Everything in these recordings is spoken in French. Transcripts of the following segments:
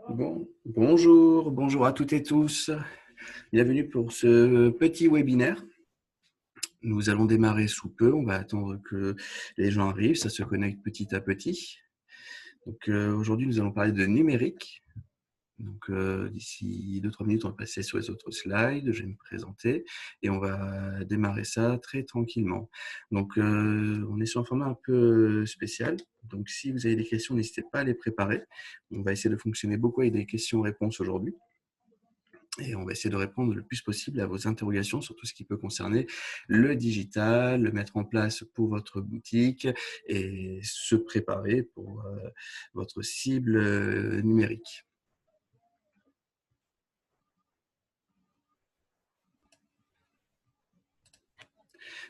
Bonjour à toutes et tous. Bienvenue pour ce petit webinaire. Nous allons démarrer sous peu. On va attendre que les gens arrivent. Ça se connecte petit à petit. Donc aujourd'hui, nous allons parler de numérique. Donc d'ici 2-3 minutes, on va passer sur les autres slides. Je vais me présenter et on va démarrer ça très tranquillement. Donc on est sur un format un peu spécial. Donc si vous avez des questions, n'hésitez pas à les préparer. On va essayer de fonctionner beaucoup avec des questions-réponses aujourd'hui. Et on va essayer de répondre le plus possible à vos interrogations sur tout ce qui peut concerner le digital, le mettre en place pour votre boutique et se préparer pour votre cible numérique.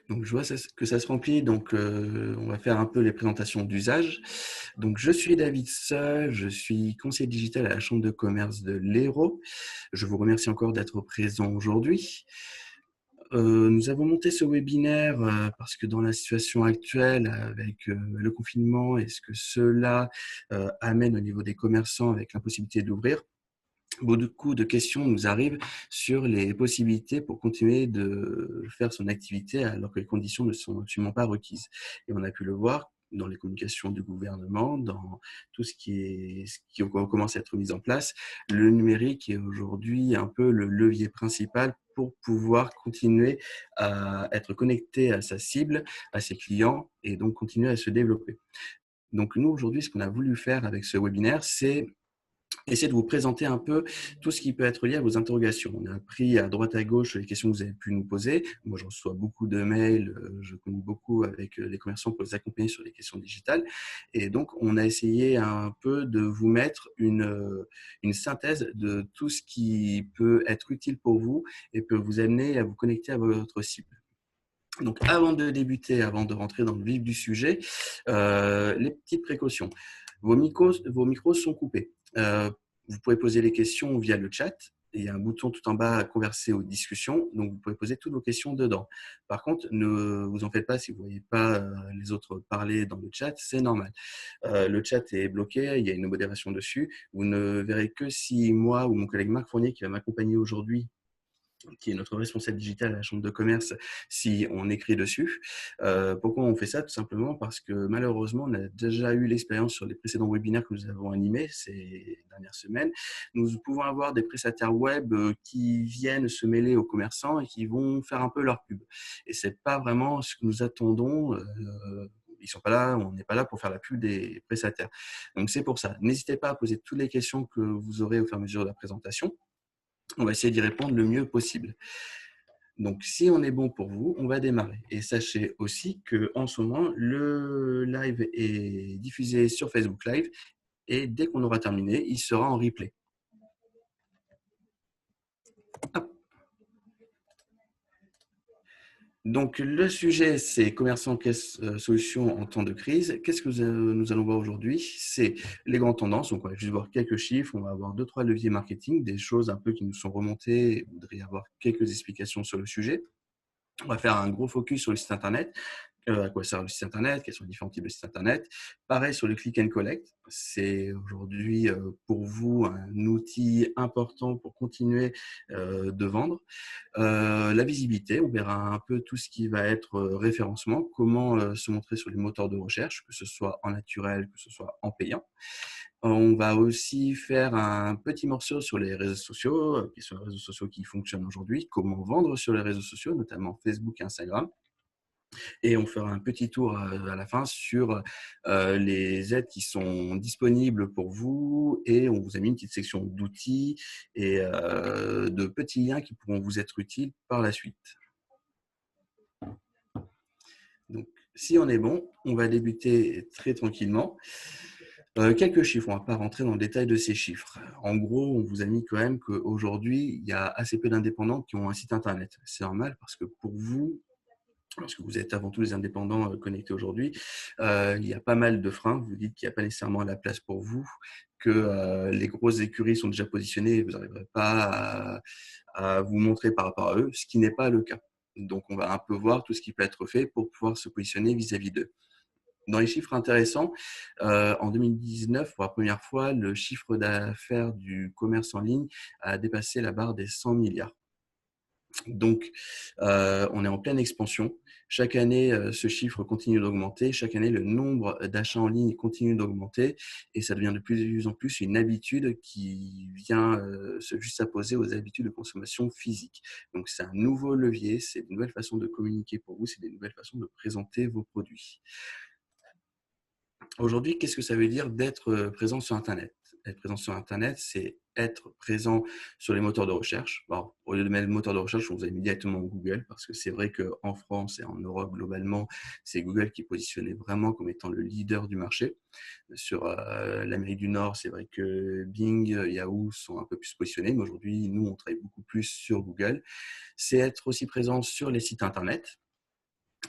Donc, je vois que ça se remplit. Donc, on va faire un peu les présentations d'usage. Donc, je suis David Seul, je suis conseiller digital à la Chambre de commerce de l'Hérault. Je vous remercie encore d'être présent aujourd'hui. Nous avons monté ce webinaire parce que dans la situation actuelle avec le confinement et ce que cela amène au niveau des commerçants avec l'impossibilité d'ouvrir, beaucoup de questions nous arrivent sur les possibilités pour continuer de faire son activité alors que les conditions ne sont absolument pas requises. Et on a pu le voir dans les communications du gouvernement, dans tout ce qui commence à être mis en place. Le numérique est aujourd'hui un peu le levier principal pour pouvoir continuer à être connecté à sa cible, à ses clients et donc continuer à se développer. Donc nous, aujourd'hui, ce qu'on a voulu faire avec ce webinaire, c'est essayer de vous présenter un peu tout ce qui peut être lié à vos interrogations. On a pris à droite à gauche les questions que vous avez pu nous poser. Moi, je reçois beaucoup de mails, je communique beaucoup avec les commerçants pour les accompagner sur les questions digitales. Et donc, on a essayé un peu de vous mettre une synthèse de tout ce qui peut être utile pour vous et peut vous amener à vous connecter à votre cible. Donc, avant de débuter, avant de rentrer dans le vif du sujet, les petites précautions. Vos micros sont coupés. Vous pouvez poser les questions via le chat. Il y a un bouton tout en bas à converser ou discussions, donc vous pouvez poser toutes vos questions dedans. Par contre, ne vous en faites pas si vous ne voyez pas les autres parler dans le chat, c'est normal. Le chat est bloqué, il y a une modération dessus. Vous ne verrez que si moi ou mon collègue Marc Fournier qui va m'accompagner aujourd'hui, qui est notre responsable digital à la Chambre de commerce, si on écrit dessus. Pourquoi on fait ça? Tout simplement parce que malheureusement, on a déjà eu l'expérience sur les précédents webinaires que nous avons animés ces dernières semaines. Nous pouvons avoir des prestataires web qui viennent se mêler aux commerçants et qui vont faire un peu leur pub. Et ce n'est pas vraiment ce que nous attendons. Ils sont pas là, on n'est pas là pour faire la pub des prestataires. Donc c'est pour ça. N'hésitez pas à poser toutes les questions que vous aurez au fur et à mesure de la présentation. On va essayer d'y répondre le mieux possible. Donc, si on est bon pour vous, on va démarrer. Et sachez aussi qu'en ce moment, le live est diffusé sur Facebook Live et dès qu'on aura terminé, il sera en replay. Hop. Donc, le sujet, c'est commerçants, solutions en temps de crise. Qu'est-ce que nous allons voir aujourd'hui? C'est les grandes tendances. Donc, on va juste voir quelques chiffres. On va avoir 2-3 leviers marketing, des choses un peu qui nous sont remontées. Il voudrait y avoir quelques explications sur le sujet. On va faire un gros focus sur le site internet. À quoi sert le site internet? Quels sont les différents types de sites internet? Pareil sur le click and collect. C'est aujourd'hui pour vous un outil important pour continuer de vendre. La visibilité, on verra un peu tout ce qui va être référencement, comment se montrer sur les moteurs de recherche, que ce soit en naturel, que ce soit en payant. On va aussi faire un petit morceau sur les réseaux sociaux, qui sont les réseaux sociaux qui fonctionnent aujourd'hui, comment vendre sur les réseaux sociaux, notamment Facebook et Instagram. Et on fera un petit tour à la fin sur les aides qui sont disponibles pour vous et on vous a mis une petite section d'outils et de petits liens qui pourront vous être utiles par la suite. Donc, si on est bon, on va débuter très tranquillement. Quelques chiffres, on ne va pas rentrer dans le détail de ces chiffres. En gros, on vous a mis quand même qu'aujourd'hui, il y a assez peu d'indépendants qui ont un site internet. C'est normal parce que pour vous, parce que vous êtes avant tout les indépendants connectés aujourd'hui, il y a pas mal de freins. Vous dites qu'il n'y a pas nécessairement la place pour vous, que les grosses écuries sont déjà positionnées et vous n'arriverez pas à vous montrer par rapport à eux, ce qui n'est pas le cas. Donc, on va un peu voir tout ce qui peut être fait pour pouvoir se positionner vis-à-vis d'eux. Dans les chiffres intéressants, en 2019, pour la première fois, le chiffre d'affaires du commerce en ligne a dépassé la barre des 100 milliards. Donc, on est en pleine expansion. Chaque année, ce chiffre continue d'augmenter. Chaque année, le nombre d'achats en ligne continue d'augmenter et ça devient de plus en plus une habitude qui vient se juxtaposer aux habitudes de consommation physique. Donc, c'est un nouveau levier, c'est une nouvelle façon de communiquer pour vous, c'est des nouvelles façons de présenter vos produits. Aujourd'hui, qu'est-ce que ça veut dire d'être présent sur Internet? Être présent sur Internet, c'est être présent sur les moteurs de recherche. Alors, au lieu de mettre le moteur de recherche, on vous a mis directement Google parce que c'est vrai qu'en France et en Europe globalement, c'est Google qui est positionné vraiment comme étant le leader du marché. Sur l'Amérique du Nord, c'est vrai que Bing, Yahoo sont un peu plus positionnés, mais aujourd'hui, nous, on travaille beaucoup plus sur Google. C'est être aussi présent sur les sites Internet.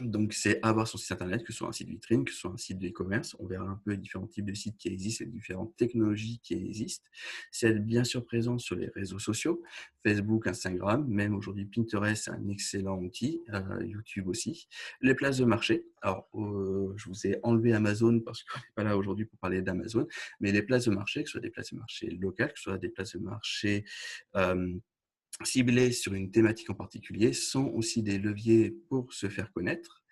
Donc, c'est avoir son site internet, que ce soit un site vitrine, que ce soit un site d'e-commerce. On verra un peu les différents types de sites qui existent, les différentes technologies qui existent. C'est être bien sûr présent sur les réseaux sociaux, Facebook, Instagram, même aujourd'hui Pinterest, c'est un excellent outil, YouTube aussi. Les places de marché. Alors, je vous ai enlevé Amazon parce qu'on n'est pas là aujourd'hui pour parler d'Amazon, mais les places de marché, que ce soit des places de marché locales, que ce soit des places de marché euh, ciblés sur une thématique en particulier sont aussi des leviers pour se faire connaître.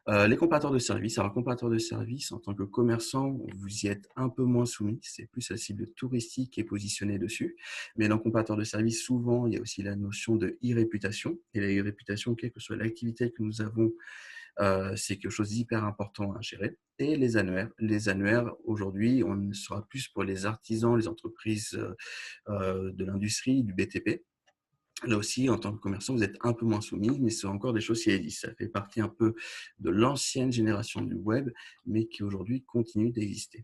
Les comparateurs de services. Alors, comparateur de services, en tant que commerçant, vous y êtes un peu moins soumis. C'est plus la cible touristique qui est positionnée dessus. Mais dans comparateur de services, souvent, il y a aussi la notion de e-réputation. Et la e-réputation, quelle que soit l'activité que nous avons, c'est quelque chose d'hyper important à gérer. Et les annuaires. Les annuaires, aujourd'hui, on sera plus pour les artisans, les entreprises de l'industrie, du BTP. Là aussi, en tant que commerçant, vous êtes un peu moins soumis, mais c'est encore des choses qui existent. Ça fait partie un peu de l'ancienne génération du web, mais qui aujourd'hui continue d'exister.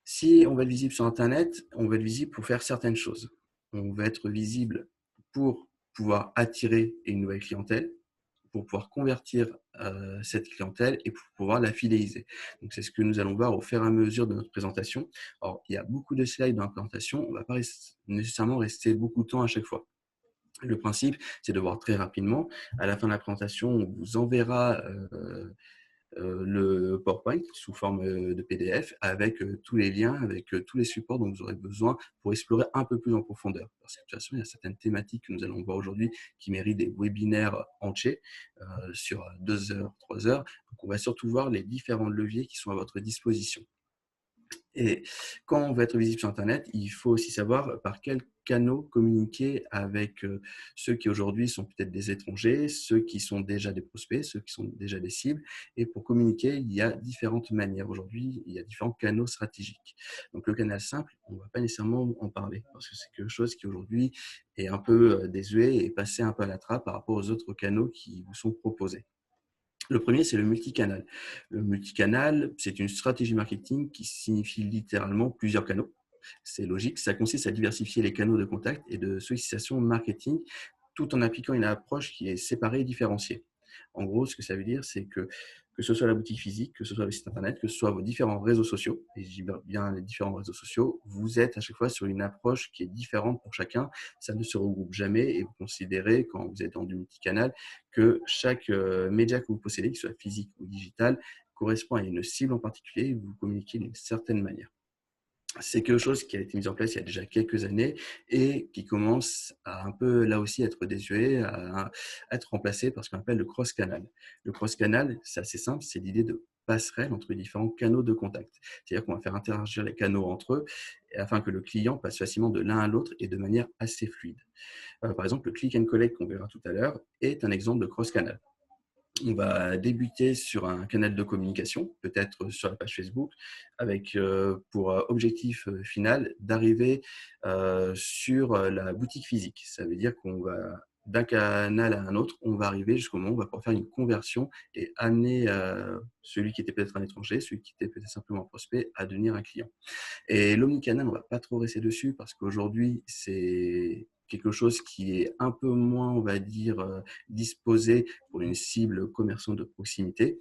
Si on va être visible sur Internet, on va être visible pour faire certaines choses. On va être visible pour pouvoir attirer une nouvelle clientèle, pour pouvoir convertir cette clientèle et pour pouvoir la fidéliser. Donc, c'est ce que nous allons voir au fur et à mesure de notre présentation. Alors, il y a beaucoup de slides dans la présentation. On ne va pas nécessairement rester beaucoup de temps à chaque fois. Le principe, c'est de voir très rapidement. À la fin de la présentation, on vous enverra le PowerPoint sous forme de PDF avec tous les liens, avec tous les supports dont vous aurez besoin pour explorer un peu plus en profondeur. Parce que de toute façon, il y a certaines thématiques que nous allons voir aujourd'hui qui méritent des webinaires entiers sur 2 heures, 3 heures. Donc, on va surtout voir les différents leviers qui sont à votre disposition. Et quand on veut être visible sur Internet, il faut aussi savoir par quels canaux communiquer avec ceux qui aujourd'hui sont peut-être des étrangers, ceux qui sont déjà des prospects, ceux qui sont déjà des cibles. Et pour communiquer, il y a différentes manières. Aujourd'hui, il y a différents canaux stratégiques. Donc, le canal simple, on ne va pas nécessairement en parler parce que c'est quelque chose qui aujourd'hui est un peu désuet et passé un peu à la trappe par rapport aux autres canaux qui vous sont proposés. Le premier, c'est le multicanal. Le multicanal, c'est une stratégie marketing qui signifie littéralement plusieurs canaux. C'est logique, ça consiste à diversifier les canaux de contact et de sollicitation marketing tout en appliquant une approche qui est séparée et différenciée. En gros, ce que ça veut dire, c'est que ce soit la boutique physique, que ce soit le site internet, que ce soit vos différents réseaux sociaux, et je dis bien les différents réseaux sociaux, vous êtes à chaque fois sur une approche qui est différente pour chacun. Ça ne se regroupe jamais et vous considérez, quand vous êtes dans du multicanal, que chaque média que vous possédez, qu'il soit physique ou digital, correspond à une cible en particulier et vous communiquez d'une certaine manière. C'est quelque chose qui a été mis en place il y a déjà quelques années et qui commence à un peu, là aussi, être désuet, à être remplacé par ce qu'on appelle le cross-canal. Le cross-canal, c'est assez simple, c'est l'idée de passerelle entre les différents canaux de contact. C'est-à-dire qu'on va faire interagir les canaux entre eux afin que le client passe facilement de l'un à l'autre et de manière assez fluide. Par exemple, le click and collect qu'on verra tout à l'heure est un exemple de cross-canal. On va débuter sur un canal de communication, peut-être sur la page Facebook, avec pour objectif final d'arriver sur la boutique physique. Ça veut dire qu'on va d'un canal à un autre, on va arriver jusqu'au moment où on va pouvoir faire une conversion et amener celui qui était peut-être un étranger, celui qui était peut-être simplement un prospect, à devenir un client. Et l'omnicanal, on ne va pas trop rester dessus parce qu'aujourd'hui, c'est quelque chose qui est un peu moins, on va dire, disposé pour une cible commerçant de proximité.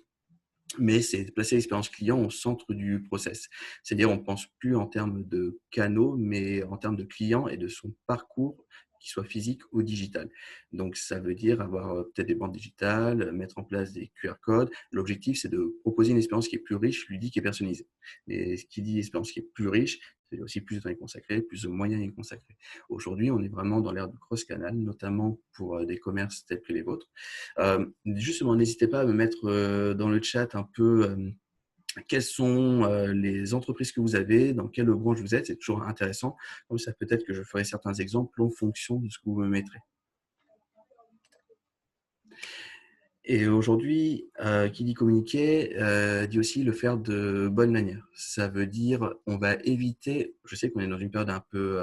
Mais c'est placer l'expérience client au centre du process. C'est-à-dire, on ne pense plus en termes de canaux, mais en termes de client et de son parcours qu'il soit physique ou digital. Donc, ça veut dire avoir peut-être des bandes digitales, mettre en place des QR codes. L'objectif, c'est de proposer une expérience qui est plus riche, ludique et personnalisée. Et ce qui dit expérience qui est plus riche, c'est aussi plus de temps y consacrer, plus de moyens y consacrer. Aujourd'hui, on est vraiment dans l'ère du cross-canal, notamment pour des commerces tels que les vôtres. Justement, n'hésitez pas à me mettre dans le chat un peu quelles sont les entreprises que vous avez, dans quelle branche vous êtes. C'est toujours intéressant. Comme ça, peut-être que je ferai certains exemples en fonction de ce que vous me mettrez. Et aujourd'hui, qui dit communiquer, dit aussi le faire de bonne manière. Ça veut dire, on va éviter, je sais qu'on est dans une période un peu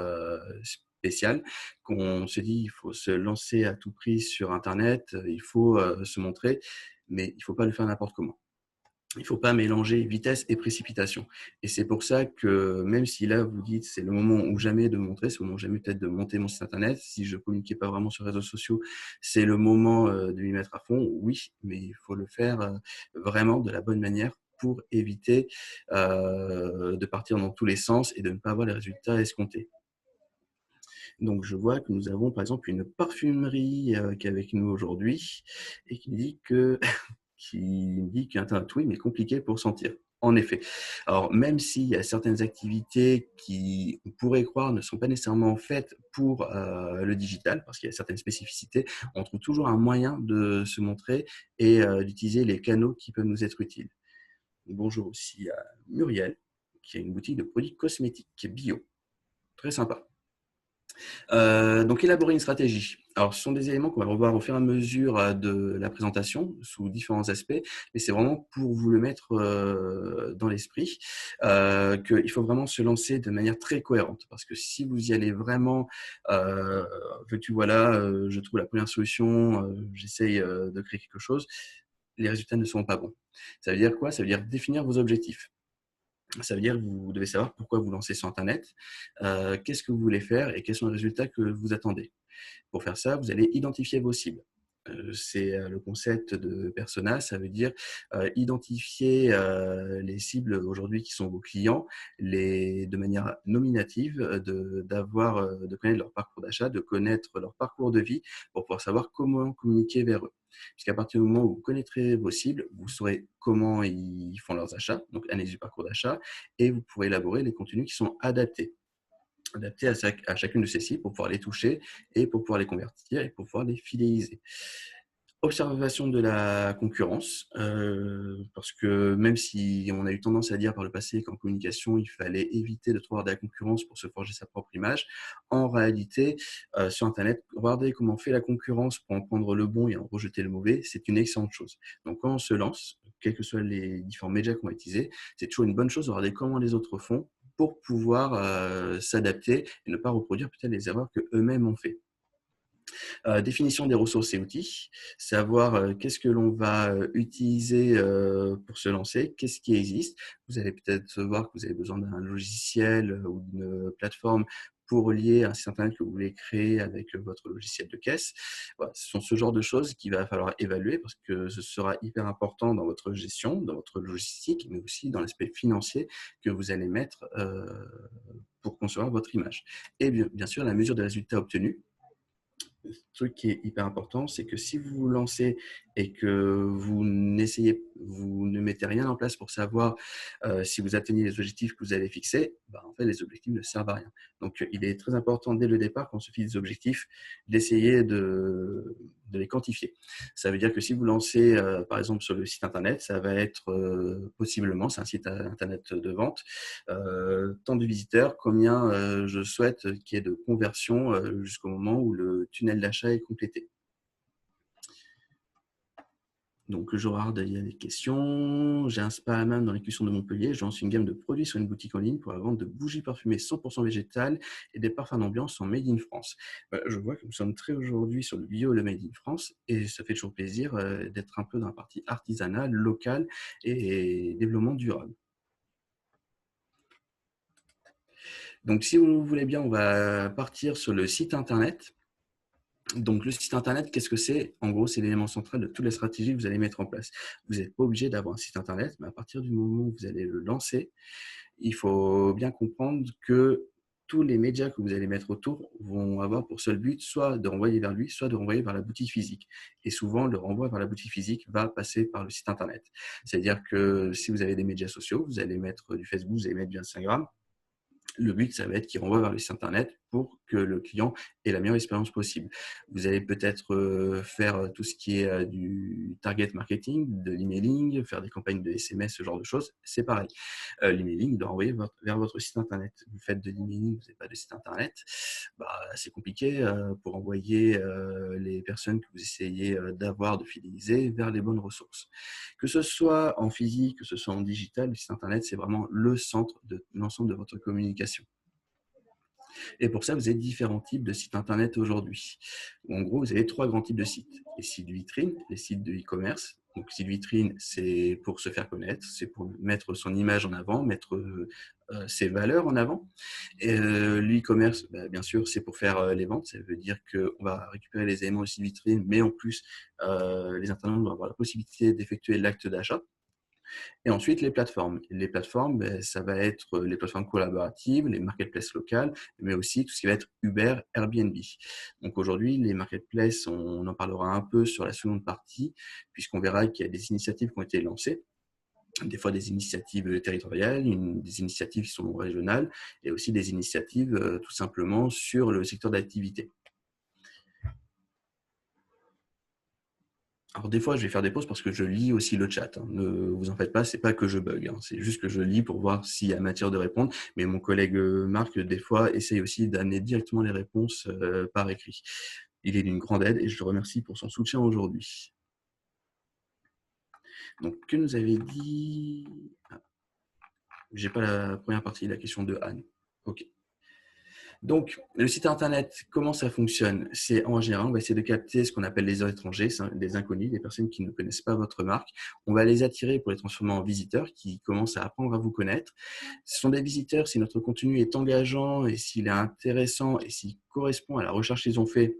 spéciale, qu'on se dit, il faut se lancer à tout prix sur Internet, il faut se montrer, mais il ne faut pas le faire n'importe comment. Il ne faut pas mélanger vitesse et précipitation. Et c'est pour ça que même si là, vous dites c'est le moment ou jamais de montrer, c'est le moment ou jamais peut-être de monter mon site internet, si je ne communiquais pas vraiment sur les réseaux sociaux, c'est le moment de m'y mettre à fond, oui, mais il faut le faire vraiment de la bonne manière pour éviter de partir dans tous les sens et de ne pas avoir les résultats escomptés. Donc, je vois que nous avons par exemple une parfumerie qui est avec nous aujourd'hui et qui dit que qui me dit qu'un twin est compliqué pour sentir. En effet. Alors, même s'il y a certaines activités qui, on pourrait croire, ne sont pas nécessairement faites pour le digital, parce qu'il y a certaines spécificités, on trouve toujours un moyen de se montrer et d'utiliser les canaux qui peuvent nous être utiles. Bonjour aussi à Muriel, qui a une boutique de produits cosmétiques bio. Très sympa. Donc, élaborer une stratégie. Alors, ce sont des éléments qu'on va revoir au fur et à mesure de la présentation sous différents aspects, mais c'est vraiment pour vous le mettre dans l'esprit qu'il faut vraiment se lancer de manière très cohérente. Parce que si vous y allez vraiment, veux-tu, voilà, je trouve la première solution, j'essaye de créer quelque chose, les résultats ne seront pas bons. Ça veut dire quoi? Ça veut dire définir vos objectifs. Ça veut dire que vous devez savoir pourquoi vous lancez sur Internet, qu'est-ce que vous voulez faire et quels sont les résultats que vous attendez. Pour faire ça, vous allez identifier vos cibles. C'est le concept de persona, ça veut dire identifier les cibles aujourd'hui qui sont vos clients, de manière nominative, de connaître leur parcours d'achat, de connaître leur parcours de vie pour pouvoir savoir comment communiquer vers eux. Puisqu'à partir du moment où vous connaîtrez vos cibles, vous saurez comment ils font leurs achats, donc analyse du parcours d'achat, et vous pourrez élaborer les contenus qui sont adaptés à chacune de ces cibles pour pouvoir les toucher et pour pouvoir les convertir et pour pouvoir les fidéliser. Observation de la concurrence, parce que même si on a eu tendance à dire par le passé qu'en communication, il fallait éviter de trop avoir de la concurrence pour se forger sa propre image, en réalité, sur Internet, regarder comment fait la concurrence pour en prendre le bon et en rejeter le mauvais, c'est une excellente chose. Donc quand on se lance, quels que soient les différents médias qu'on va utiliser, c'est toujours une bonne chose de regarder comment les autres font pour pouvoir s'adapter et ne pas reproduire peut-être les erreurs qu'eux-mêmes ont fait. Définition des ressources et outils, savoir qu'est-ce que l'on va utiliser pour se lancer, qu'est-ce qui existe. Vous allez peut-être voir que vous avez besoin d'un logiciel ou d'une plateforme pour relier un site internet que vous voulez créer avec votre logiciel de caisse. Voilà, ce sont ce genre de choses qu'il va falloir évaluer parce que ce sera hyper important dans votre gestion, dans votre logistique, mais aussi dans l'aspect financier que vous allez mettre pour concevoir votre image. Et bien sûr, la mesure des résultats obtenus. Le truc qui est hyper important, c'est que si vous vous lancez et que vous ne mettez rien en place pour savoir si vous atteignez les objectifs que vous avez fixés, en fait, les objectifs ne servent à rien. Donc, il est très important dès le départ, quand on se fixe des objectifs, d'essayer de les quantifier. Ça veut dire que si vous lancez, par exemple, sur le site internet, ça va être possiblement, c'est un site internet de vente, tant de visiteurs, combien je souhaite qu'il y ait de conversion jusqu'au moment où le tunnel d'achat est complété. Donc, je regarde, il y a des questions. J'ai un spa à main dans les cuissons de Montpellier. Je lance une gamme de produits sur une boutique en ligne pour la vente de bougies parfumées 100% végétales et des parfums d'ambiance en Made in France. Je vois que nous sommes très aujourd'hui sur le bio et le Made in France et ça fait toujours plaisir d'être un peu dans la partie artisanale, locale et développement durable. Donc, si vous voulez bien, on va partir sur le site internet. Donc, le site internet, qu'est-ce que c'est? En gros, c'est l'élément central de toutes les stratégies que vous allez mettre en place. Vous n'êtes pas obligé d'avoir un site internet, mais à partir du moment où vous allez le lancer, il faut bien comprendre que tous les médias que vous allez mettre autour vont avoir pour seul but soit de renvoyer vers lui, soit de renvoyer vers la boutique physique. Et souvent, le renvoi vers la boutique physique va passer par le site internet. C'est-à-dire que si vous avez des médias sociaux, vous allez mettre du Facebook, vous allez mettre du Instagram, le but, ça va être qu'il renvoie vers le site internet pour que le client ait la meilleure expérience possible. Vous allez peut-être faire tout ce qui est du target marketing, de l'emailing, faire des campagnes de SMS, ce genre de choses. C'est pareil. L'emailing doit envoyer vers votre site internet. Vous faites de l'emailing, vous n'avez pas de site internet, bah, c'est compliqué pour envoyer les personnes que vous essayez d'avoir, de fidéliser vers les bonnes ressources. Que ce soit en physique, que ce soit en digital, le site internet, c'est vraiment le centre de l'ensemble de votre communication. Et pour ça, vous avez différents types de sites internet aujourd'hui. En gros, vous avez trois grands types de sites. Les sites vitrines, les sites de e-commerce. Donc, site vitrine, c'est pour se faire connaître, c'est pour mettre son image en avant, mettre ses valeurs en avant. Et l'e-commerce, bah, bien sûr, c'est pour faire les ventes. Ça veut dire qu'on va récupérer les éléments du site vitrine, mais en plus, les internautes vont avoir la possibilité d'effectuer l'acte d'achat. Et ensuite, les plateformes. Les plateformes, ben, ça va être les plateformes collaboratives, les marketplaces locales, mais aussi tout ce qui va être Uber, Airbnb. Donc aujourd'hui, les marketplaces, on en parlera un peu sur la seconde partie, puisqu'on verra qu'il y a des initiatives qui ont été lancées. Des fois des initiatives territoriales, des initiatives qui sont régionales, et aussi des initiatives tout simplement sur le secteur d'activité. Alors des fois, je vais faire des pauses parce que je lis aussi le chat, hein. Ne vous en faites pas, c'est pas que je bug, hein. C'est juste que je lis pour voir s'il y a matière de répondre. Mais mon collègue Marc, des fois, essaye aussi d'amener directement les réponses par écrit. Il est d'une grande aide et je le remercie pour son soutien aujourd'hui. Donc, que nous avait dit... Ah, j'ai pas la première partie, la question de Anne. Ok. Donc, le site internet, comment ça fonctionne? C'est en général, on va essayer de capter ce qu'on appelle les étrangers, des inconnus, des personnes qui ne connaissent pas votre marque. On va les attirer pour les transformer en visiteurs qui commencent à apprendre à vous connaître. Ce sont des visiteurs si notre contenu est engageant et s'il est intéressant et s'il correspond à la recherche qu'ils ont fait.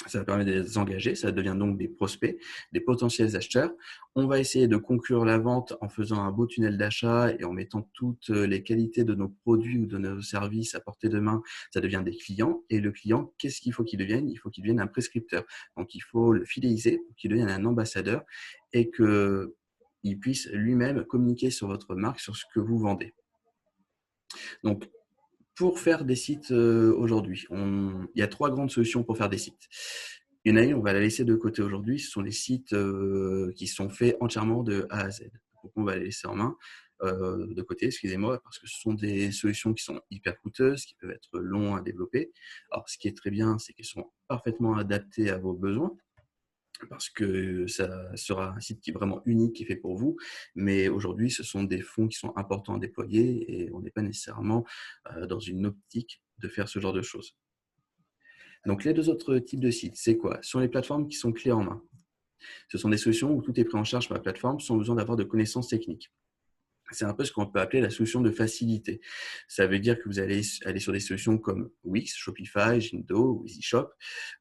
Ça permet de les engager, ça devient donc des prospects, des potentiels acheteurs. On va essayer de conclure la vente en faisant un beau tunnel d'achat et en mettant toutes les qualités de nos produits ou de nos services à portée de main. Ça devient des clients. Et le client, qu'est-ce qu'il faut qu'il devienne? Il faut qu'il devienne un prescripteur. Donc, il faut le fidéliser pour qu'il devienne un ambassadeur et qu'il puisse lui-même communiquer sur votre marque, sur ce que vous vendez. Donc, pour faire des sites aujourd'hui, il y a trois grandes solutions pour faire des sites. Il y en a une, on va la laisser de côté aujourd'hui, ce sont les sites qui sont faits entièrement de A à Z. Donc, on va les laisser en main de côté, excusez-moi, parce que ce sont des solutions qui sont hyper coûteuses, qui peuvent être longs à développer. Alors, ce qui est très bien, c'est qu'elles sont parfaitement adaptées à vos besoins, parce que ça sera un site qui est vraiment unique, qui est fait pour vous. Mais aujourd'hui, ce sont des fonds qui sont importants à déployer et on n'est pas nécessairement dans une optique de faire ce genre de choses. Donc, les deux autres types de sites, c'est quoi? Ce sont les plateformes qui sont clés en main. Ce sont des solutions où tout est pris en charge par la plateforme sans besoin d'avoir de connaissances techniques. C'est un peu ce qu'on peut appeler la solution de facilité. Ça veut dire que vous allez aller sur des solutions comme Wix, Shopify, Jimdo ou EasyShop.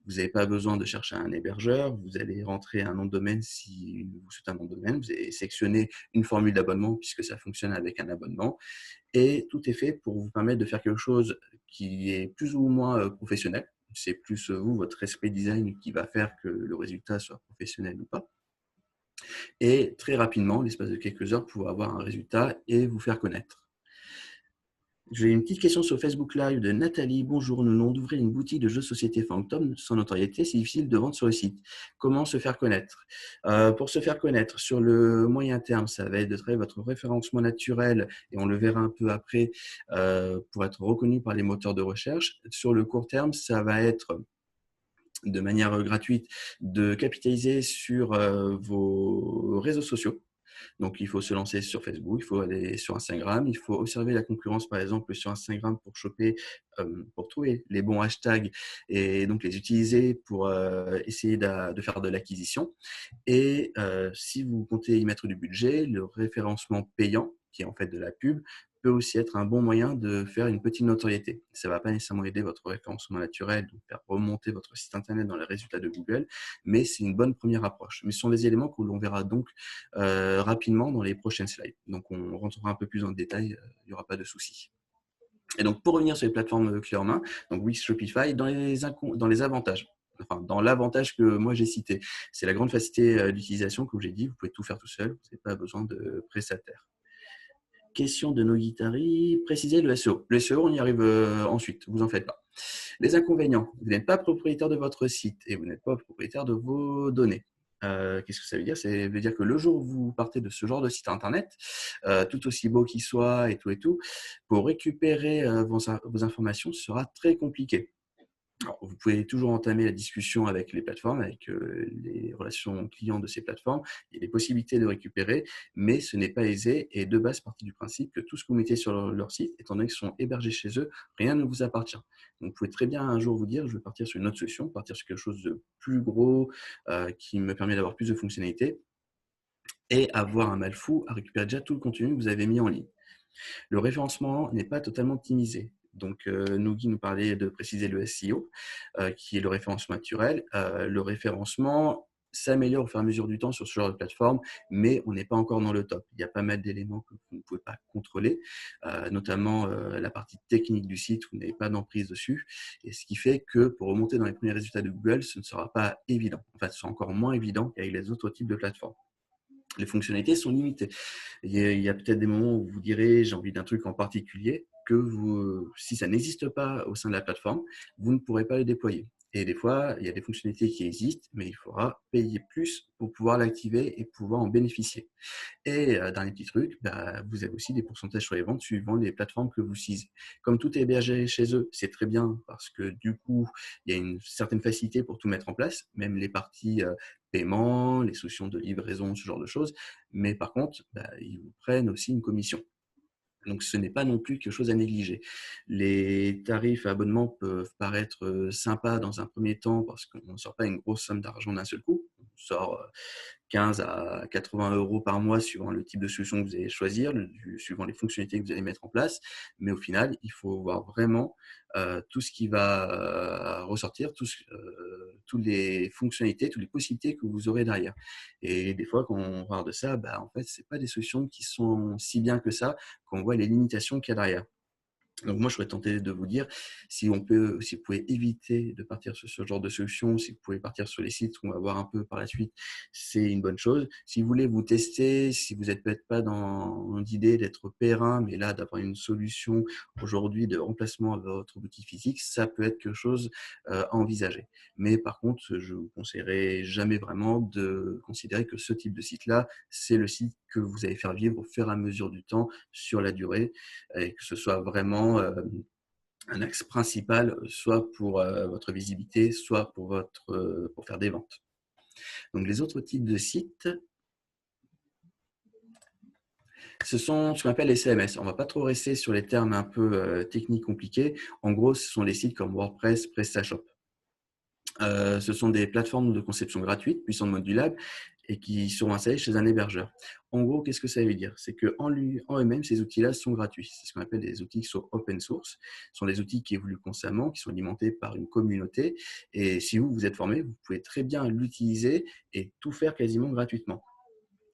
Vous n'avez pas besoin de chercher un hébergeur. Vous allez rentrer un nom de domaine si vous souhaitez un nom de domaine. Vous allez sélectionner une formule d'abonnement puisque ça fonctionne avec un abonnement. Et tout est fait pour vous permettre de faire quelque chose qui est plus ou moins professionnel. C'est plus vous, votre respect design qui va faire que le résultat soit professionnel ou pas. Et très rapidement, l'espace de quelques heures, pouvoir avoir un résultat et vous faire connaître. J'ai une petite question sur Facebook Live de Nathalie. Bonjour, nous venons d'ouvrir une boutique de jeux de société fantôme sans notoriété. C'est difficile de vendre sur le site. Comment se faire connaître? Pour se faire connaître, sur le moyen terme, ça va être de travailler votre référencement naturel, et on le verra un peu après, pour être reconnu par les moteurs de recherche. Sur le court terme, ça va être de manière gratuite de capitaliser sur vos réseaux sociaux. Donc, il faut se lancer sur Facebook, il faut aller sur Instagram, il faut observer la concurrence, par exemple, sur Instagram pour choper, pour trouver les bons hashtags et donc les utiliser pour essayer de faire de l'acquisition. Et si vous comptez y mettre du budget, le référencement payant, qui est en fait de la pub, peut aussi être un bon moyen de faire une petite notoriété. Ça ne va pas nécessairement aider votre référencement naturel, donc faire remonter votre site internet dans les résultats de Google, mais c'est une bonne première approche. Mais ce sont des éléments que l'on verra donc rapidement dans les prochaines slides. Donc on rentrera un peu plus dans le détail, il n'y aura pas de souci. Et donc, pour revenir sur les plateformes clés en main, donc Wix, Shopify, dans les avantages, enfin, dans l'avantage que moi j'ai cité, c'est la grande facilité d'utilisation, comme j'ai dit, vous pouvez tout faire tout seul, vous n'avez pas besoin de prestataire. Question de Nogitari, préciser le SEO. Le SEO, on y arrive ensuite, vous en faites pas. Les inconvénients, vous n'êtes pas propriétaire de votre site et vous n'êtes pas propriétaire de vos données. Qu'est-ce que ça veut dire? Ça veut dire que le jour où vous partez de ce genre de site internet, tout aussi beau qu'il soit et tout, pour récupérer vos informations, ce sera très compliqué. Alors, vous pouvez toujours entamer la discussion avec les plateformes, avec les relations clients de ces plateformes. Il y a des possibilités de récupérer, mais ce n'est pas aisé. Et de base, partie du principe que tout ce que vous mettez sur leur site, étant donné qu'ils sont hébergés chez eux, rien ne vous appartient. Donc, vous pouvez très bien un jour vous dire, je vais partir sur une autre solution, partir sur quelque chose de plus gros, qui me permet d'avoir plus de fonctionnalités et avoir un mal fou à récupérer déjà tout le contenu que vous avez mis en ligne. Le référencement n'est pas totalement optimisé. Donc, Nougui nous parlait de préciser le SEO, qui est le référencement naturel. Le référencement s'améliore au fur et à mesure du temps sur ce genre de plateforme, mais on n'est pas encore dans le top. Il y a pas mal d'éléments que vous ne pouvez pas contrôler, notamment la partie technique du site, vous n'avez pas d'emprise dessus, et ce qui fait que pour remonter dans les premiers résultats de Google, ce ne sera pas évident. En fait, ce sera encore moins évident qu'avec les autres types de plateformes. Les fonctionnalités sont limitées. Il y a peut-être des moments où vous direz j'ai envie d'un truc en particulier que si ça n'existe pas au sein de la plateforme, vous ne pourrez pas le déployer. Et des fois, il y a des fonctionnalités qui existent, mais il faudra payer plus pour pouvoir l'activer et pouvoir en bénéficier. Et dernier petit truc, vous avez aussi des pourcentages sur les ventes suivant les plateformes que vous utilisez. Comme tout est hébergé chez eux, c'est très bien parce que du coup, il y a une certaine facilité pour tout mettre en place, même les parties paiement, les solutions de livraison, ce genre de choses. Mais par contre, ils vous prennent aussi une commission. Donc, ce n'est pas non plus quelque chose à négliger. Les tarifs à abonnement peuvent paraître sympas dans un premier temps parce qu'on ne sort pas une grosse somme d'argent d'un seul coup. On sort 15 à 80 euros par mois suivant le type de solution que vous allez choisir, suivant les fonctionnalités que vous allez mettre en place. Mais au final, il faut voir vraiment tout ce qui va ressortir, toutes les fonctionnalités, toutes les possibilités que vous aurez derrière. Et des fois, quand on parle de ça, en fait, ce n'est pas des solutions qui sont si bien que ça, qu'on voit les limitations qu'il y a derrière. Donc moi, je serais tenté de vous dire, si vous pouvez éviter de partir sur ce genre de solution, si vous pouvez partir sur les sites qu'on va voir un peu par la suite, c'est une bonne chose. Si vous voulez vous tester, si vous n'êtes peut-être pas dans l'idée d'être périn, mais là, d'avoir une solution aujourd'hui de remplacement à votre outil physique, ça peut être quelque chose à envisager. Mais par contre, je vous conseillerais jamais vraiment de considérer que ce type de site-là, c'est le site que vous allez faire vivre au fur et à mesure du temps sur la durée et que ce soit vraiment un axe principal, soit pour votre visibilité, soit pour faire des ventes. Donc, les autres types de sites, ce sont ce qu'on appelle les CMS. On ne va pas trop rester sur les termes un peu techniques compliqués. En gros, ce sont les sites comme WordPress, PrestaShop. Ce sont des plateformes de conception gratuites, puissantes modulables, et qui seront installées chez un hébergeur. En gros, qu'est-ce que ça veut dire? C'est qu'en eux-mêmes, ces outils-là sont gratuits. C'est ce qu'on appelle des outils qui sont open source. Ce sont des outils qui évoluent constamment, qui sont alimentés par une communauté. Et si vous êtes formé, vous pouvez très bien l'utiliser et tout faire quasiment gratuitement.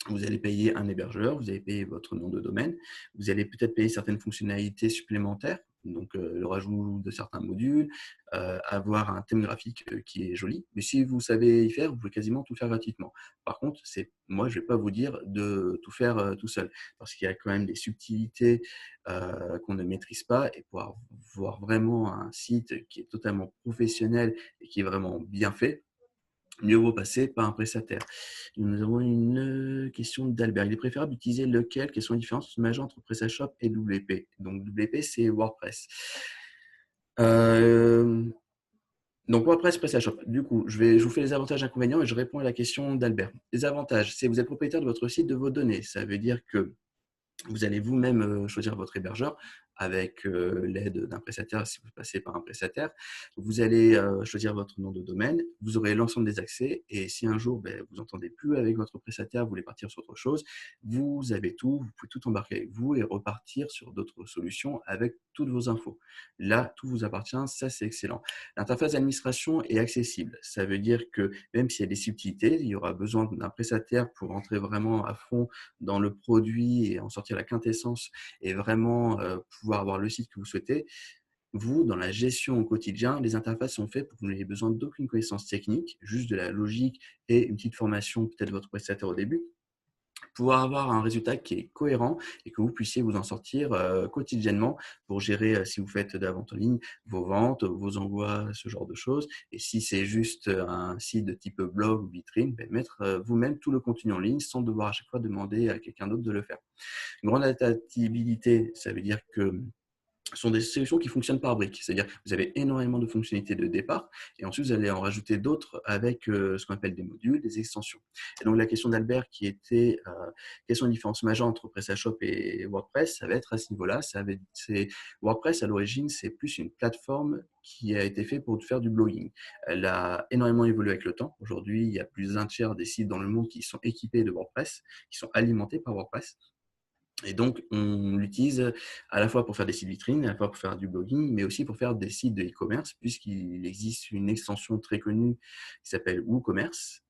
Vous allez payer un hébergeur, vous allez payer votre nom de domaine, vous allez peut-être payer certaines fonctionnalités supplémentaires, donc le rajout de certains modules, avoir un thème graphique qui est joli. Mais si vous savez y faire, vous pouvez quasiment tout faire gratuitement. Par contre, moi, je ne vais pas vous dire de tout faire tout seul, parce qu'il y a quand même des subtilités qu'on ne maîtrise pas, et pour avoir vraiment un site qui est totalement professionnel et qui est vraiment bien fait, mieux vaut passer par un prestataire. Nous avons une question d'Albert. Il est préférable d'utiliser lequel? Quelles sont les différences majeures entre PrestaShop et WP? Donc WP, c'est WordPress. Donc WordPress, PrestaShop. Du coup, je vous fais les avantages et inconvénients et je réponds à la question d'Albert. Les avantages, c'est que vous êtes propriétaire de votre site, de vos données. Ça veut dire que vous allez vous-même choisir votre hébergeur avec l'aide d'un prestataire si vous passez par un prestataire. Vous allez choisir votre nom de domaine, vous aurez l'ensemble des accès et si un jour vous n'entendez plus avec votre prestataire, vous voulez partir sur autre chose, vous avez tout, vous pouvez tout embarquer avec vous et repartir sur d'autres solutions avec toutes vos infos. Là, tout vous appartient, ça c'est excellent. L'interface d'administration est accessible. Ça veut dire que même s'il y a des subtilités, il y aura besoin d'un prestataire pour entrer vraiment à fond dans le produit et en sortir la quintessence et vraiment pouvoir avoir le site que vous souhaitez, vous, dans la gestion au quotidien, les interfaces sont faites pour que vous n'ayez besoin d'aucune connaissance technique, juste de la logique et une petite formation, peut-être votre prestataire au début, pouvoir avoir un résultat qui est cohérent et que vous puissiez vous en sortir quotidiennement pour gérer, si vous faites de la vente en ligne, vos ventes, vos envois, ce genre de choses. Et si c'est juste un site de type blog ou vitrine, ben, mettre vous-même tout le contenu en ligne sans devoir à chaque fois demander à quelqu'un d'autre de le faire. Une grande adaptabilité, ça veut dire que ce sont des solutions qui fonctionnent par briques. C'est-à-dire que vous avez énormément de fonctionnalités de départ et ensuite vous allez en rajouter d'autres avec ce qu'on appelle des modules, des extensions. Et donc la question d'Albert qui était quelles sont les différences majeures entre PrestaShop et WordPress, ça va être à ce niveau-là. WordPress à l'origine, c'est plus une plateforme qui a été faite pour faire du blogging. Elle a énormément évolué avec le temps. Aujourd'hui, il y a plus d'un tiers des sites dans le monde qui sont équipés de WordPress, qui sont alimentés par WordPress. Et donc, on l'utilise à la fois pour faire des sites vitrines, à la fois pour faire du blogging, mais aussi pour faire des sites de e-commerce, puisqu'il existe une extension très connue qui s'appelle WooCommerce,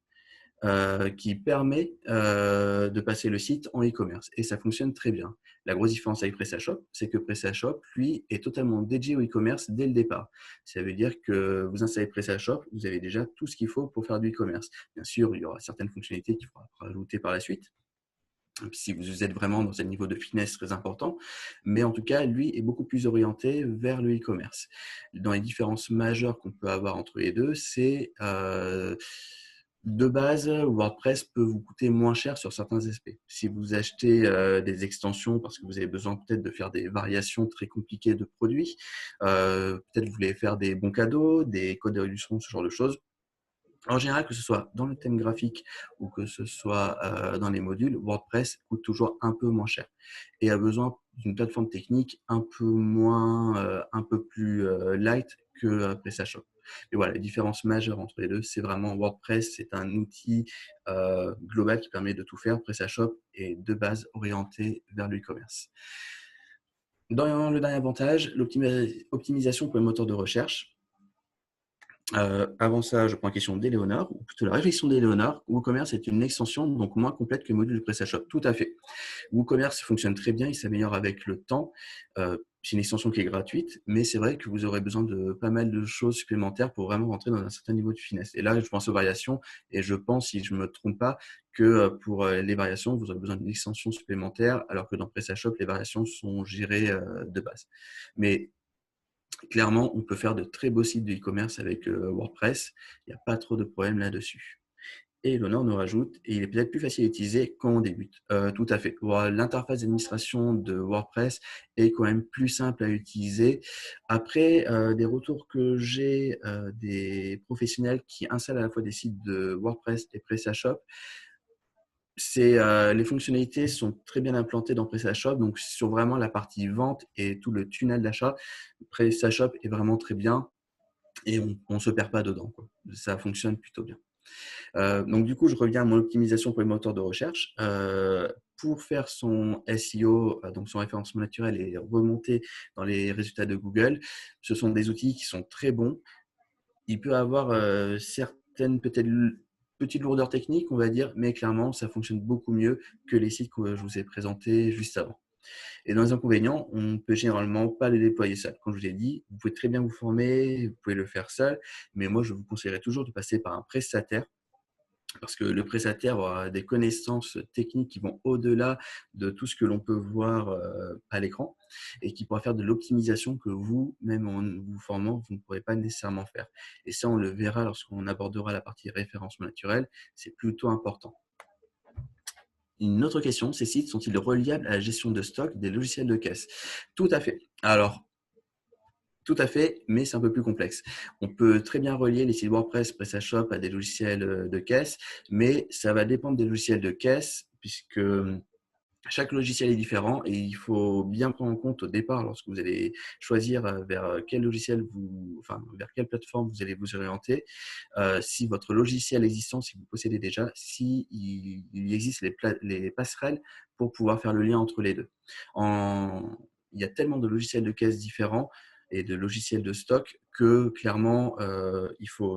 qui permet de passer le site en e-commerce. Et ça fonctionne très bien. La grosse différence avec PrestaShop, c'est que PrestaShop, lui, est totalement dédié au e-commerce dès le départ. Ça veut dire que vous installez PrestaShop, vous avez déjà tout ce qu'il faut pour faire du e-commerce. Bien sûr, il y aura certaines fonctionnalités qu'il faudra rajouter par la suite, si vous êtes vraiment dans un niveau de finesse très important, mais en tout cas, lui est beaucoup plus orienté vers le e-commerce. Dans les différences majeures qu'on peut avoir entre les deux, c'est de base, WordPress peut vous coûter moins cher sur certains aspects. Si vous achetez des extensions parce que vous avez besoin peut-être de faire des variations très compliquées de produits, peut-être vous voulez faire des bons cadeaux, des codes de réduction, ce genre de choses, en général, que ce soit dans le thème graphique ou que ce soit dans les modules, WordPress coûte toujours un peu moins cher et a besoin d'une plateforme technique un peu plus light que PrestaShop. Mais voilà, les différences majeures entre les deux, c'est vraiment WordPress, c'est un outil global qui permet de tout faire. PrestaShop est de base orienté vers le e-commerce. Dans le dernier avantage, l'optimisation pour les moteurs de recherche. Avant ça, je prends la question d'Eleonore, ou plutôt la réflexion d'Eleonore. WooCommerce est une extension donc moins complète que le module de PrestaShop. Tout à fait. WooCommerce fonctionne très bien, il s'améliore avec le temps. C'est une extension qui est gratuite, mais c'est vrai que vous aurez besoin de pas mal de choses supplémentaires pour vraiment rentrer dans un certain niveau de finesse. Et là, je pense aux variations, et je pense, si je ne me trompe pas, que pour les variations, vous aurez besoin d'une extension supplémentaire, alors que dans PrestaShop, les variations sont gérées de base. Mais clairement, on peut faire de très beaux sites de e-commerce avec WordPress. Il n'y a pas trop de problèmes là-dessus. Et l'honneur nous rajoute, et il est peut-être plus facile à utiliser quand on débute. Tout à fait. L'interface d'administration de WordPress est quand même plus simple à utiliser. Après, des retours que j'ai des professionnels qui installent à la fois des sites de WordPress et PrestaShop, les fonctionnalités sont très bien implantées dans PrestaShop, donc sur vraiment la partie vente et tout le tunnel d'achat, PrestaShop est vraiment très bien et on ne se perd pas dedans, quoi. Ça fonctionne plutôt bien. Donc du coup, je reviens à mon optimisation pour les moteurs de recherche. Pour faire son SEO, donc son référencement naturel et remonter dans les résultats de Google, ce sont des outils qui sont très bons. Il peut avoir certaines peut-être petites lourdeurs techniques, on va dire, mais clairement, ça fonctionne beaucoup mieux que les sites que je vous ai présentés juste avant. Et dans les inconvénients, on ne peut généralement pas les déployer seul. Comme je vous l'ai dit, vous pouvez très bien vous former, vous pouvez le faire seul, mais moi, je vous conseillerais toujours de passer par un prestataire parce que le prestataire aura des connaissances techniques qui vont au-delà de tout ce que l'on peut voir à l'écran et qui pourra faire de l'optimisation que vous, même en vous formant, vous ne pourrez pas nécessairement faire. Et ça, on le verra lorsqu'on abordera la partie référencement naturel, c'est plutôt important. Une autre question, ces sites sont-ils reliables à la gestion de stock des logiciels de caisse? Tout à fait. Alors, tout à fait, mais c'est un peu plus complexe. On peut très bien relier les sites WordPress, PrestaShop à des logiciels de caisse, mais ça va dépendre des logiciels de caisse puisque chaque logiciel est différent et il faut bien prendre en compte au départ lorsque vous allez choisir vers quel logiciel vers quelle plateforme vous allez vous orienter, si votre logiciel existant, si vous possédez déjà, il existe les passerelles pour pouvoir faire le lien entre les deux. Il y a tellement de logiciels de caisse différents et de logiciels de stock que clairement,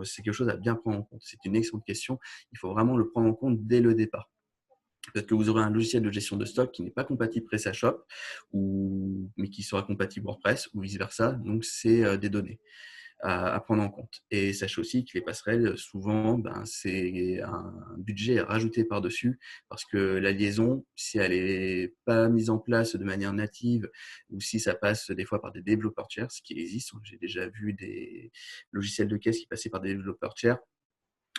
c'est quelque chose à bien prendre en compte. C'est une excellente question. Il faut vraiment le prendre en compte dès le départ. Peut-être que vous aurez un logiciel de gestion de stock qui n'est pas compatible PrestaShop, mais qui sera compatible WordPress ou vice-versa. Donc, c'est des données à prendre en compte. Et sachez aussi que les passerelles, souvent, c'est un budget à rajouter par-dessus parce que la liaison, si elle n'est pas mise en place de manière native ou si ça passe des fois par des développeurs tiers, ce qui existe, j'ai déjà vu des logiciels de caisse qui passaient par des développeurs tiers,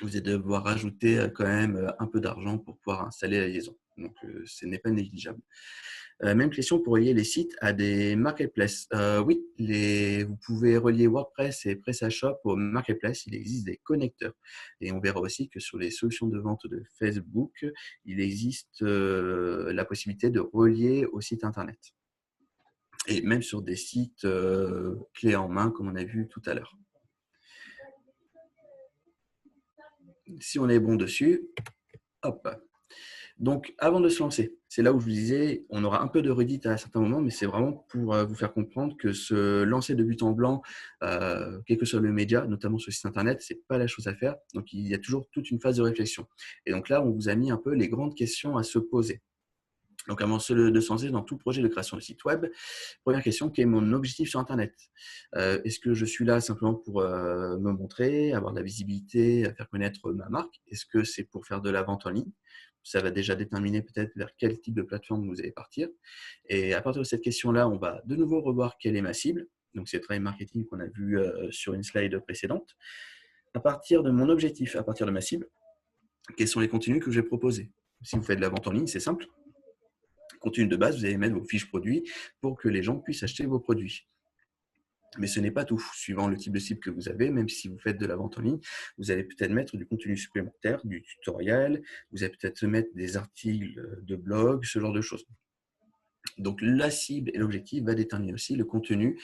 vous allez devoir rajouter quand même un peu d'argent pour pouvoir installer la liaison. Donc, ce n'est pas négligeable. Même question pour relier les sites à des marketplaces. Oui, vous pouvez relier WordPress et PrestaShop au marketplace. Il existe des connecteurs. Et on verra aussi que sur les solutions de vente de Facebook, il existe la possibilité de relier au site Internet. Et même sur des sites clés en main, comme on a vu tout à l'heure. Si on est bon dessus, hop. Donc, avant de se lancer, c'est là où je vous disais, on aura un peu de redite à certains moments, mais c'est vraiment pour vous faire comprendre que se lancer de but en blanc, quel que soit le média, notamment sur le site internet, c'est pas la chose à faire. Donc, il y a toujours toute une phase de réflexion. Et donc là, on vous a mis un peu les grandes questions à se poser. Donc, avant de se lancer dans tout projet de création de site web, première question, quel est mon objectif sur Internet? Est-ce que je suis là simplement pour me montrer, avoir de la visibilité, faire connaître ma marque? Est-ce que c'est pour faire de la vente en ligne? Ça va déjà déterminer peut-être vers quel type de plateforme vous allez partir. Et à partir de cette question-là, on va de nouveau revoir quelle est ma cible. Donc, c'est le travail marketing qu'on a vu sur une slide précédente. À partir de mon objectif, à partir de ma cible, quels sont les contenus que je vais proposer? Si vous faites de la vente en ligne, c'est simple. Contenu de base, vous allez mettre vos fiches produits pour que les gens puissent acheter vos produits. Mais ce n'est pas tout. Suivant le type de cible que vous avez, même si vous faites de la vente en ligne, vous allez peut-être mettre du contenu supplémentaire, du tutoriel, vous allez peut-être mettre des articles de blog, ce genre de choses. Donc, la cible et l'objectif va déterminer aussi le contenu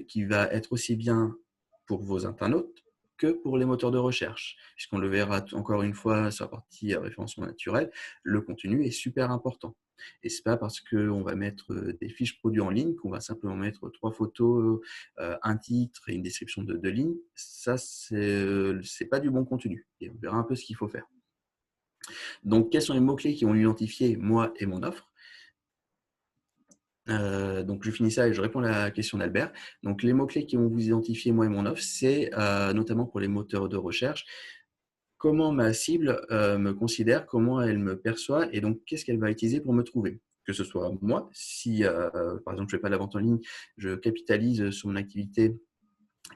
qui va être aussi bien pour vos internautes que pour les moteurs de recherche. Puisqu'on le verra encore une fois sur la partie référencement naturel, le contenu est super important. Et ce n'est pas parce qu'on va mettre des fiches produits en ligne qu'on va simplement mettre 3 photos, un titre et une description de ligne. Ça, c'est pas du bon contenu. Et on verra un peu ce qu'il faut faire. Donc, quels sont les mots-clés qui vont identifier moi et mon offre? Donc, je finis ça et je réponds à la question d'Albert. Donc, les mots-clés qui vont vous identifier, moi et mon offre, c'est notamment pour les moteurs de recherche, comment ma cible me considère, comment elle me perçoit et donc qu'est-ce qu'elle va utiliser pour me trouver. Que ce soit moi, si par exemple je ne fais pas de la vente en ligne, je capitalise sur mon activité,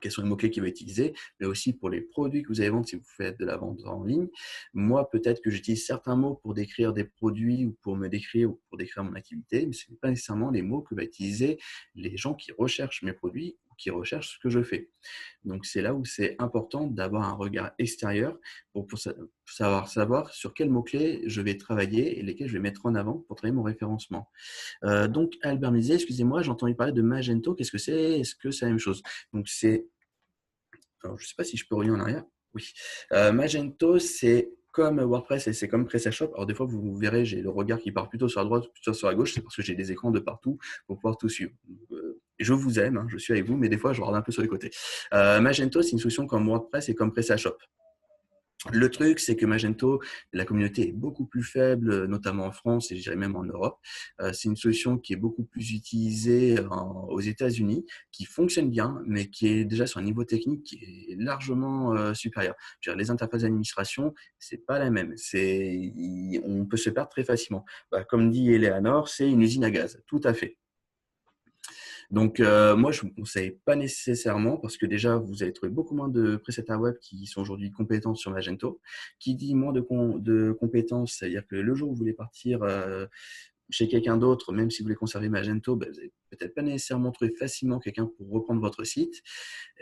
quels sont les mots-clés qu'il va utiliser, mais aussi pour les produits que vous allez vendre si vous faites de la vente en ligne. Moi, peut-être que j'utilise certains mots pour décrire des produits ou pour me décrire ou pour décrire mon activité, mais ce n'est pas nécessairement les mots que vont utiliser les gens qui recherchent mes produits ou qui recherchent ce que je fais. Donc, c'est là où c'est important d'avoir un regard extérieur pour savoir sur quels mots-clés je vais travailler et lesquels je vais mettre en avant pour travailler mon référencement. Donc, Albert me disait, excusez-moi, j'ai entendu parler de Magento, qu'est-ce que c'est? Est-ce que c'est la même chose? Donc, alors, je ne sais pas si je peux revenir en arrière. Oui. Magento, c'est comme WordPress et c'est comme PrestaShop. Alors, des fois, vous verrez, j'ai le regard qui part plutôt sur la droite, plutôt sur la gauche. C'est parce que j'ai des écrans de partout pour pouvoir tout suivre. Je vous aime, hein, je suis avec vous, mais des fois, je regarde un peu sur les côtés. Magento, c'est une solution comme WordPress et comme PrestaShop. Le truc, c'est que Magento, la communauté est beaucoup plus faible, notamment en France et je dirais même en Europe. C'est une solution qui est beaucoup plus utilisée aux États-Unis, qui fonctionne bien, mais qui est déjà sur un niveau technique qui est largement supérieur. Je veux dire, les interfaces d'administration, c'est pas la même. On peut se perdre très facilement. Comme dit Eleanor, c'est une usine à gaz. Tout à fait. Donc, moi, je ne vous conseille pas nécessairement parce que déjà, vous allez trouver beaucoup moins de prestataires web qui sont aujourd'hui compétents sur Magento. Qui dit moins de compétences, c'est-à-dire que le jour où vous voulez partir chez quelqu'un d'autre, même si vous voulez conserver Magento, vous n'allez peut-être pas nécessairement trouver facilement quelqu'un pour reprendre votre site.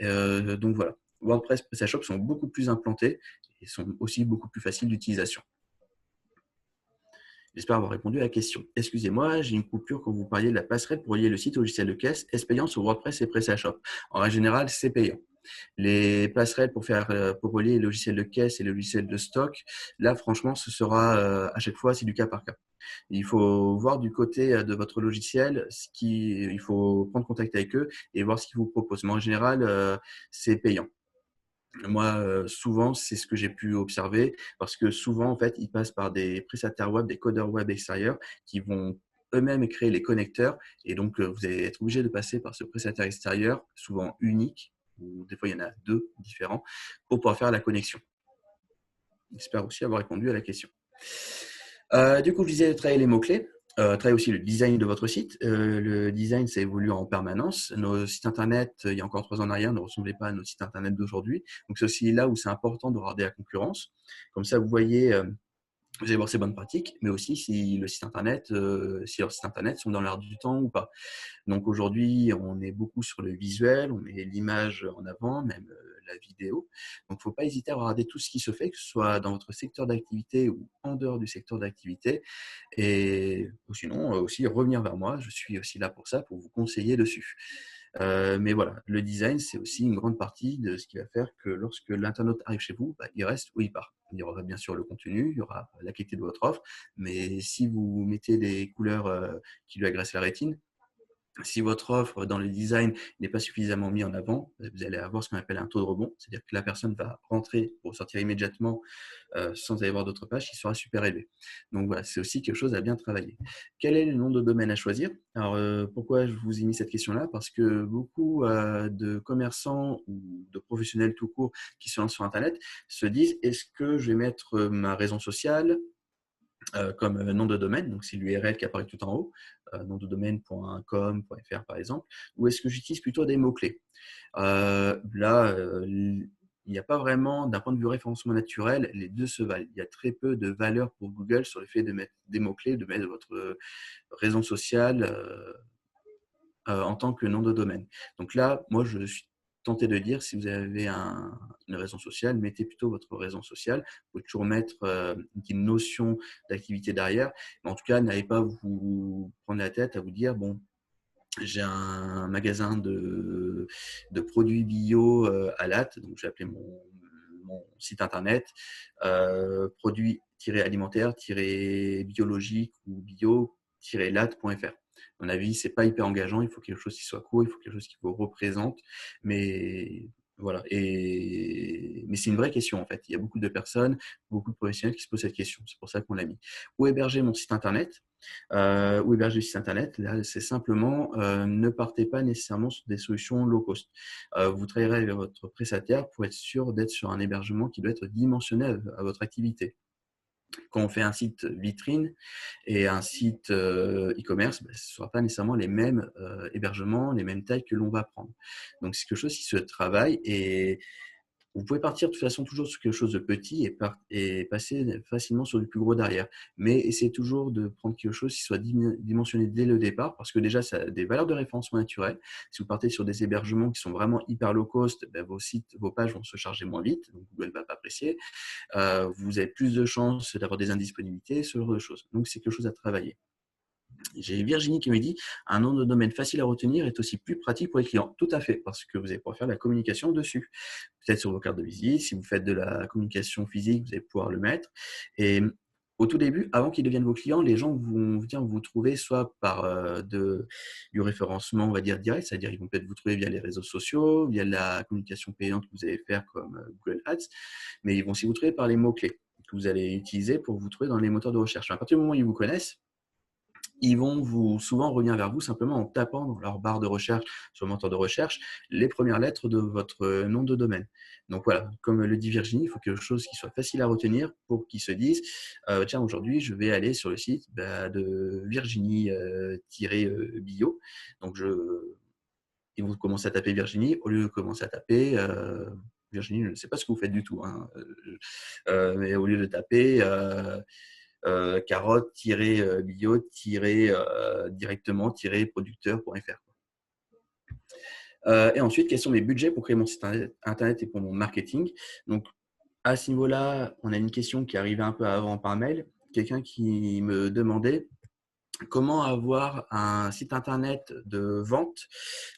Donc, voilà. WordPress et PrestaShop sont beaucoup plus implantés et sont aussi beaucoup plus faciles d'utilisation. J'espère avoir répondu à la question. Excusez-moi, j'ai une coupure quand vous parliez de la passerelle pour lier le site au logiciel de caisse. Est-ce payant sur WordPress et PrestaShop? En règle générale, c'est payant. Les passerelles pour relier le logiciel de caisse et le logiciel de stock, là, franchement, ce sera à chaque fois, c'est du cas par cas. Il faut voir du côté de votre logiciel, il faut prendre contact avec eux et voir ce qu'ils vous proposent. Mais en général, c'est payant. Moi, souvent, c'est ce que j'ai pu observer parce que souvent, en fait, ils passent par des prestataires web, des codeurs web extérieurs qui vont eux-mêmes créer les connecteurs et donc vous allez être obligé de passer par ce prestataire extérieur, souvent unique ou des fois il y en a 2 différents pour pouvoir faire la connexion. J'espère aussi avoir répondu à la question. Du coup, je disais travailler les mots-clés, travailler aussi le design de votre site. Le design, ça évolue en permanence. Nos sites internet, il y a encore 3 ans en arrière, ne ressemblaient pas à nos sites internet d'aujourd'hui. Donc, c'est aussi là où c'est important de regarder la concurrence. Comme ça, vous voyez, vous allez voir ses bonnes pratiques, mais aussi si le site internet, si leurs sites internet sont dans l'air du temps ou pas. Donc aujourd'hui, on est beaucoup sur le visuel, on met l'image en avant, même la vidéo. Donc il ne faut pas hésiter à regarder tout ce qui se fait, que ce soit dans votre secteur d'activité ou en dehors du secteur d'activité. Et ou sinon, aussi revenir vers moi, je suis aussi là pour ça, pour vous conseiller dessus. Mais voilà, le design, c'est aussi une grande partie de ce qui va faire que lorsque l'internaute arrive chez vous, bah, il reste ou il part. Il y aura bien sûr le contenu, il y aura la qualité de votre offre, mais si vous mettez des couleurs qui lui agressent la rétine, si votre offre dans le design n'est pas suffisamment mise en avant, vous allez avoir ce qu'on appelle un taux de rebond, c'est-à-dire que la personne va rentrer pour sortir immédiatement sans aller voir d'autres pages qui sera super élevé. Donc voilà, c'est aussi quelque chose à bien travailler. Quel est le nom de domaine à choisir? Alors pourquoi je vous ai mis cette question-là? Parce que beaucoup de commerçants ou de professionnels tout court qui se lancent sur Internet se disent est-ce que je vais mettre ma raison sociale, comme nom de domaine, donc c'est l'URL qui apparaît tout en haut, nom de domaine.com.fr par exemple, ou est-ce que j'utilise plutôt des mots-clés? Là, il n'y a pas vraiment, d'un point de vue référencement naturel, les deux se valent. Il y a très peu de valeur pour Google sur le fait de mettre des mots-clés, de mettre votre raison sociale en tant que nom de domaine. Donc là, moi, je suis tenté de dire, si vous avez une raison sociale, mettez plutôt votre raison sociale. Vous pouvez toujours mettre une notion d'activité derrière. Mais en tout cas, n'allez pas vous prendre la tête à vous dire, bon, j'ai un magasin de produits bio à Latte, donc j'ai appelé mon site internet produits-alimentaires-biologiques ou bio-latte.fr. À mon avis, c'est pas hyper engageant, il faut quelque chose qui soit court, il faut quelque chose qui vous représente, mais voilà. Mais c'est une vraie question en fait. Il y a beaucoup de personnes, beaucoup de professionnels qui se posent cette question. C'est pour ça qu'on l'a mis. Où héberger mon site internet? Ou héberger le site internet, là, c'est simplement ne partez pas nécessairement sur des solutions low cost. Vous travaillerez avec votre prestataire pour être sûr d'être sur un hébergement qui doit être dimensionné à votre activité. Quand on fait un site vitrine et un site e-commerce, ben, ce ne sera pas nécessairement les mêmes hébergements, les mêmes tailles que l'on va prendre. Donc, c'est quelque chose qui se travaille et vous pouvez partir de toute façon toujours sur quelque chose de petit et passer facilement sur du plus gros derrière. Mais essayez toujours de prendre quelque chose qui soit dimensionné dès le départ parce que déjà, ça a des valeurs de référencement naturel. Si vous partez sur des hébergements qui sont vraiment hyper low cost, ben, vos sites, vos pages vont se charger moins vite, donc Google ne va pas apprécier. Vous avez plus de chances d'avoir des indisponibilités, ce genre de choses. Donc, c'est quelque chose à travailler. J'ai Virginie qui me dit un nom de domaine facile à retenir est aussi plus pratique pour les clients. Tout à fait, parce que vous allez pouvoir faire de la communication dessus. Peut-être sur vos cartes de visite, si vous faites de la communication physique, vous allez pouvoir le mettre. Et au tout début, avant qu'ils deviennent vos clients, les gens vont venir vous trouver soit par du référencement, on va dire direct, c'est-à-dire ils vont peut-être vous trouver via les réseaux sociaux, via la communication payante que vous allez faire comme Google Ads, mais ils vont aussi vous trouver par les mots-clés que vous allez utiliser pour vous trouver dans les moteurs de recherche. À partir du moment où ils vous connaissent, ils vont souvent revenir vers vous simplement en tapant dans leur barre de recherche sur le moteur de recherche les premières lettres de votre nom de domaine. Donc voilà, comme le dit Virginie, il faut quelque chose qui soit facile à retenir pour qu'ils se disent tiens, aujourd'hui, je vais aller sur le site de Virginie-bio. Donc ils vont commencer à taper Virginie au lieu de commencer à taper Virginie, je ne sais pas ce que vous faites du tout, hein, mais au lieu de taper carotte-bio-directement-producteur.fr. Et ensuite, quels sont mes budgets pour créer mon site internet et pour mon marketing? Donc, à ce niveau-là, on a une question qui arrivait un peu avant par mail. Quelqu'un qui me demandait comment avoir un site internet de vente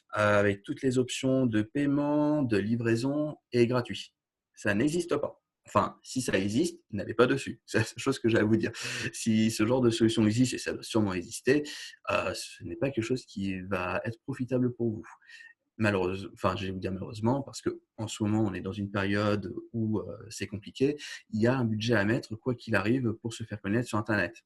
avec toutes les options de paiement, de livraison et gratuit. Ça n'existe pas. Enfin, si ça existe, n'allez pas dessus. C'est la seule chose que j'ai à vous dire. Si ce genre de solution existe, et ça doit sûrement exister, ce n'est pas quelque chose qui va être profitable pour vous. enfin, je vais vous dire malheureusement, parce qu'en ce moment, on est dans une période où c'est compliqué, il y a un budget à mettre, quoi qu'il arrive, pour se faire connaître sur Internet.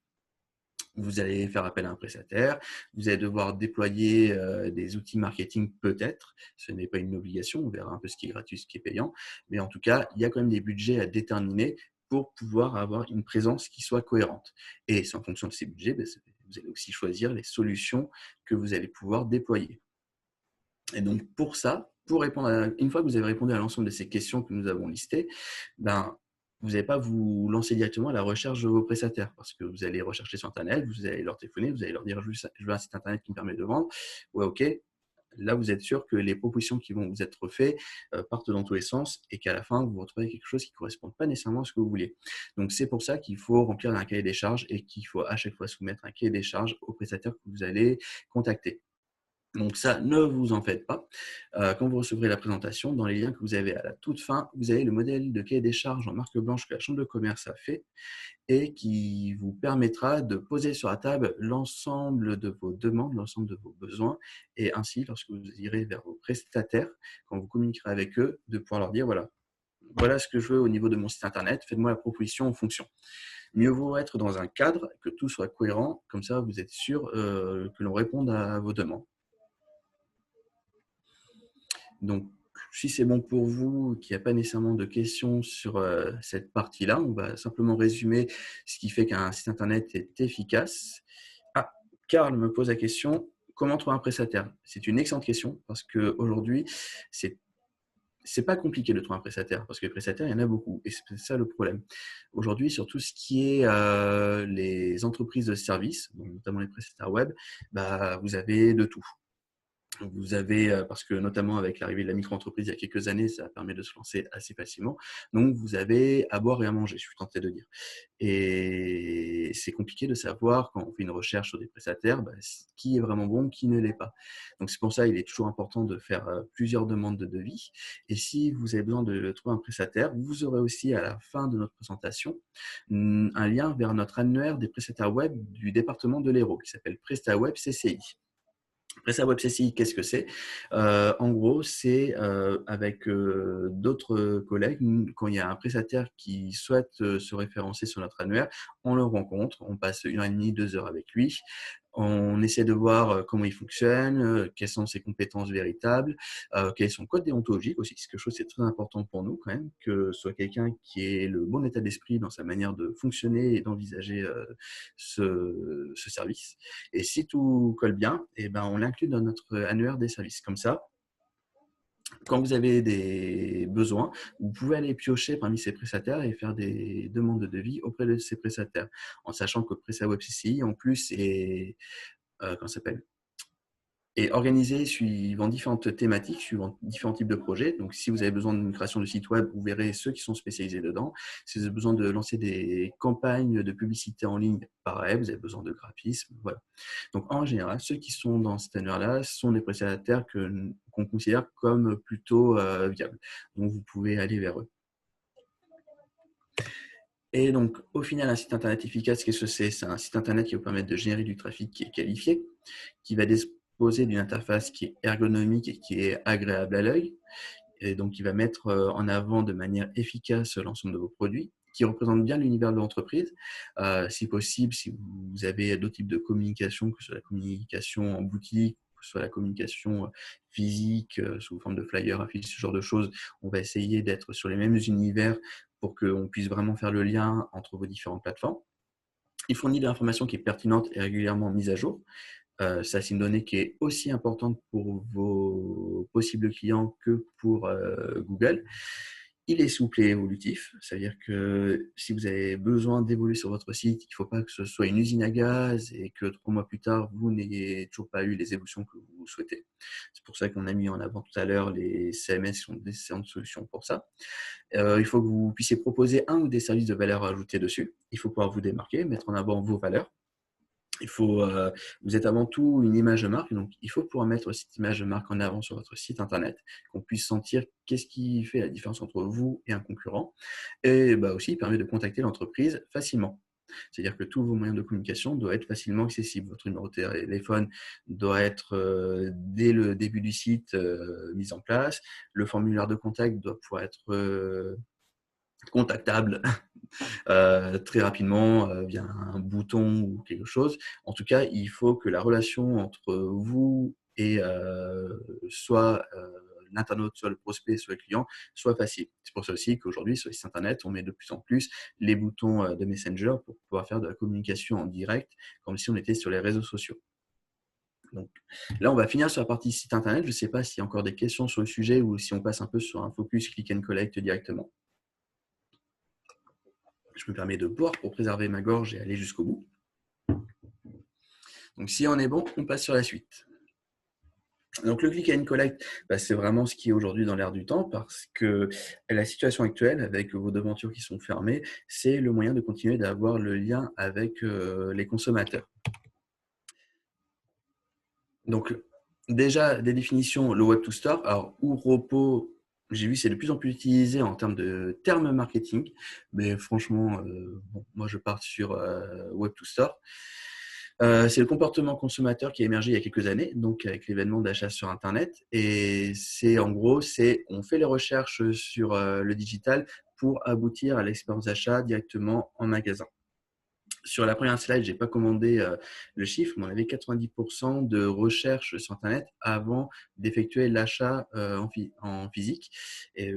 Vous allez faire appel à un prestataire, vous allez devoir déployer des outils marketing peut-être, ce n'est pas une obligation, on verra un peu ce qui est gratuit, ce qui est payant, mais en tout cas, il y a quand même des budgets à déterminer pour pouvoir avoir une présence qui soit cohérente. Et c'est en fonction de ces budgets, vous allez aussi choisir les solutions que vous allez pouvoir déployer. Et donc pour ça, une fois que vous avez répondu à l'ensemble de ces questions que nous avons listées, ben, vous n'allez pas vous lancer directement à la recherche de vos prestataires parce que vous allez rechercher sur Internet, vous allez leur téléphoner, vous allez leur dire je veux un site Internet qui me permet de vendre. Ouais, ok. Là, vous êtes sûr que les propositions qui vont vous être faites partent dans tous les sens et qu'à la fin, vous retrouvez quelque chose qui ne correspond pas nécessairement à ce que vous voulez. Donc, c'est pour ça qu'il faut remplir un cahier des charges et qu'il faut à chaque fois soumettre un cahier des charges aux prestataires que vous allez contacter. Donc ça, ne vous en faites pas. Quand vous recevrez la présentation, dans les liens que vous avez à la toute fin, vous avez le modèle de cahier des charges en marque blanche que la Chambre de commerce a fait et qui vous permettra de poser sur la table l'ensemble de vos demandes, l'ensemble de vos besoins et ainsi, lorsque vous irez vers vos prestataires, quand vous communiquerez avec eux, de pouvoir leur dire voilà ce que je veux au niveau de mon site internet, faites-moi la proposition en fonction. Mieux vaut être dans un cadre, que tout soit cohérent, comme ça vous êtes sûr que l'on réponde à vos demandes. Donc, si c'est bon pour vous, qu'il n'y a pas nécessairement de questions sur cette partie-là, on va simplement résumer ce qui fait qu'un site internet est efficace. Ah, Karl me pose la question, comment trouver un prestataire? C'est une excellente question parce qu'aujourd'hui, c'est pas compliqué de trouver un prestataire parce que les prestataires, il y en a beaucoup et c'est ça le problème. Aujourd'hui, sur tout ce qui est les entreprises de services, notamment les prestataires web, vous avez de tout. Vous avez, parce que notamment avec l'arrivée de la micro-entreprise il y a quelques années, ça permet de se lancer assez facilement. Donc, vous avez à boire et à manger, je suis tenté de dire. Et c'est compliqué de savoir, quand on fait une recherche sur des prestataires, qui est vraiment bon, qui ne l'est pas. Donc, c'est pour ça qu'il est toujours important de faire plusieurs demandes de devis. Et si vous avez besoin de trouver un prestataire, vous aurez aussi à la fin de notre présentation un lien vers notre annuaire des prestataires web du département de l'Hérault qui s'appelle PrestaWeb CCI. PrestaWeb CCI, qu'est-ce que c'est? En gros, c'est avec d'autres collègues, quand il y a un prestataire qui souhaite se référencer sur notre annuaire, on le rencontre, on passe 1h30, 2 heures avec lui. On essaie de voir comment il fonctionne, quelles sont ses compétences véritables, quel est son code déontologique aussi. C'est quelque chose qui est très important pour nous quand même, que ce soit quelqu'un qui ait le bon état d'esprit dans sa manière de fonctionner et d'envisager ce service. Et si tout colle bien, on l'inclut dans notre annuaire des services. Comme ça, quand vous avez des besoins, vous pouvez aller piocher parmi ces prestataires et faire des demandes de devis auprès de ces prestataires, en sachant que PrestaWeb CCI, en plus, est, comment ça s'appelle, et organisé suivant différentes thématiques, suivant différents types de projets. Donc, si vous avez besoin d'une création de site web, vous verrez ceux qui sont spécialisés dedans. Si vous avez besoin de lancer des campagnes de publicité en ligne, pareil, vous avez besoin de graphisme, voilà. Donc, en général, ceux qui sont dans cette annuaire-là sont des prestataires qu'on considère comme plutôt viables. Donc, vous pouvez aller vers eux. Et donc, au final, un site internet efficace, qu'est-ce que c'est? C'est un site internet qui va vous permettre de générer du trafic qui est qualifié, qui va disposer d'une interface qui est ergonomique et qui est agréable à l'œil, et donc qui va mettre en avant de manière efficace l'ensemble de vos produits, qui représente bien l'univers de l'entreprise. Si possible, si vous avez d'autres types de communication, que ce soit la communication en boutique, que ce soit la communication physique, sous forme de flyers, affiches, ce genre de choses, on va essayer d'être sur les mêmes univers pour qu'on puisse vraiment faire le lien entre vos différentes plateformes. Il fournit de l'information qui est pertinente et régulièrement mise à jour. Ça, c'est une donnée qui est aussi importante pour vos possibles clients que pour Google. Il est souple et évolutif, c'est-à-dire que si vous avez besoin d'évoluer sur votre site, il ne faut pas que ce soit une usine à gaz et que 3 mois plus tard, vous n'ayez toujours pas eu les évolutions que vous souhaitez. C'est pour ça qu'on a mis en avant tout à l'heure les CMS qui sont d'excellentes solutions pour ça. Il faut que vous puissiez proposer un ou des services de valeur ajoutée dessus. Il faut pouvoir vous démarquer, mettre en avant vos valeurs. Vous êtes avant tout une image de marque, donc il faut pouvoir mettre cette image de marque en avant sur votre site internet, qu'on puisse sentir qu'est-ce qui fait la différence entre vous et un concurrent. Et aussi, il permet de contacter l'entreprise facilement. C'est-à-dire que tous vos moyens de communication doivent être facilement accessibles. Votre numéro de téléphone doit être, dès le début du site, mis en place. Le formulaire de contact doit pouvoir être contactable très rapidement via un bouton ou quelque chose. En tout cas, il faut que la relation entre vous et soit l'internaute, soit le prospect, soit le client, soit facile. C'est pour ça aussi qu'aujourd'hui, sur les sites internet, on met de plus en plus les boutons de Messenger pour pouvoir faire de la communication en direct, comme si on était sur les réseaux sociaux. Donc là, on va finir sur la partie site internet. Je ne sais pas s'il y a encore des questions sur le sujet ou si on passe un peu sur un focus click and collect directement. Je me permets de boire pour préserver ma gorge et aller jusqu'au bout. Donc, si on est bon, on passe sur la suite. Donc, le click and collect, c'est vraiment ce qui est aujourd'hui dans l'air du temps parce que la situation actuelle, avec vos devantures qui sont fermées, c'est le moyen de continuer d'avoir le lien avec les consommateurs. Donc, déjà, des définitions, le Web to Store. Alors, ou repos, j'ai vu, c'est de plus en plus utilisé en termes de termes marketing. Mais franchement, moi, je pars sur Web to Store. C'est le comportement consommateur qui a émergé il y a quelques années, donc avec l'événement d'achat sur Internet. Et c'est en gros, on fait les recherches sur le digital pour aboutir à l'expérience d'achat directement en magasin. Sur la première slide, je n'ai pas commandé le chiffre, mais on avait 90% de recherche sur Internet avant d'effectuer l'achat en physique. Et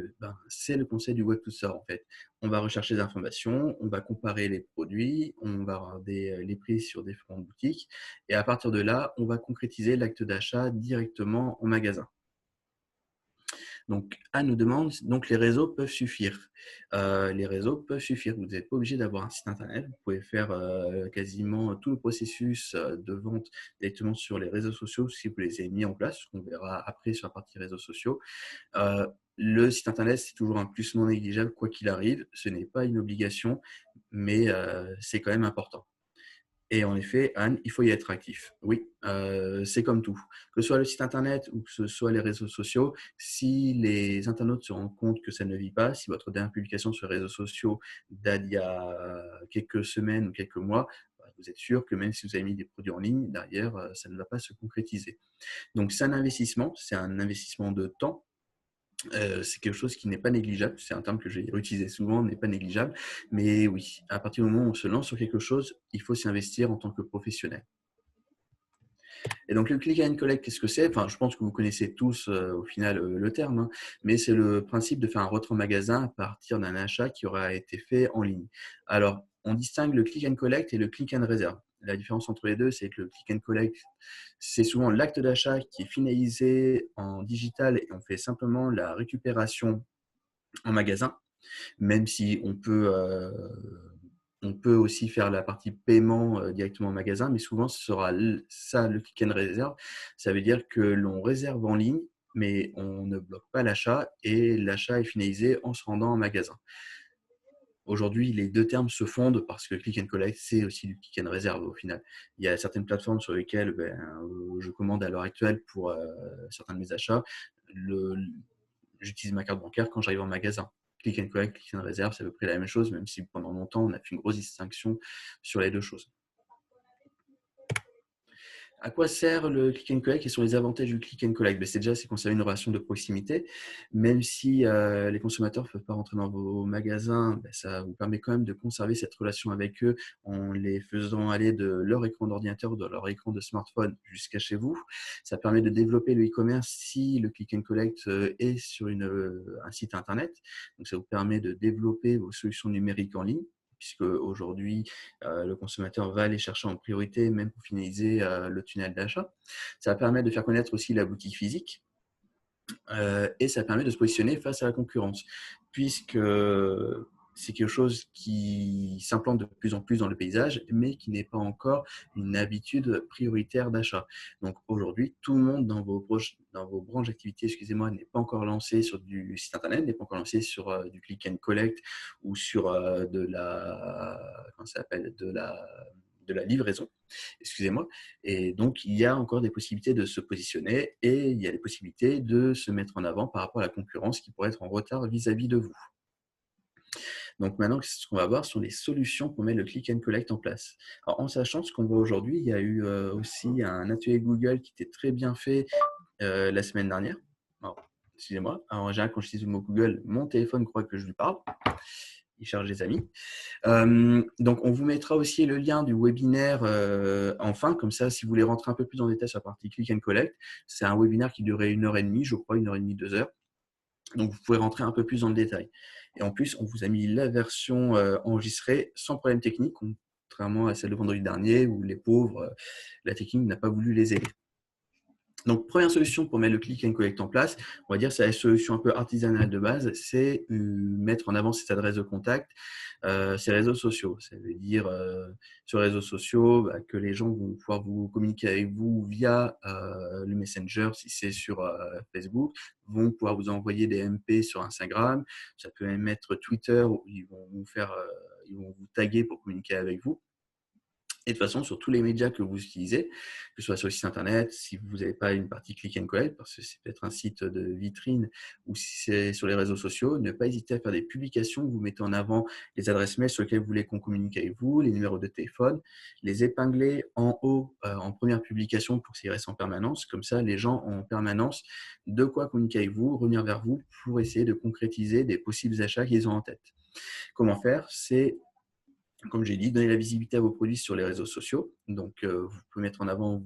c'est le concept du Web to Store en fait. On va rechercher des informations, on va comparer les produits, on va regarder les prix sur différentes boutiques. Et à partir de là, on va concrétiser l'acte d'achat directement en magasin. Donc, Anne nous demande, donc les réseaux peuvent suffire. Les réseaux peuvent suffire. Vous n'êtes pas obligé d'avoir un site internet. Vous pouvez faire quasiment tout le processus de vente directement sur les réseaux sociaux si vous les avez mis en place, ce qu'on verra après sur la partie réseaux sociaux. Le site internet, c'est toujours un plus non négligeable, quoi qu'il arrive. Ce n'est pas une obligation, mais c'est quand même important. Et en effet, Anne, il faut y être actif. Oui, c'est comme tout. Que ce soit le site internet ou que ce soit les réseaux sociaux, si les internautes se rendent compte que ça ne vit pas, si votre dernière publication sur les réseaux sociaux date d'il y a quelques semaines ou quelques mois, vous êtes sûr que même si vous avez mis des produits en ligne, derrière, ça ne va pas se concrétiser. Donc, c'est un investissement de temps. C'est quelque chose qui n'est pas négligeable. C'est un terme que j'ai utilisé souvent, n'est pas négligeable. Mais oui, à partir du moment où on se lance sur quelque chose, il faut s'y investir en tant que professionnel. Et donc, le click and collect, qu'est-ce que c'est? Enfin, je pense que vous connaissez tous au final le terme, hein, mais c'est le principe de faire un retrait en magasin à partir d'un achat qui aura été fait en ligne. Alors, on distingue le click and collect et le click and reserve. La différence entre les deux, c'est que le click and collect, c'est souvent l'acte d'achat qui est finalisé en digital et on fait simplement la récupération en magasin, même si on peut aussi faire la partie paiement directement en magasin, mais souvent ce sera ça le click and reserve. Ça veut dire que l'on réserve en ligne, mais on ne bloque pas l'achat et l'achat est finalisé en se rendant en magasin. Aujourd'hui, les deux termes se fondent parce que click and collect, c'est aussi du click and reserve au final. Il y a certaines plateformes sur lesquelles je commande à l'heure actuelle pour certains de mes achats. J'utilise ma carte bancaire quand j'arrive en magasin. Click and collect, click and reserve, c'est à peu près la même chose, même si pendant longtemps, on a fait une grosse distinction sur les deux choses. À quoi sert le click and collect? Quels sont les avantages du click and collect? C'est conserver une relation de proximité. Même si les consommateurs ne peuvent pas rentrer dans vos magasins, ça vous permet quand même de conserver cette relation avec eux en les faisant aller de leur écran d'ordinateur ou de leur écran de smartphone jusqu'à chez vous. Ça permet de développer le e-commerce si le click and collect est sur un site internet. Donc, ça vous permet de développer vos solutions numériques en ligne, puisque aujourd'hui, le consommateur va aller chercher en priorité, même pour finaliser le tunnel d'achat. Ça permet de faire connaître aussi la boutique physique et ça permet de se positionner face à la concurrence, puisque c'est quelque chose qui s'implante de plus en plus dans le paysage, mais qui n'est pas encore une habitude prioritaire d'achat. Donc aujourd'hui, tout le monde dans vos branches d'activité, excusez-moi, n'est pas encore lancé sur du site internet, n'est pas encore lancé sur du click and collect ou sur de la livraison, excusez-moi. Et donc, il y a encore des possibilités de se positionner et il y a des possibilités de se mettre en avant par rapport à la concurrence qui pourrait être en retard vis-à-vis de vous. Donc maintenant, ce qu'on va voir sont les solutions pour mettre le click and collect en place. Alors, en sachant ce qu'on voit aujourd'hui, il y a eu aussi un atelier Google qui était très bien fait la semaine dernière. Alors, excusez-moi. Alors, en général, quand je dis le mot Google, mon téléphone croit que je lui parle. Il charge les amis. Donc, on vous mettra aussi le lien du webinaire en fin. Comme ça, si vous voulez rentrer un peu plus en détail sur la partie click and collect, c'est un webinaire qui durait 1h30, je crois, 1h30, 2h. Donc, vous pouvez rentrer un peu plus dans le détail. Et en plus, on vous a mis la version enregistrée sans problème technique, contrairement à celle de vendredi dernier où les pauvres, la technique n'a pas voulu les aider. Donc, première solution pour mettre le click and collect en place, on va dire c'est la solution un peu artisanale de base, c'est mettre en avant cette adresse de contact, ces réseaux sociaux. Ça veut dire sur les réseaux sociaux que les gens vont pouvoir vous communiquer avec vous via le Messenger si c'est sur Facebook, vont pouvoir vous envoyer des MP sur Instagram, ça peut même être Twitter où ils vont vous taguer pour communiquer avec vous. Et de toute façon, sur tous les médias que vous utilisez, que ce soit sur le site internet, si vous n'avez pas une partie click and collect, parce que c'est peut-être un site de vitrine, ou si c'est sur les réseaux sociaux, ne pas hésiter à faire des publications où vous mettez en avant les adresses mail sur lesquelles vous voulez qu'on communique avec vous, les numéros de téléphone, les épingler en haut en première publication pour qu'ils restent en permanence. Comme ça, les gens ont en permanence de quoi communiquer avec vous, revenir vers vous pour essayer de concrétiser des possibles achats qu'ils ont en tête. Comment faire? C'est, comme j'ai dit, donner la visibilité à vos produits sur les réseaux sociaux. Donc, vous pouvez mettre en avant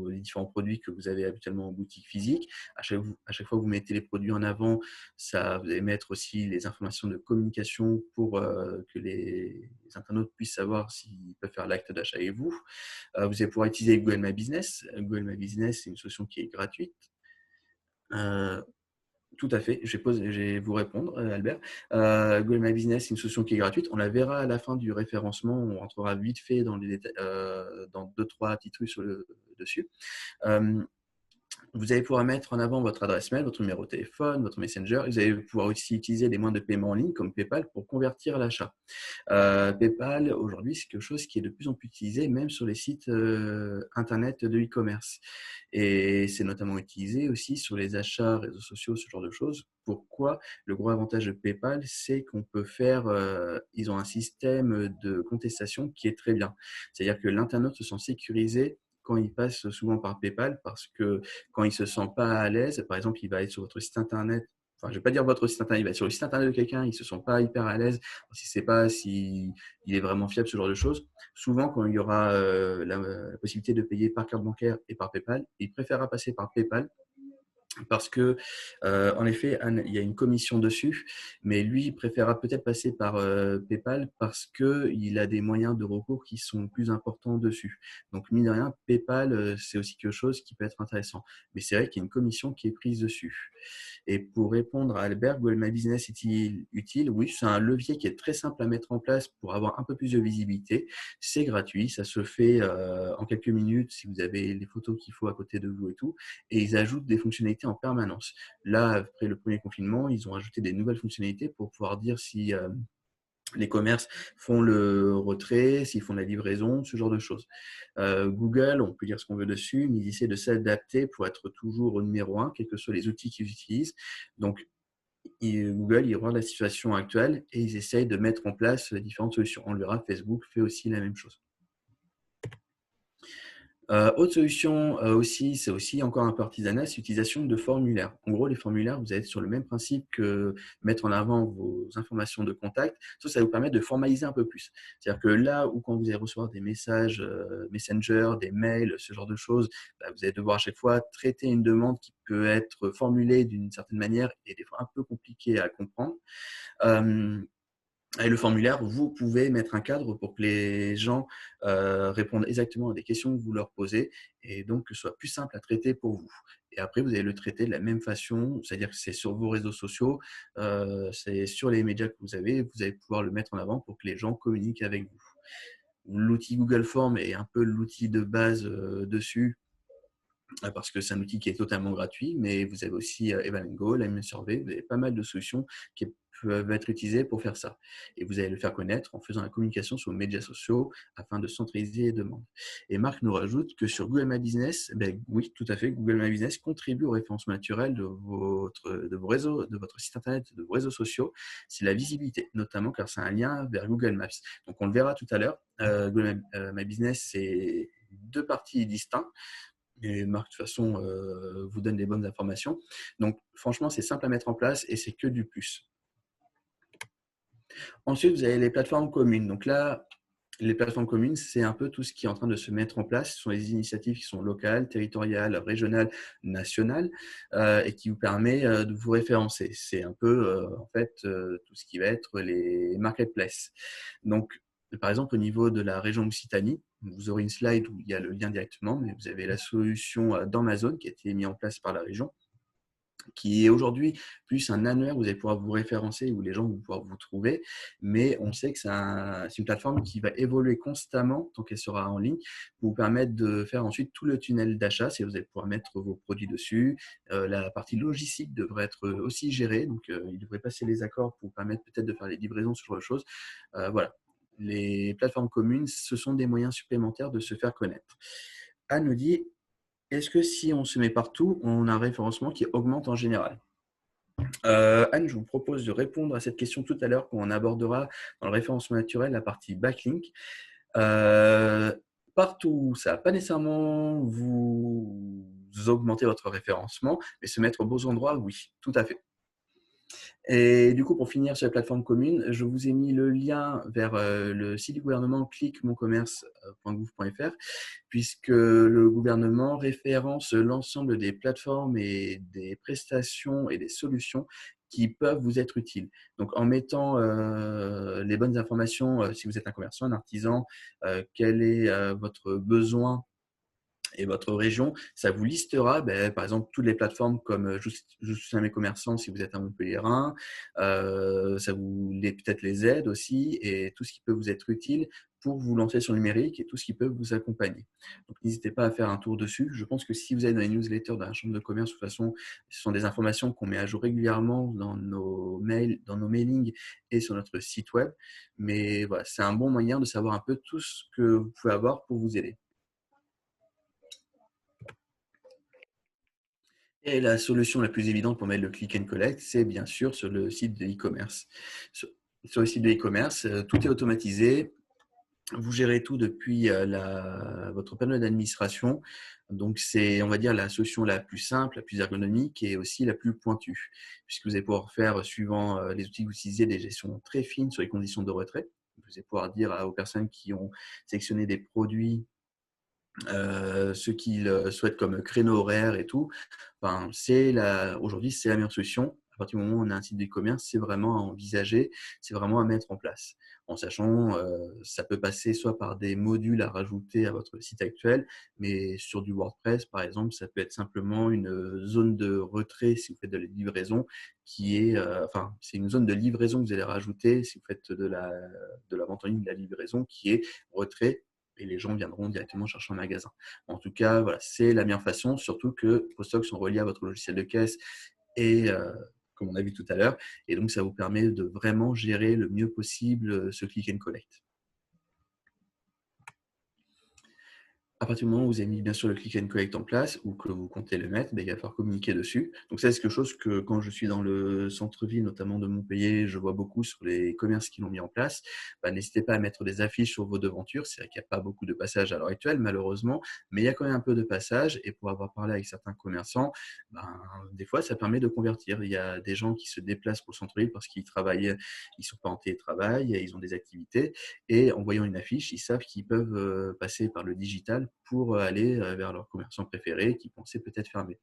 les différents produits que vous avez habituellement en boutique physique. À chaque fois que vous mettez les produits en avant, vous allez mettre aussi les informations de communication pour que les internautes puissent savoir s'ils peuvent faire l'acte d'achat avec vous. Vous allez pouvoir utiliser Google My Business. Google My Business, c'est une solution qui est gratuite. Tout à fait, je vais vous répondre, Albert. Google My Business, c'est une solution qui est gratuite. On la verra à la fin du référencement. On rentrera vite fait dans les détails, dans 2-3 petits trucs dessus. Vous allez pouvoir mettre en avant votre adresse mail, votre numéro de téléphone, votre Messenger. Vous allez pouvoir aussi utiliser des moyens de paiement en ligne comme PayPal pour convertir l'achat. PayPal, aujourd'hui, c'est quelque chose qui est de plus en plus utilisé, même sur les sites internet de e-commerce. Et c'est notamment utilisé aussi sur les achats, réseaux sociaux, ce genre de choses. Pourquoi? Le gros avantage de PayPal, c'est qu'on peut faire, ils ont un système de contestation qui est très bien. C'est-à-dire que l'internaute se sent sécurisé quand il passe souvent par PayPal, parce que quand il ne se sent pas à l'aise, par exemple, il va être sur votre site internet. Enfin, je ne vais pas dire votre site internet, il va être sur le site internet de quelqu'un, il ne se sent pas hyper à l'aise, si c'est pas s'il est vraiment fiable, ce genre de choses. Souvent, quand il y aura la possibilité de payer par carte bancaire et par PayPal, il préférera passer par PayPal parce que, en effet, il y a une commission dessus, mais lui, il préférera peut-être passer par PayPal parce qu'il a des moyens de recours qui sont plus importants dessus. Donc, mine de rien, PayPal, c'est aussi quelque chose qui peut être intéressant. Mais c'est vrai qu'il y a une commission qui est prise dessus. Et pour répondre à Albert, Google My Business est-il utile? Oui, c'est un levier qui est très simple à mettre en place pour avoir un peu plus de visibilité. C'est gratuit, ça se fait en quelques minutes si vous avez les photos qu'il faut à côté de vous et tout. Et ils ajoutent des fonctionnalités en permanence. Là, après le premier confinement, ils ont ajouté des nouvelles fonctionnalités pour pouvoir dire si les commerces font le retrait, s'ils font la livraison, ce genre de choses. Google, on peut dire ce qu'on veut dessus, mais ils essaient de s'adapter pour être toujours au numéro 1, quels que soient les outils qu'ils utilisent. Donc, Google, ils regardent la situation actuelle et ils essayent de mettre en place différentes solutions. On le verra, Facebook fait aussi la même chose. Autre solution aussi, c'est aussi encore un peu artisanal, c'est l'utilisation de formulaires. En gros, les formulaires, vous êtes sur le même principe que mettre en avant vos informations de contact, sauf ça vous permet de formaliser un peu plus. C'est-à-dire que là où quand vous allez recevoir des messages Messenger, des mails, ce genre de choses, vous allez devoir à chaque fois traiter une demande qui peut être formulée d'une certaine manière et des fois un peu compliquée à comprendre. Et le formulaire, vous pouvez mettre un cadre pour que les gens répondent exactement à des questions que vous leur posez et donc que ce soit plus simple à traiter pour vous. Et après, vous allez le traiter de la même façon, c'est-à-dire que c'est sur vos réseaux sociaux, c'est sur les médias que vous allez pouvoir le mettre en avant pour que les gens communiquent avec vous. L'outil Google Form est un peu l'outil de base dessus. parce que c'est un outil qui est totalement gratuit, mais vous avez aussi Evan Go, Lime Survey, vous avez pas mal de solutions qui peuvent être utilisées pour faire ça. Et vous allez le faire connaître en faisant la communication sur les médias sociaux afin de centraliser les demandes. Et Marc nous rajoute que sur Google My Business, ben oui, tout à fait, Google My Business contribue au référencement naturel de vos réseaux, de votre site internet, de vos réseaux sociaux. C'est la visibilité, notamment car c'est un lien vers Google Maps. Donc on le verra tout à l'heure. Google My Business, c'est deux parties distinctes. Et Marc, de toute façon, vous donne les bonnes informations. Donc, franchement, c'est simple à mettre en place et c'est que du plus. Ensuite, vous avez les plateformes communes. Donc là, les plateformes communes, c'est un peu tout ce qui est en train de se mettre en place. Ce sont les initiatives qui sont locales, territoriales, régionales, nationales et qui vous permet de vous référencer. C'est un peu, en fait, tout ce qui va être les marketplaces. Donc, par exemple, au niveau de la région Occitanie, vous aurez une slide où il y a le lien directement, mais vous avez la solution d'Amazon qui a été mise en place par la région, qui est aujourd'hui plus un annuaire où vous allez pouvoir vous référencer, où les gens vont pouvoir vous trouver. Mais on sait que c'est une plateforme qui va évoluer constamment tant qu'elle sera en ligne pour vous permettre de faire ensuite tout le tunnel d'achat. C'est vous allez pouvoir mettre vos produits dessus. La partie logistique devrait être aussi gérée. Donc, il devrait passer les accords pour vous permettre peut-être de faire les livraisons, ce genre de choses. Voilà. Les plateformes communes, ce sont des moyens supplémentaires de se faire connaître. Anne nous dit, est-ce que si on se met partout, on a un référencement qui augmente en général? Anne, je vous propose de répondre à cette question tout à l'heure quand on abordera dans le référencement naturel la partie backlink. Euh, Partout, ça ne va pas nécessairement vous augmenter votre référencement, mais se mettre aux beaux endroits, oui, tout à fait. Et du coup, pour finir sur la plateforme commune, je vous ai mis le lien vers le site du gouvernement cliquemoncommerce.gouv.fr, puisque le gouvernement référence l'ensemble des plateformes et des prestations et des solutions qui peuvent vous être utiles. Donc, en mettant les bonnes informations, si vous êtes un commerçant, un artisan, quel est votre besoin et votre région, ça vous listera, par exemple, toutes les plateformes comme Je soutiens mes commerçants si vous êtes un Montpellierin, ça vous peut-être les aide aussi et tout ce qui peut vous être utile pour vous lancer sur le numérique et tout ce qui peut vous accompagner. Donc, n'hésitez pas à faire un tour dessus. Je pense que si vous êtes dans les newsletters de la Chambre de commerce, de toute façon, ce sont des informations qu'on met à jour régulièrement dans nos mails, dans nos mailings et sur notre site web. Mais voilà, c'est un bon moyen de savoir un peu tout ce que vous pouvez avoir pour vous aider. Et la solution la plus évidente pour mettre le click and collect, c'est bien sûr sur le site de e-commerce. Sur le site de e-commerce, tout est automatisé. Vous gérez tout depuis votre panneau d'administration. Donc, c'est, on va dire, la solution la plus simple, la plus ergonomique et aussi la plus pointue, puisque vous allez pouvoir faire, suivant les outils que vous utilisez, des gestions très fines sur les conditions de retrait. Vous allez pouvoir dire aux personnes qui ont sélectionné des produits ce qu'ils souhaitent comme créneau horaire et tout. Enfin, aujourd'hui, c'est la meilleure solution. À partir du moment où on a un site d'e-commerce, c'est vraiment à envisager, c'est vraiment à mettre en place. En sachant, ça peut passer soit par des modules à rajouter à votre site actuel, mais sur du WordPress, par exemple, ça peut être simplement une zone de retrait si vous faites de la livraison qui est, enfin, c'est une zone de livraison que vous allez rajouter si vous faites de la vente en ligne, de la livraison qui est retrait et les gens viendront directement chercher en magasin. En tout cas, voilà, c'est la meilleure façon, surtout que vos stocks sont reliés à votre logiciel de caisse et comme on a vu tout à l'heure, et donc ça vous permet de vraiment gérer le mieux possible ce click and collect. À partir du moment où vous avez mis bien sûr le click and collect en place ou que vous comptez le mettre, il va falloir communiquer dessus. Donc ça, c'est quelque chose que quand je suis dans le centre-ville, notamment de Montpellier, je vois beaucoup sur les commerces qui l'ont mis en place. N'hésitez pas à mettre des affiches sur vos devantures. C'est vrai qu'il n'y a pas beaucoup de passages à l'heure actuelle, malheureusement, mais il y a quand même un peu de passages. Et pour avoir parlé avec certains commerçants, des fois, ça permet de convertir. Il y a des gens qui se déplacent pour le centre-ville parce qu'ils travaillent, ils ne sont pas en télétravail, ils ont des activités. Et en voyant une affiche, ils savent qu'ils peuvent passer par le digital pour aller vers leurs commerçants préférés qui pensaient peut-être fermer.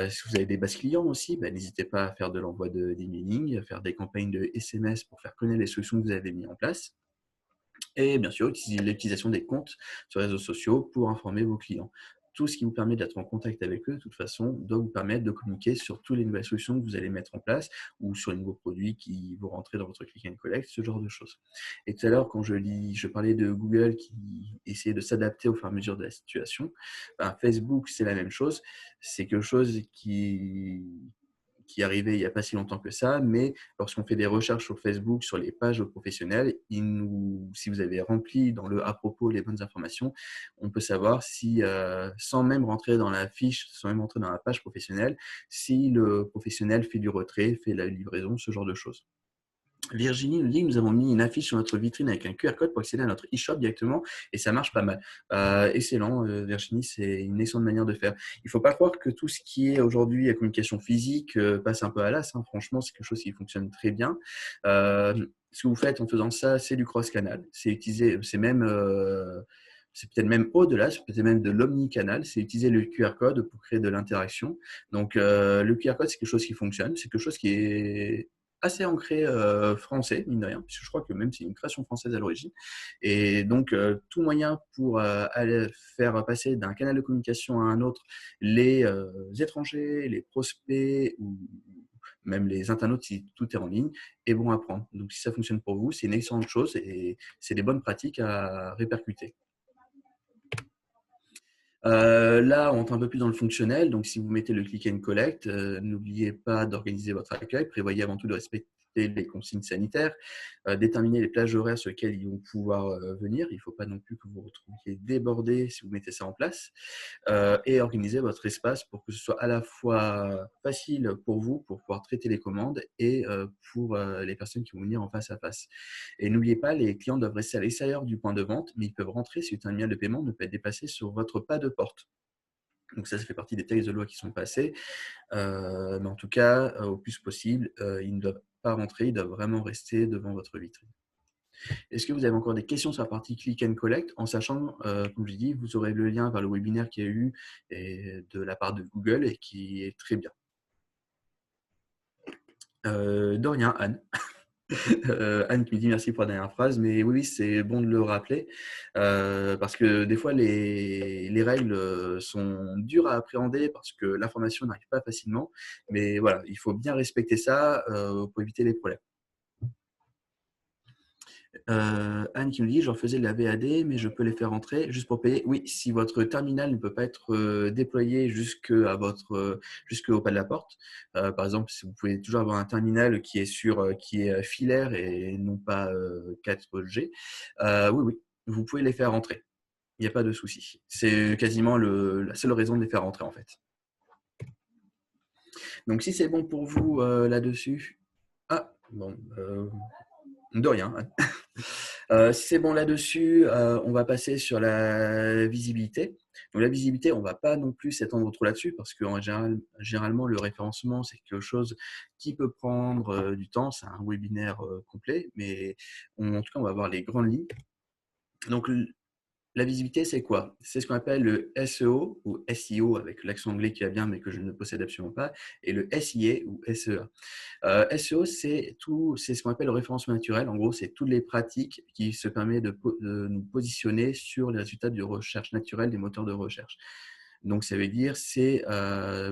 Si vous avez des bases clients aussi, n'hésitez pas à faire de l'envoi d'emailing, à faire des campagnes de SMS pour faire connaître les solutions que vous avez mises en place. Et bien sûr, l'utilisation des comptes sur les réseaux sociaux pour informer vos clients. tout ce qui vous permet d'être en contact avec eux, de toute façon, doit vous permettre de communiquer sur toutes les nouvelles solutions que vous allez mettre en place ou sur les nouveaux produits qui vont rentrer dans votre click and collect, ce genre de choses. Et tout à l'heure, quand je parlais de Google qui essayait de s'adapter au fur et à mesure de la situation, ben, Facebook, c'est la même chose. C'est quelque chose qui est arrivé il n'y a pas si longtemps que ça, mais lorsqu'on fait des recherches sur Facebook, sur les pages professionnelles, si vous avez rempli dans le à propos les bonnes informations, on peut savoir si, sans même rentrer dans la fiche, sans même rentrer dans la page professionnelle, si le professionnel fait du retrait, fait la livraison, ce genre de choses. Virginie nous dit que nous avons mis une affiche sur notre vitrine avec un QR code pour accéder à notre e-shop directement et ça marche pas mal. Excellent, Virginie, c'est une excellente manière de faire. Il ne faut pas croire que tout ce qui est aujourd'hui à communication physique passe un peu à l'as. Hein. Franchement, c'est quelque chose qui fonctionne très bien. Ce que vous faites en faisant ça, c'est du cross-canal. C'est utiliser, c'est peut-être même au-delà, c'est peut-être même de l'omnicanal, c'est utiliser le QR code pour créer de l'interaction. Donc, le QR code, c'est quelque chose qui fonctionne, c'est quelque chose qui est assez ancré français, mine de rien, puisque je crois que même c'est une création française à l'origine. Et donc, tout moyen pour aller faire passer d'un canal de communication à un autre les étrangers, les prospects ou même les internautes, si tout est en ligne, est bon à prendre. Donc, si ça fonctionne pour vous, c'est une excellente chose et c'est des bonnes pratiques à répercuter. Là, on entre un peu plus dans le fonctionnel. Donc, si vous mettez le click and collect, n'oubliez pas d'organiser votre accueil. Prévoyez avant tout de respecter les consignes sanitaires, déterminer les plages horaires sur lesquelles ils vont pouvoir venir. Il ne faut pas non plus que vous vous retrouviez débordé si vous mettez ça en place. Et organiser votre espace pour que ce soit à la fois facile pour vous, pour pouvoir traiter les commandes et pour les personnes qui vont venir en face à face. Et n'oubliez pas, les clients doivent rester à l'extérieur du point de vente, mais ils peuvent rentrer si le terminal de paiement ne peut être déplacé sur votre pas de porte. Donc ça fait partie des textes de loi qui sont passés. Mais en tout cas, au plus possible, ils ne doivent pas rentrer, ils doivent vraiment rester devant votre vitrine. Est-ce que vous avez encore des questions sur la partie Click and Collect, en sachant, comme je dis, vous aurez le lien vers le webinaire qu'il y a eu de la part de Google et qui est très bien. De rien, Anne. Anne qui me dit merci pour la dernière phrase, mais oui, c'est bon de le rappeler parce que des fois les règles sont dures à appréhender parce que l'information n'arrive pas facilement, mais voilà, il faut bien respecter ça pour éviter les problèmes. Anne qui nous dit, je refaisais de la VAD, mais je peux les faire rentrer juste pour payer. Oui, si votre terminal ne peut pas être déployé jusqu'au pas de la porte, par exemple, si vous pouvez toujours avoir un terminal qui est filaire et non pas 4G, oui, oui, vous pouvez les faire rentrer. Il n'y a pas de souci. C'est quasiment la seule raison de les faire rentrer en fait. Donc si c'est bon pour vous là-dessus, bon, de rien. Si c'est bon là-dessus, on va passer sur la visibilité. Donc la visibilité, on ne va pas non plus s'étendre trop là-dessus parce que généralement, le référencement, c'est quelque chose qui peut prendre du temps. C'est un webinaire complet, mais en tout cas, on va voir les grandes lignes. Donc, la visibilité, c'est quoi? C'est ce qu'on appelle le SEO ou SEO avec l'accent anglais qui va bien, mais que je ne possède absolument pas, et le SIA ou SEA. SEO, c'est ce qu'on appelle le référencement naturel. En gros, c'est toutes les pratiques qui se permettent de nous positionner sur les résultats de recherche naturelle des moteurs de recherche. Donc, ça veut dire c'est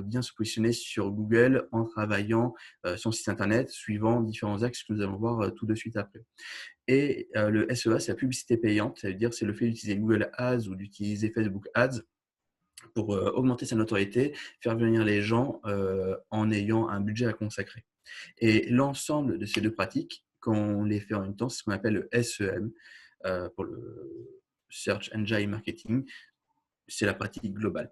bien se positionner sur Google en travaillant son site internet suivant différents axes que nous allons voir tout de suite après. Et le SEA, c'est la publicité payante. Ça veut dire c'est le fait d'utiliser Google Ads ou d'utiliser Facebook Ads pour augmenter sa notoriété, faire venir les gens en ayant un budget à consacrer. Et l'ensemble de ces deux pratiques, quand on les fait en même temps, c'est ce qu'on appelle le SEM pour le Search Engine Marketing. C'est la pratique globale.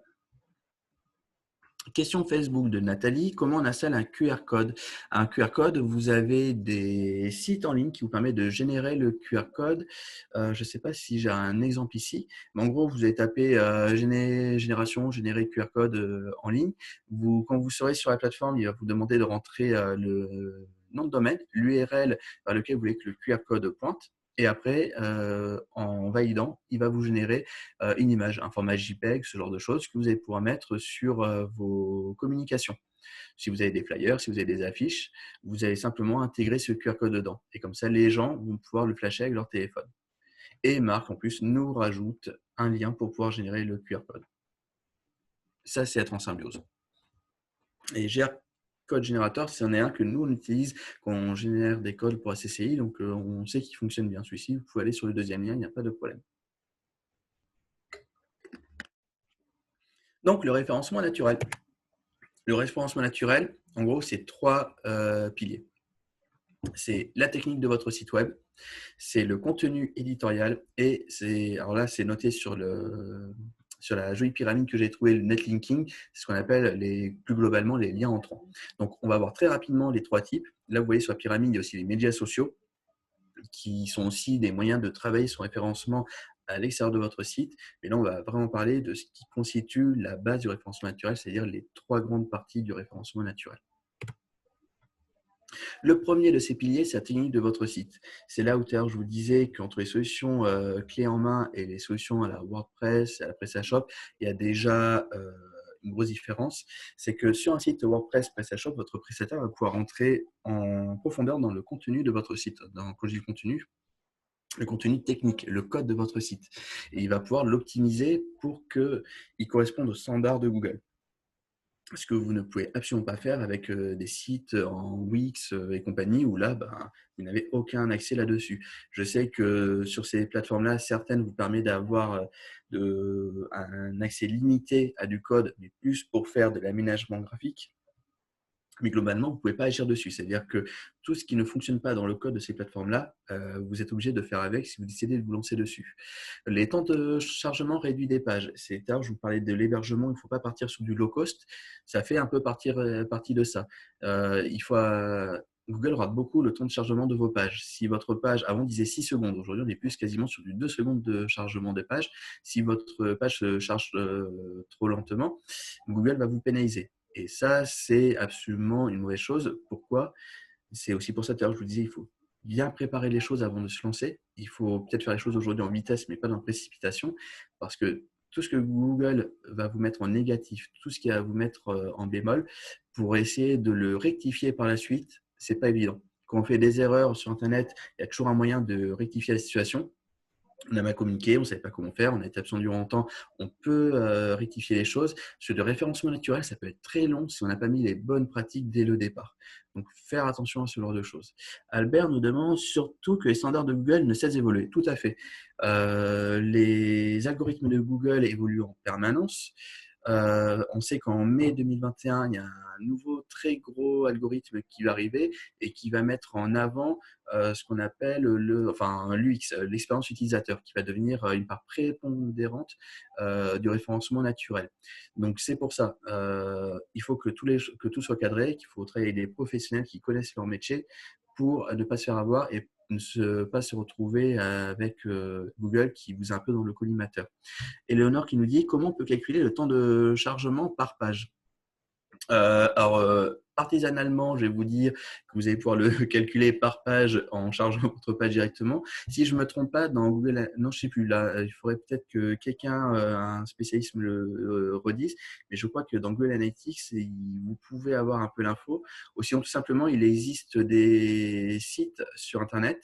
Question Facebook de Nathalie, comment on installe un QR code? Un QR code, vous avez des sites en ligne qui vous permettent de générer le QR code. Je ne sais pas si j'ai un exemple ici, mais en gros, vous allez taper générer QR code en ligne. Quand vous serez sur la plateforme, il va vous demander de rentrer le nom de domaine, l'URL vers lequel vous voulez que le QR code pointe. Et après, en validant, il va vous générer une image, un format JPEG, ce genre de choses que vous allez pouvoir mettre sur vos communications. Si vous avez des flyers, si vous avez des affiches, vous allez simplement intégrer ce QR code dedans. Et comme ça, les gens vont pouvoir le flasher avec leur téléphone. Et Marc, en plus, nous rajoute un lien pour pouvoir générer le QR code. Ça, c'est être en symbiose. Et Code Generator, c'en est un que nous, on utilise quand on génère des codes pour ACCI. Donc, on sait qu'il fonctionne bien. Celui-ci, vous pouvez aller sur le deuxième lien, il n'y a pas de problème. Donc, le référencement naturel. Le référencement naturel, en gros, c'est trois piliers. C'est la technique de votre site web, c'est le contenu éditorial et alors là, c'est noté sur la jolie pyramide que j'ai trouvée, le netlinking, c'est ce qu'on appelle plus globalement les liens entrants. Donc, on va voir très rapidement les trois types. Là, vous voyez sur la pyramide, il y a aussi les médias sociaux qui sont aussi des moyens de travailler sur référencement à l'extérieur de votre site. Mais là, on va vraiment parler de ce qui constitue la base du référencement naturel, c'est-à-dire les trois grandes parties du référencement naturel. Le premier de ces piliers, c'est la technique de votre site. C'est là où je vous disais qu'entre les solutions clés en main et les solutions à la WordPress, à la PrestaShop, il y a déjà une grosse différence. C'est que sur un site WordPress PrestaShop, votre prestataire va pouvoir entrer en profondeur dans le contenu de votre site. Quand je dis contenu, le contenu technique, le code de votre site. Et il va pouvoir l'optimiser pour qu'il corresponde aux standards de Google. Ce que vous ne pouvez absolument pas faire avec des sites en Wix et compagnie, où là, vous n'avez aucun accès là-dessus. Je sais que sur ces plateformes-là, certaines vous permettent d'avoir un accès limité à du code, mais plus pour faire de l'aménagement graphique. Mais globalement, vous ne pouvez pas agir dessus. C'est-à-dire que tout ce qui ne fonctionne pas dans le code de ces plateformes-là, vous êtes obligé de faire avec si vous décidez de vous lancer dessus. Les temps de chargement réduits des pages. Je vous parlais de l'hébergement, il ne faut pas partir sur du low cost. Ça fait un peu partie de ça. Google rate beaucoup le temps de chargement de vos pages. Si votre page, avant, disait 6 secondes, aujourd'hui, on est plus quasiment sur du 2 secondes de chargement de page. Si votre page se charge trop lentement, Google va vous pénaliser. Et ça, c'est absolument une mauvaise chose. Pourquoi? C'est aussi pour ça que je vous disais, il faut bien préparer les choses avant de se lancer. Il faut peut-être faire les choses aujourd'hui en vitesse, mais pas dans la précipitation, parce que tout ce que Google va vous mettre en négatif, tout ce qu'il va vous mettre en bémol, pour essayer de le rectifier par la suite, c'est pas évident. Quand on fait des erreurs sur Internet, il y a toujours un moyen de rectifier la situation. On a mal communiqué, on ne savait pas comment faire, on a été absent durant longtemps, on peut rectifier les choses. Sur le référencement naturel, ça peut être très long si on n'a pas mis les bonnes pratiques dès le départ. Donc, faire attention à ce genre de choses. Albert nous demande surtout que les standards de Google ne cessent d'évoluer. Tout à fait. Les algorithmes de Google évoluent en permanence. On sait qu'en mai 2021, il y a un nouveau très gros algorithme qui va arriver et qui va mettre en avant ce qu'on appelle l'UX, l'expérience utilisateur, qui va devenir une part prépondérante du référencement naturel. Donc c'est pour ça, il faut que tout soit cadré, qu'il faut travailler avec des professionnels qui connaissent leur métier pour ne pas se faire avoir et pas se retrouver avec Google qui vous a un peu dans le collimateur. Éléonore qui nous dit comment on peut calculer le temps de chargement par page. Artisanalement, je vais vous dire que vous allez pouvoir le calculer par page en chargeant votre page directement. Si je ne me trompe pas, dans Google, non, je ne sais plus, là, il faudrait peut-être que quelqu'un, un spécialiste me le redise, mais je crois que dans Google Analytics, vous pouvez avoir un peu l'info. Ou sinon, tout simplement, il existe des sites sur Internet,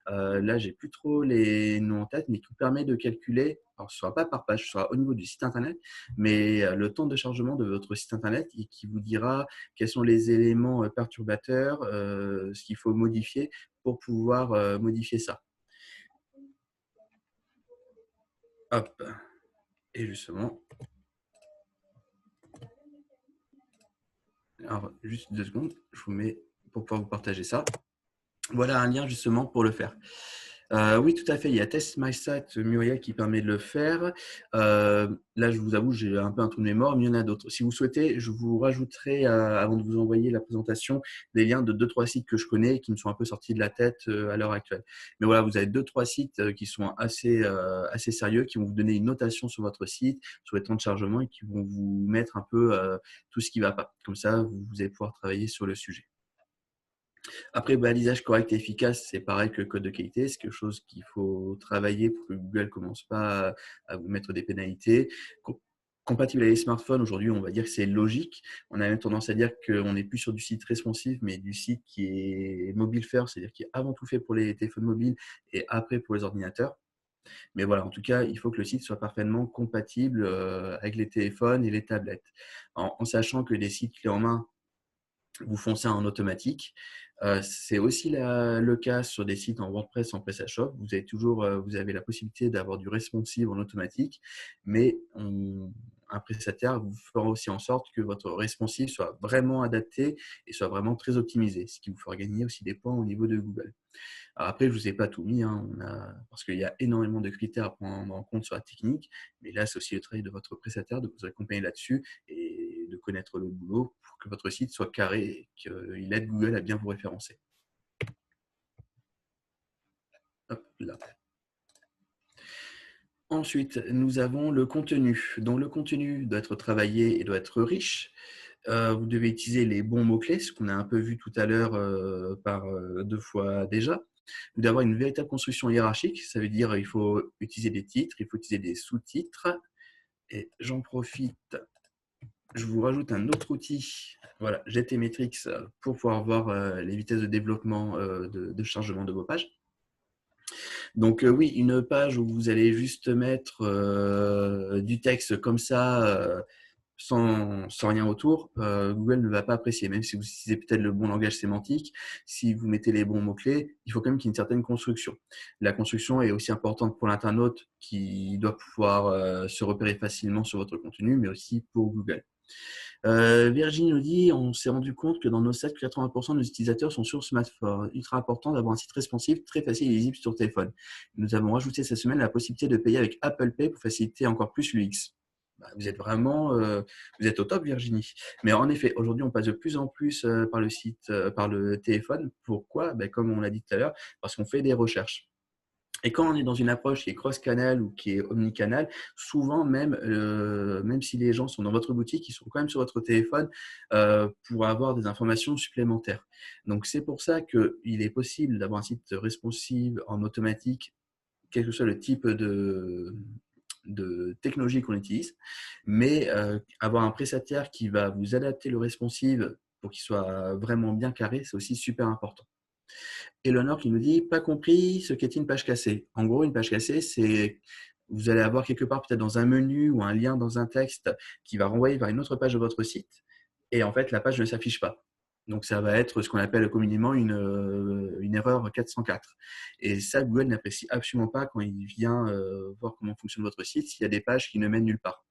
là, j'ai plus trop les noms en tête, mais qui vous permet de calculer, alors ce ne sera pas par page, ce sera au niveau du site Internet, mais le temps de chargement de votre site Internet et qui vous dira quels sont les éléments perturbateurs, ce qu'il faut modifier pour pouvoir modifier ça. Hop. Et justement, alors juste 2 secondes, je vous mets pour pouvoir vous partager ça. Voilà un lien justement pour le faire. Oui, tout à fait. Il y a Test My Site Muriel qui permet de le faire. Là, je vous avoue, j'ai un peu un trou de mémoire, mais il y en a d'autres. Si vous souhaitez, je vous rajouterai, avant de vous envoyer la présentation, des liens de 2-3 sites que je connais et qui me sont un peu sortis de la tête à l'heure actuelle. Mais voilà, vous avez 2-3 sites qui sont assez sérieux, qui vont vous donner une notation sur votre site, sur les temps de chargement et qui vont vous mettre un peu tout ce qui ne va pas. Comme ça, vous allez pouvoir travailler sur le sujet. Après, balisage correct et efficace, c'est pareil que le code de qualité. C'est quelque chose qu'il faut travailler pour que Google ne commence pas à vous mettre des pénalités. Compatible avec les smartphones, aujourd'hui, on va dire que c'est logique. On a même tendance à dire qu'on n'est plus sur du site responsive, mais du site qui est mobile first, c'est-à-dire qui est avant tout fait pour les téléphones mobiles et après pour les ordinateurs. Mais voilà, en tout cas, il faut que le site soit parfaitement compatible avec les téléphones et les tablettes. En sachant que les sites clés en main vous font ça en automatique. C'est aussi le cas sur des sites en WordPress, en PrestaShop. Vous avez toujours vous avez la possibilité d'avoir du responsive en automatique, mais un prestataire vous fera aussi en sorte que votre responsive soit vraiment adapté et soit vraiment très optimisé, ce qui vous fera gagner aussi des points au niveau de Google. Alors après, je ne vous ai pas tout mis, hein, parce qu'il y a énormément de critères à prendre en compte sur la technique, mais là, c'est aussi le travail de votre prestataire de vous accompagner là-dessus et de connaître le boulot pour que votre site soit carré et qu'il aide Google à bien vous référencer. Hop là. Ensuite, nous avons le contenu. Donc, le contenu doit être travaillé et doit être riche. Vous devez utiliser les bons mots-clés, ce qu'on a un peu vu tout à l'heure par 2 fois déjà. Vous devez avoir une véritable construction hiérarchique. Ça veut dire qu'il faut utiliser des titres, il faut utiliser des sous-titres. Et j'en profite, je vous rajoute un autre outil, voilà, GTmetrix, pour pouvoir voir les vitesses de développement de chargement de vos pages. Donc oui, une page où vous allez juste mettre du texte comme ça, sans rien autour, Google ne va pas apprécier, même si vous utilisez peut-être le bon langage sémantique, si vous mettez les bons mots-clés, il faut quand même qu'il y ait une certaine construction. La construction est aussi importante pour l'internaute qui doit pouvoir se repérer facilement sur votre contenu, mais aussi pour Google. Virginie nous dit, on s'est rendu compte que dans nos sites, 80% de nos utilisateurs sont sur smartphone. Ultra important d'avoir un site responsive, très facile et lisible sur téléphone. Nous avons rajouté cette semaine la possibilité de payer avec Apple Pay pour faciliter encore plus l'UX. Vous êtes vraiment vous êtes au top, Virginie. Mais en effet, aujourd'hui, on passe de plus en plus par le site, par le téléphone. Pourquoi? Comme on l'a dit tout à l'heure, parce qu'on fait des recherches. Et quand on est dans une approche qui est cross-canal ou qui est omnicanal, souvent même si les gens sont dans votre boutique, ils sont quand même sur votre téléphone pour avoir des informations supplémentaires. Donc, c'est pour ça qu'il est possible d'avoir un site responsive en automatique, quel que soit le type de technologie qu'on utilise, mais avoir un prestataire qui va vous adapter le responsive pour qu'il soit vraiment bien carré, c'est aussi super important. Eleanor qui nous dit, pas compris ce qu'est une page cassée. En gros, une page cassée, c'est vous allez avoir quelque part peut-être dans un menu ou un lien dans un texte qui va renvoyer vers une autre page de votre site et en fait, la page ne s'affiche pas. Donc, ça va être ce qu'on appelle communément une erreur 404. Et ça, Google n'apprécie absolument pas quand il vient voir comment fonctionne votre site s'il y a des pages qui ne mènent nulle part.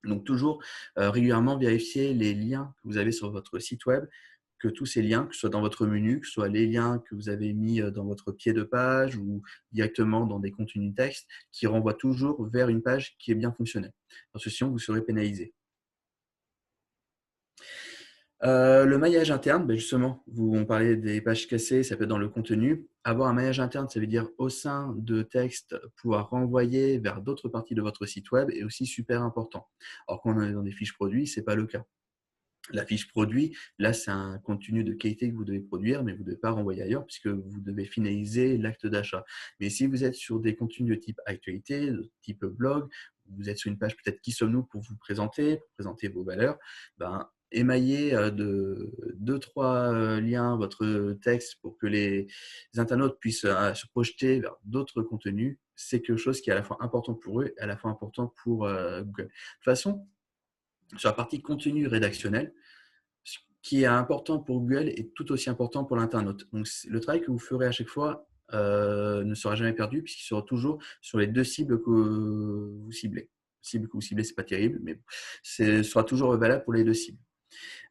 Donc, toujours régulièrement vérifier les liens que vous avez sur votre site web, que tous ces liens, que ce soit dans votre menu, que ce soit les liens que vous avez mis dans votre pied de page ou directement dans des contenus texte, qui renvoient toujours vers une page qui est bien fonctionnelle. Parce que sinon, vous serez pénalisé. Le maillage interne, justement, on parlait des pages cassées, ça peut être dans le contenu. Avoir un maillage interne, ça veut dire au sein de texte, pouvoir renvoyer vers d'autres parties de votre site web est aussi super important. Alors quand on est dans des fiches produits, ce n'est pas le cas. La fiche produit, là, c'est un contenu de qualité que vous devez produire, mais vous ne devez pas renvoyer ailleurs puisque vous devez finaliser l'acte d'achat. Mais si vous êtes sur des contenus de type actualité, de type blog, vous êtes sur une page peut-être qui sommes-nous pour vous présenter, pour présenter vos valeurs, émaillez de 2-3 liens votre texte pour que les internautes puissent se projeter vers d'autres contenus. C'est quelque chose qui est à la fois important pour eux et à la fois important pour Google. De toute façon, sur la partie contenu rédactionnel, ce qui est important pour Google est tout aussi important pour l'internaute. Donc, le travail que vous ferez à chaque fois ne sera jamais perdu puisqu'il sera toujours sur les 2 cibles que vous ciblez. Cible que vous ciblez, ce n'est pas terrible, mais ce sera toujours valable pour les 2 cibles.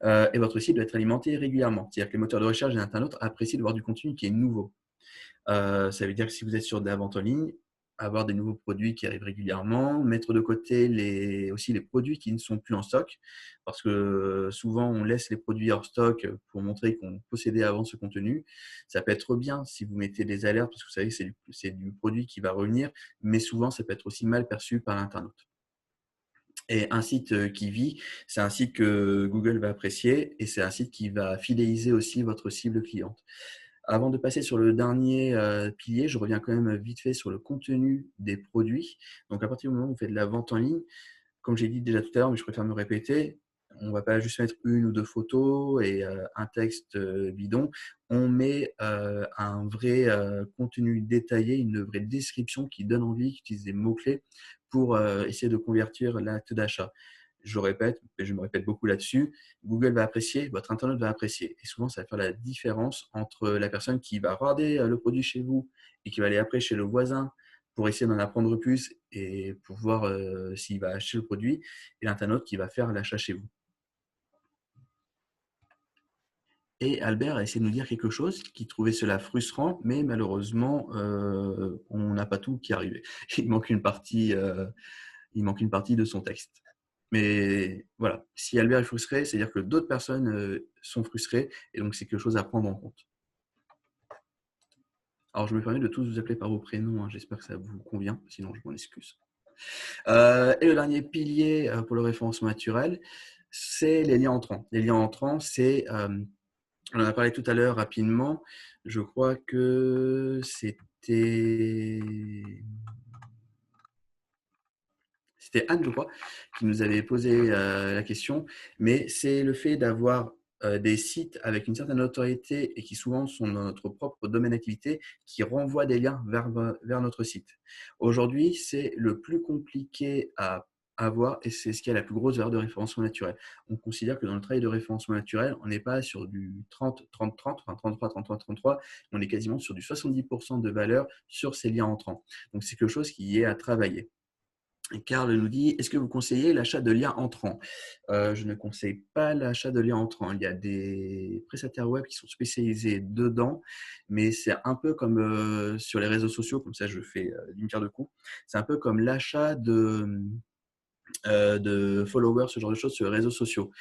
Et votre site doit être alimenté régulièrement. C'est-à-dire que les moteurs de recherche et l'internaute apprécient de voir du contenu qui est nouveau. Ça veut dire que si vous êtes sur de la vente en ligne, avoir des nouveaux produits qui arrivent régulièrement, mettre de côté aussi les produits qui ne sont plus en stock, parce que souvent on laisse les produits hors stock pour montrer qu'on possédait avant ce contenu. Ça peut être bien si vous mettez des alertes, parce que vous savez que c'est du produit qui va revenir, mais souvent ça peut être aussi mal perçu par l'internaute. Et un site qui vit, c'est un site que Google va apprécier et c'est un site qui va fidéliser aussi votre cible cliente. Avant de passer sur le dernier pilier, je reviens quand même vite fait sur le contenu des produits. Donc, à partir du moment où vous faites de la vente en ligne, comme j'ai dit déjà tout à l'heure, mais je préfère me répéter, On ne va pas juste mettre une ou deux photos et un texte bidon. On met un vrai contenu détaillé, une vraie description qui donne envie, qui utilise des mots-clés pour essayer de convertir l'acte d'achat. Je répète, et je me répète beaucoup là-dessus, Google va apprécier, votre internaute va apprécier. Et souvent, ça va faire la différence entre la personne qui va regarder le produit chez vous et qui va aller après chez le voisin pour essayer d'en apprendre plus et pour voir s'il va acheter le produit, et l'internaute qui va faire l'achat chez vous. Et Albert a essayé de nous dire quelque chose qui trouvait cela frustrant, mais malheureusement, on n'a pas tout qui est arrivé. Il manque une partie, de son texte. Mais voilà, si Albert est frustré, c'est-à-dire que d'autres personnes sont frustrées, et donc c'est quelque chose à prendre en compte. Alors, je me permets de tous vous appeler par vos prénoms, hein. J'espère que ça vous convient, sinon je m'en excuse. Et le dernier pilier pour le référencement naturel, c'est les liens entrants. Les liens entrants, c'est on en a parlé tout à l'heure rapidement. Je crois que c'était Anne, je crois, qui nous avait posé la question. Mais c'est le fait d'avoir des sites avec une certaine autorité et qui souvent sont dans notre propre domaine d'activité qui renvoient des liens vers notre site. Aujourd'hui, c'est le plus compliqué à avoir et c'est ce qui a la plus grosse valeur de référencement naturel. On considère que dans le travail de référencement naturel, on n'est pas sur du 30-30-30, enfin 33-33-33, on est quasiment sur du 70% de valeur sur ces liens entrants. Donc, c'est quelque chose qui est à travailler. Karl nous dit, est-ce que vous conseillez l'achat de liens entrants? Je ne conseille pas l'achat de liens entrants. Il y a des prestataires web qui sont spécialisés dedans, mais c'est un peu comme sur les réseaux sociaux, comme ça je fais d'une pierre deux coups. C'est un peu comme l'achat de followers, ce genre de choses sur les réseaux sociaux.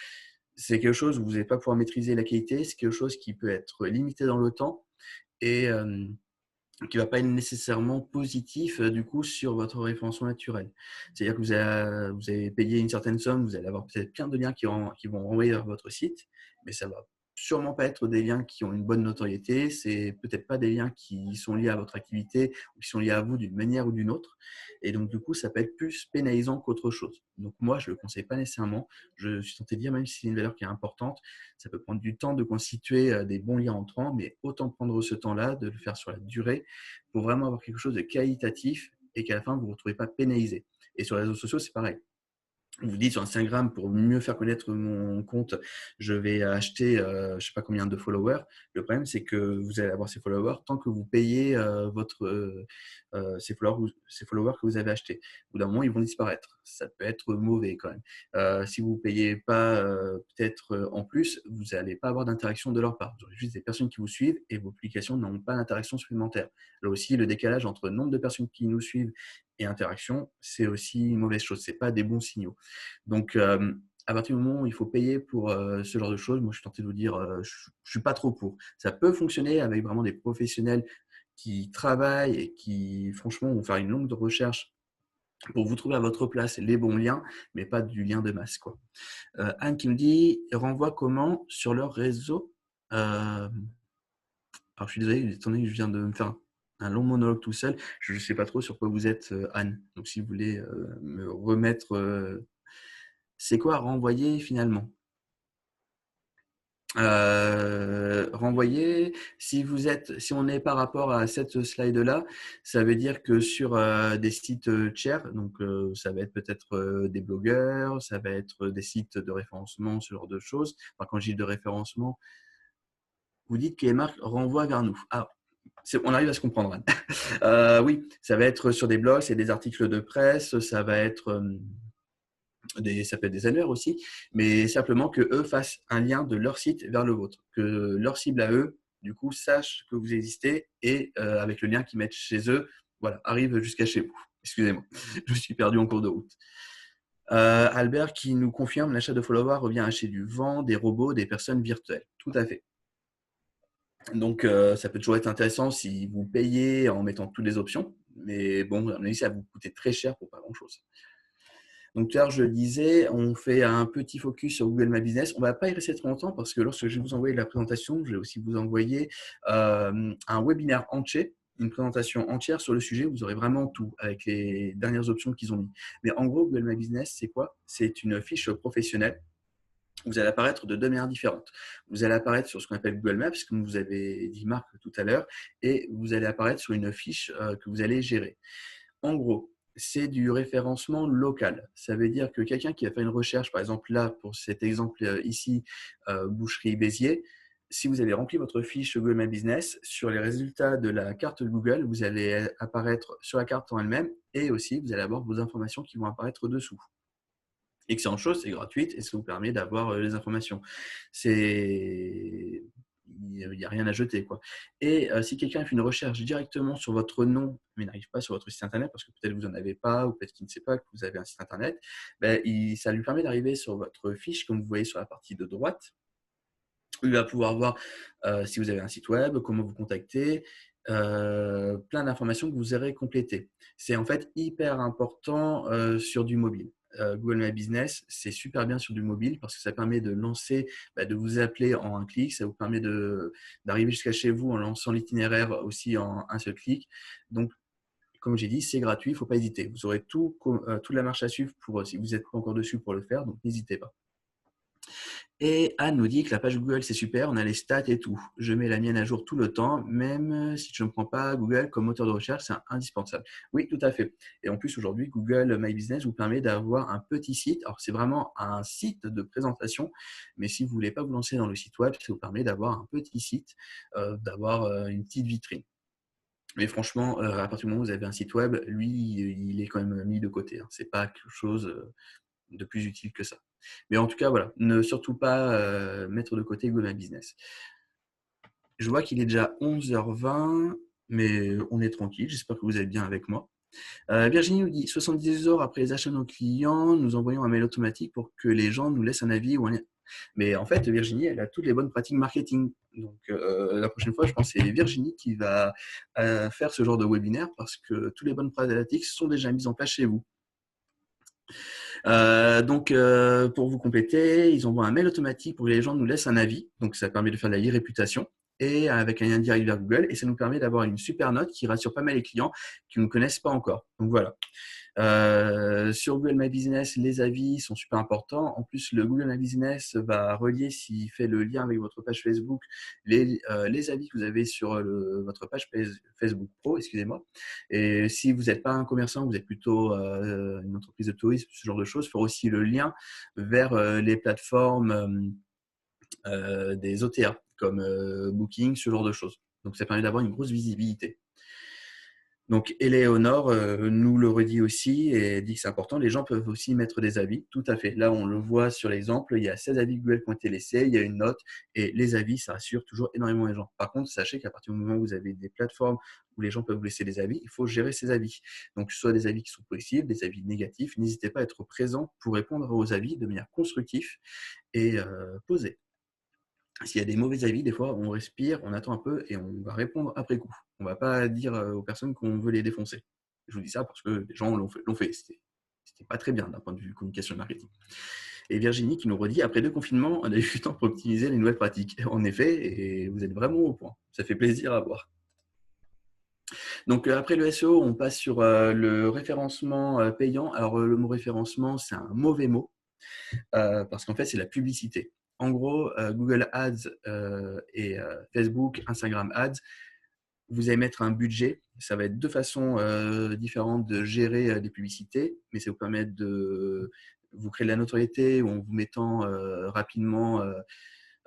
C'est quelque chose où vous n'allez pas pouvoir maîtriser la qualité, c'est quelque chose qui peut être limité dans le temps et qui ne va pas être nécessairement positif du coup sur votre référencement naturel. C'est-à-dire que vous avez payé une certaine somme, vous allez avoir peut-être plein de liens qui vont renvoyer vers votre site, mais ça ne va sûrement pas être des liens qui ont une bonne notoriété, c'est peut-être pas des liens qui sont liés à votre activité ou qui sont liés à vous d'une manière ou d'une autre. Et donc du coup, ça peut être plus pénalisant qu'autre chose. Donc moi, je ne le conseille pas nécessairement. Je suis tenté de dire, même si c'est une valeur qui est importante, ça peut prendre du temps de constituer des bons liens entrants, mais autant prendre ce temps-là, de le faire sur la durée pour vraiment avoir quelque chose de qualitatif et qu'à la fin, vous ne vous retrouvez pas pénalisé. Et sur les réseaux sociaux, c'est pareil. Vous dites sur Instagram, pour mieux faire connaître mon compte, je vais acheter je ne sais pas combien de followers. Le problème, c'est que vous allez avoir ces followers tant que vous payez ces followers que vous avez achetés. Au bout d'un moment, ils vont disparaître. Ça peut être mauvais quand même. Si vous ne payez pas peut-être en plus, vous n'allez pas avoir d'interaction de leur part. Vous aurez juste des personnes qui vous suivent et vos publications n'ont pas d'interaction supplémentaire. Là aussi, le décalage entre le nombre de personnes qui nous suivent et interaction, c'est aussi une mauvaise chose. Ce n'est pas des bons signaux. Donc, à partir du moment où il faut payer pour ce genre de choses, moi, je suis tenté de vous dire, je ne suis pas trop pour. Ça peut fonctionner avec vraiment des professionnels qui travaillent et qui, franchement, vont faire une longue recherche pour vous trouver à votre place les bons liens, mais pas du lien de masse, quoi. Anne qui me dit, renvoie comment sur leur réseau Alors, je suis désolé, étant donné que je viens de me faire un long monologue tout seul, je ne sais pas trop sur quoi vous êtes, Anne. Donc, si vous voulez me remettre c'est quoi renvoyer finalement? Renvoyer, si on est par rapport à cette slide-là, ça veut dire que sur des sites tiers, donc ça va être peut-être des blogueurs, ça va être des sites de référencement, ce genre de choses. Enfin, quand je dis de référencement, vous dites que les marques renvoient vers nous. Ah, on arrive à se comprendre, Anne. Oui, ça va être sur des blogs, c'est des articles de presse, ça va être ça peut être des annuaires aussi, mais simplement que eux fassent un lien de leur site vers le vôtre, que leur cible à eux, du coup, sache que vous existez et avec le lien qu'ils mettent chez eux, voilà, arrive jusqu'à chez vous. Excusez-moi, je me suis perdu en cours de route. Albert qui nous confirme l'achat de followers revient à acheter du vent, des robots, des personnes virtuelles. Tout à fait. Donc, ça peut toujours être intéressant si vous payez en mettant toutes les options, mais bon, à mon avis, ça va vous coûter très cher pour pas grand-chose. Donc, tout à l'heure, je le disais, on fait un petit focus sur Google My Business. On ne va pas y rester trop longtemps parce que lorsque je vais vous envoyer la présentation, je vais aussi vous envoyer un webinaire entier, une présentation entière sur le sujet. Vous aurez vraiment tout avec les dernières options qu'ils ont mis. Mais en gros, Google My Business, c'est quoi? C'est une fiche professionnelle vous allez apparaître de deux manières différentes. Vous allez apparaître sur ce qu'on appelle Google Maps, comme vous avez dit Marc tout à l'heure, et vous allez apparaître sur une fiche que vous allez gérer. En gros, c'est du référencement local. Ça veut dire que quelqu'un qui a fait une recherche, par exemple là, pour cet exemple ici, boucherie Béziers, si vous avez rempli votre fiche Google My Business, sur les résultats de la carte Google, vous allez apparaître sur la carte en elle-même et aussi vous allez avoir vos informations qui vont apparaître dessous. Excellente chose, c'est gratuite et ça vous permet d'avoir les informations. Il n'y a rien à jeter, quoi. Et si quelqu'un fait une recherche directement sur votre nom, mais n'arrive pas sur votre site internet, parce que peut-être vous n'en avez pas, ou peut-être qu'il ne sait pas que vous avez un site internet, ben, ça lui permet d'arriver sur votre fiche, comme vous voyez sur la partie de droite. Il va pouvoir voir si vous avez un site web, comment vous contacter, plein d'informations que vous aurez complétées. C'est en fait hyper important sur du mobile. Google My Business, c'est super bien sur du mobile parce que ça permet de lancer, de vous appeler en un clic. Ça vous permet d'arriver jusqu'à chez vous en lançant l'itinéraire aussi en un seul clic. Donc, comme j'ai dit, c'est gratuit, il ne faut pas hésiter. Vous aurez toute la marche à suivre si vous n'êtes pas encore dessus pour le faire, donc n'hésitez pas. Et Anne nous dit que la page Google, c'est super, on a les stats et tout. Je mets la mienne à jour tout le temps, même si je ne prends pas Google comme moteur de recherche, c'est indispensable. Oui, tout à fait. Et en plus, aujourd'hui, Google My Business vous permet d'avoir un petit site. Alors, c'est vraiment un site de présentation, mais si vous ne voulez pas vous lancer dans le site web, ça vous permet d'avoir un petit site, d'avoir une petite vitrine. Mais franchement, à partir du moment où vous avez un site web, lui, il est quand même mis de côté. Ce n'est pas quelque chose de plus utile que ça. Mais en tout cas, voilà, ne surtout pas mettre de côté Google My Business. Je vois qu'il est déjà 11h20, mais on est tranquille. J'espère que vous êtes bien avec moi. Virginie nous dit 70 heures après les achats de nos clients, nous envoyons un mail automatique pour que les gens nous laissent un avis ou un lien. Mais en fait, Virginie, elle a toutes les bonnes pratiques marketing. Donc, la prochaine fois, je pense que c'est Virginie qui va faire ce genre de webinaire parce que toutes les bonnes pratiques sont déjà mises en place chez vous. Donc, pour vous compléter, ils envoient un mail automatique pour que les gens nous laissent un avis. Donc, ça permet de faire de la e-réputation et avec un lien direct vers Google. Et ça nous permet d'avoir une super note qui rassure pas mal les clients qui ne connaissent pas encore. Donc, voilà. Sur Google My Business, les avis sont super importants. En plus, le Google My Business va relier, s'il fait le lien avec votre page Facebook, les avis que vous avez sur votre page Facebook Pro, excusez-moi. Et si vous n'êtes pas un commerçant, vous êtes plutôt une entreprise de tourisme, ce genre de choses, faire aussi le lien vers les plateformes des OTA, comme Booking, ce genre de choses. Donc, ça permet d'avoir une grosse visibilité. Donc, Éléonore nous le redit aussi et dit que c'est important. Les gens peuvent aussi mettre des avis. Tout à fait. Là, on le voit sur l'exemple. Il y a 16 avis Google qui ont été laissés. Il y a une note et les avis, ça rassure toujours énormément les gens. Par contre, sachez qu'à partir du moment où vous avez des plateformes où les gens peuvent vous laisser des avis, il faut gérer ces avis. Donc, soit des avis qui sont positifs, des avis négatifs. N'hésitez pas à être présent pour répondre aux avis de manière constructive et posée. S'il y a des mauvais avis, des fois, on respire, on attend un peu et on va répondre après coup. On ne va pas dire aux personnes qu'on veut les défoncer. Je vous dis ça parce que les gens l'ont fait. C'était pas très bien d'un point de vue communication et marketing. Et Virginie qui nous redit, après 2 confinements, on a eu du temps pour optimiser les nouvelles pratiques. En effet, et vous êtes vraiment au point. Ça fait plaisir à voir. Donc, après le SEO, on passe sur le référencement payant. Alors, le mot référencement, c'est un mauvais mot parce qu'en fait, c'est la publicité. En gros, Google Ads et Facebook, Instagram Ads, vous allez mettre un budget. Ça va être 2 façons différentes de gérer les publicités, mais ça vous permet de vous créer de la notoriété en vous mettant rapidement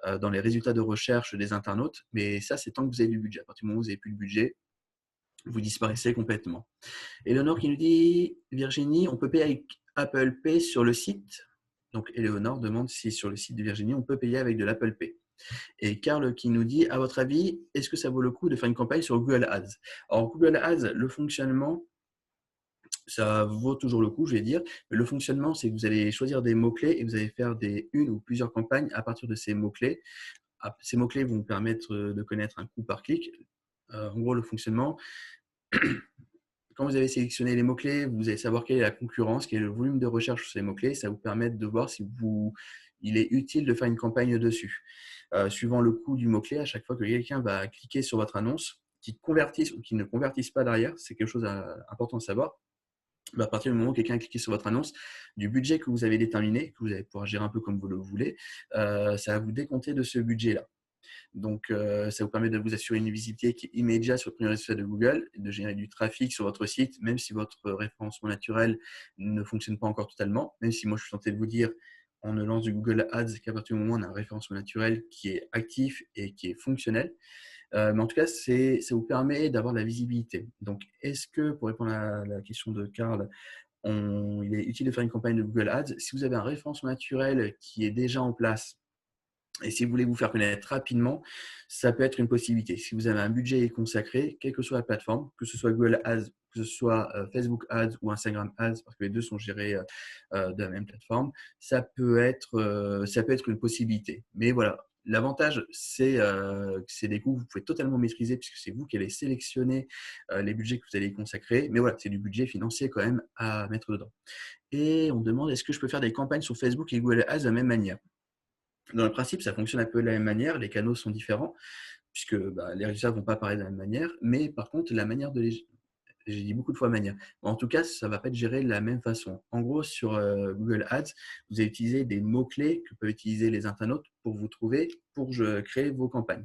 dans les résultats de recherche des internautes. Mais ça, c'est tant que vous avez du budget. À partir du moment où vous n'avez plus de budget, vous disparaissez complètement. Éléonore qui nous dit, Virginie, on peut payer avec Apple Pay sur le site. Donc, Éléonore demande si sur le site de Virginie, on peut payer avec de l'Apple Pay. Et Karl qui nous dit, à votre avis, est-ce que ça vaut le coup de faire une campagne sur Google Ads? Alors, Google Ads, le fonctionnement, ça vaut toujours le coup, je vais dire. Mais le fonctionnement, c'est que vous allez choisir des mots-clés et vous allez faire une ou plusieurs campagnes à partir de ces mots-clés. Ces mots-clés vont vous permettre de connaître un coût par clic. En gros, le fonctionnement, quand vous avez sélectionné les mots-clés, vous allez savoir quelle est la concurrence, quel est le volume de recherche sur ces mots-clés. Ça vous permet de voir si il est utile de faire une campagne dessus. Suivant le coût du mot-clé, à chaque fois que quelqu'un va cliquer sur votre annonce, qu'il convertisse ou qu'il ne convertisse pas derrière, c'est quelque chose d'important à savoir. Bah, à partir du moment où quelqu'un a cliqué sur votre annonce, du budget que vous avez déterminé, que vous allez pouvoir gérer un peu comme vous le voulez, ça va vous décompter de ce budget-là. Donc, ça vous permet de vous assurer une visibilité qui est immédiate sur le premier résultat de Google, et de générer du trafic sur votre site, même si votre référencement naturel ne fonctionne pas encore totalement. Même si moi, je suis tenté de vous dire, on ne lance du Google Ads qu'à partir du moment où on a un référencement naturel qui est actif et qui est fonctionnel. Mais en tout cas, ça vous permet d'avoir de la visibilité. Donc, est-ce que, pour répondre à la question de Karl, il est utile de faire une campagne de Google Ads? Si vous avez un référencement naturel qui est déjà en place, et si vous voulez vous faire connaître rapidement, ça peut être une possibilité. Si vous avez un budget consacré, quelle que soit la plateforme, que ce soit Google Ads, que ce soit Facebook Ads ou Instagram Ads, parce que les deux sont gérés de la même plateforme, ça peut être une possibilité. Mais voilà, l'avantage, c'est que c'est des coûts que vous pouvez totalement maîtriser puisque c'est vous qui allez sélectionner les budgets que vous allez y consacrer. Mais voilà, c'est du budget financier quand même à mettre dedans. Et on me demande, est-ce que je peux faire des campagnes sur Facebook et Google Ads de la même manière? Dans le principe, ça fonctionne un peu de la même manière. Les canaux sont différents puisque les résultats ne vont pas apparaître de la même manière. Mais par contre, la manière de les… J'ai dit beaucoup de fois manière. En tout cas, ça ne va pas être géré de la même façon. En gros, sur Google Ads, vous allez utiliser des mots-clés que peuvent utiliser les internautes pour vous trouver, pour créer vos campagnes.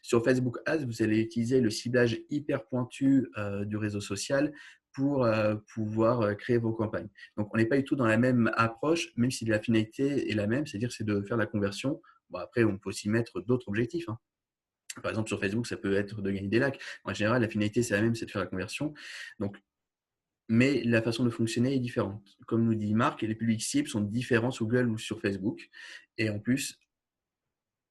Sur Facebook Ads, vous allez utiliser le ciblage hyper pointu du réseau social pour pouvoir créer vos campagnes. Donc, on n'est pas du tout dans la même approche, même si la finalité est la même, c'est-à-dire c'est de faire la conversion. Bon, après, on peut aussi mettre d'autres objectifs, hein. Par exemple, sur Facebook, ça peut être de gagner des likes. En général, la finalité, c'est la même, c'est de faire la conversion. Donc, mais la façon de fonctionner est différente. Comme nous dit Marc, les publics cibles sont différents sur Google ou sur Facebook. Et en plus,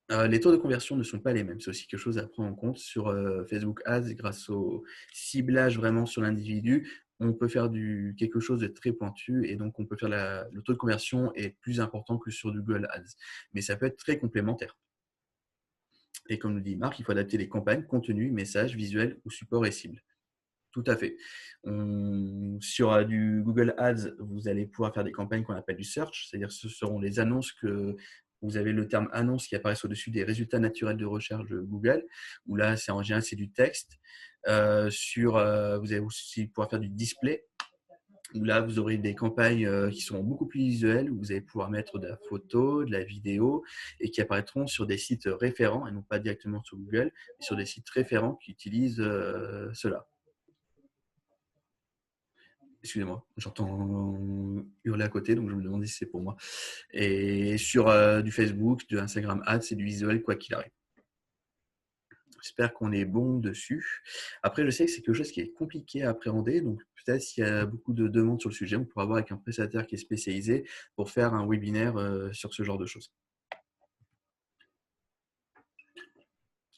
les taux de conversion ne sont pas les mêmes. C'est aussi quelque chose à prendre en compte sur Facebook Ads. Grâce au ciblage vraiment sur l'individu, on peut faire quelque chose de très pointu et donc on peut faire le taux de conversion est plus important que sur du Google Ads. Mais ça peut être très complémentaire. Et comme nous dit Marc, il faut adapter les campagnes, contenu, messages, visuels ou support et cibles. Tout à fait. Sur du Google Ads, vous allez pouvoir faire des campagnes qu'on appelle du search, c'est-à-dire ce seront les annonces que vous avez le terme annonce qui apparaissent au-dessus des résultats naturels de recherche de Google, où là, c'est en général, c'est du texte. Vous allez aussi pouvoir faire du display, où là, vous aurez des campagnes qui seront beaucoup plus visuelles, où vous allez pouvoir mettre de la photo, de la vidéo, et qui apparaîtront sur des sites référents, et non pas directement sur Google, mais sur des sites référents qui utilisent cela. Excusez-moi, j'entends hurler à côté, donc je me demandais si c'est pour moi. Et sur du Facebook, du Instagram Ads, c'est du visuel quoi qu'il arrive. J'espère qu'on est bon dessus. Après, je sais que c'est quelque chose qui est compliqué à appréhender, donc peut-être s'il y a beaucoup de demandes sur le sujet, on pourra voir avec un prestataire qui est spécialisé pour faire un webinaire sur ce genre de choses.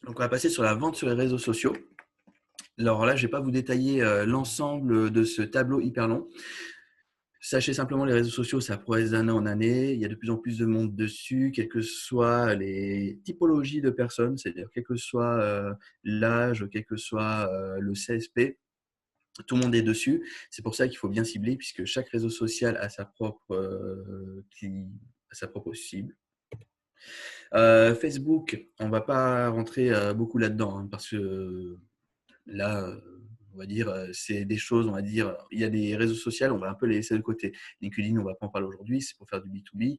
Donc, on va passer sur la vente sur les réseaux sociaux. Alors là, je ne vais pas vous détailler l'ensemble de ce tableau hyper long. Sachez simplement, les réseaux sociaux, ça progresse d'année en année. Il y a de plus en plus de monde dessus, quelles que soient les typologies de personnes, c'est-à-dire quel que soit l'âge, quel que soit le CSP, tout le monde est dessus. C'est pour ça qu'il faut bien cibler, puisque chaque réseau social a sa propre cible. Facebook, on ne va pas rentrer beaucoup là-dedans, hein, parce que là, on va dire, c'est des choses, on va dire, il y a des réseaux sociaux, on va un peu les laisser de côté. LinkedIn, on ne va pas en parler aujourd'hui, c'est pour faire du B2B.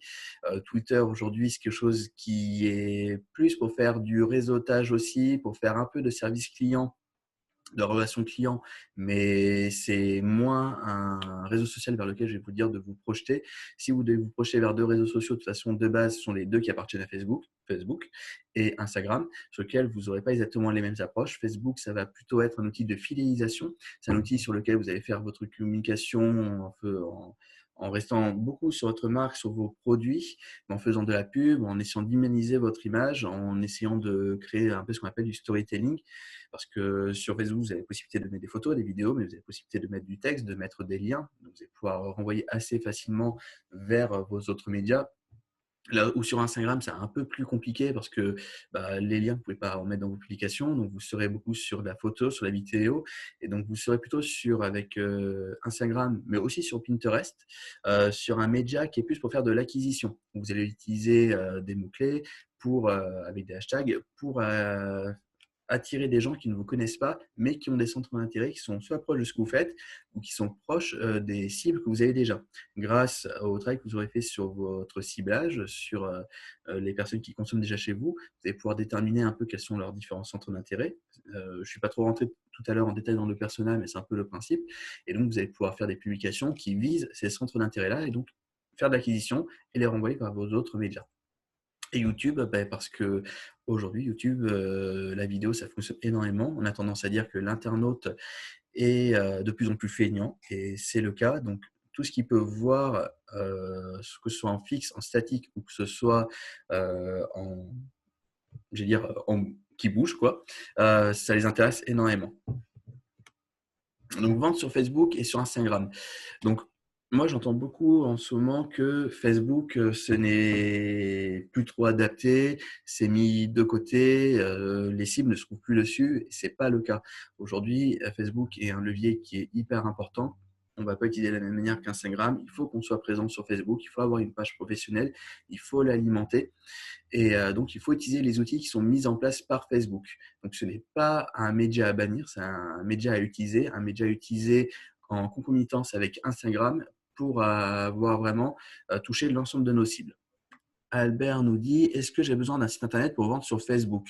Twitter, aujourd'hui, c'est quelque chose qui est plus pour faire du réseautage aussi, pour faire un peu de service client, de relation client, mais c'est moins un réseau social vers lequel je vais vous dire de vous projeter. Si vous devez vous projeter vers deux réseaux sociaux, de toute façon, de base, ce sont les deux qui appartiennent à Facebook et Instagram, sur lesquels vous n'aurez pas exactement les mêmes approches. Facebook, ça va plutôt être un outil de fidélisation. C'est un outil sur lequel vous allez faire votre communication en restant beaucoup sur votre marque, sur vos produits, en faisant de la pub, en essayant d'humaniser votre image, en essayant de créer un peu ce qu'on appelle du storytelling. Parce que sur Facebook, vous avez la possibilité de mettre des photos, des vidéos, mais vous avez la possibilité de mettre du texte, de mettre des liens. Donc, vous allez pouvoir renvoyer assez facilement vers vos autres médias. Là où sur Instagram, c'est un peu plus compliqué parce que les liens, vous ne pouvez pas en mettre dans vos publications. Donc, vous serez beaucoup sur la photo, sur la vidéo. Et donc, vous serez plutôt avec Instagram, mais aussi sur Pinterest, sur un média qui est plus pour faire de l'acquisition. Vous allez utiliser des mots-clés avec des hashtags pour attirer des gens qui ne vous connaissent pas, mais qui ont des centres d'intérêt qui sont soit proches de ce que vous faites ou qui sont proches des cibles que vous avez déjà. Grâce au travail que vous aurez fait sur votre ciblage, sur les personnes qui consomment déjà chez vous, vous allez pouvoir déterminer un peu quels sont leurs différents centres d'intérêt. Je ne suis pas trop rentré tout à l'heure en détail dans le persona, mais c'est un peu le principe. Et donc, vous allez pouvoir faire des publications qui visent ces centres d'intérêt-là et donc faire de l'acquisition et les renvoyer par vos autres médias. Et YouTube, parce que aujourd'hui, YouTube, la vidéo, ça fonctionne énormément. On a tendance à dire que l'internaute est de plus en plus feignant, et c'est le cas. Donc, tout ce qu'il peut voir, que ce soit en fixe, en statique, ou que ce soit en, je vais dire, qui bouge, quoi, ça les intéresse énormément. Donc, vente sur Facebook et sur Instagram. Donc, moi, j'entends beaucoup en ce moment que Facebook, ce n'est plus trop adapté, c'est mis de côté, les cibles ne se trouvent plus dessus. Ce n'est pas le cas. Aujourd'hui, Facebook est un levier qui est hyper important. On ne va pas utiliser de la même manière qu'Instagram. Il faut qu'on soit présent sur Facebook, il faut avoir une page professionnelle, il faut l'alimenter. Et donc, il faut utiliser les outils qui sont mis en place par Facebook. Donc, ce n'est pas un média à bannir, c'est un média à utiliser en concomitance avec Instagram pour avoir vraiment touché l'ensemble de nos cibles. Albert nous dit, est-ce que j'ai besoin d'un site internet pour vendre sur Facebook?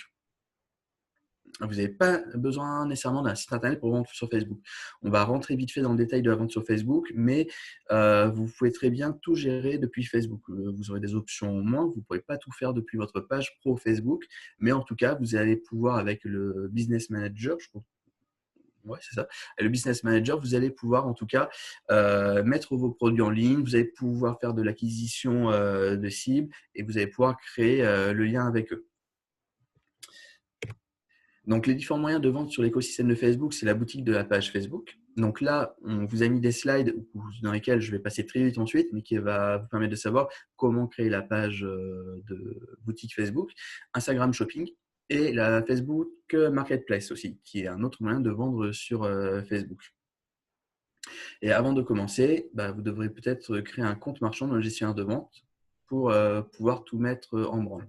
Vous n'avez pas besoin nécessairement d'un site internet pour vendre sur Facebook. On va rentrer vite fait dans le détail de la vente sur Facebook, mais vous pouvez très bien tout gérer depuis Facebook. Vous aurez des options en moins, vous ne pourrez pas tout faire depuis votre page pro Facebook, mais en tout cas, vous allez pouvoir avec le Business Manager, je crois. Ouais, c'est ça. Et le Business Manager, vous allez pouvoir en tout cas mettre vos produits en ligne, vous allez pouvoir faire de l'acquisition de cibles et vous allez pouvoir créer le lien avec eux. Donc, les différents moyens de vente sur l'écosystème de Facebook, c'est la boutique de la page Facebook. Donc là, on vous a mis des slides dans lesquels je vais passer très vite ensuite, mais qui va vous permettre de savoir comment créer la page de boutique Facebook, Instagram Shopping et la Facebook Marketplace aussi, qui est un autre moyen de vendre sur Facebook. Et avant de commencer, vous devrez peut-être créer un compte marchand dans le gestionnaire de vente pour pouvoir tout mettre en branle.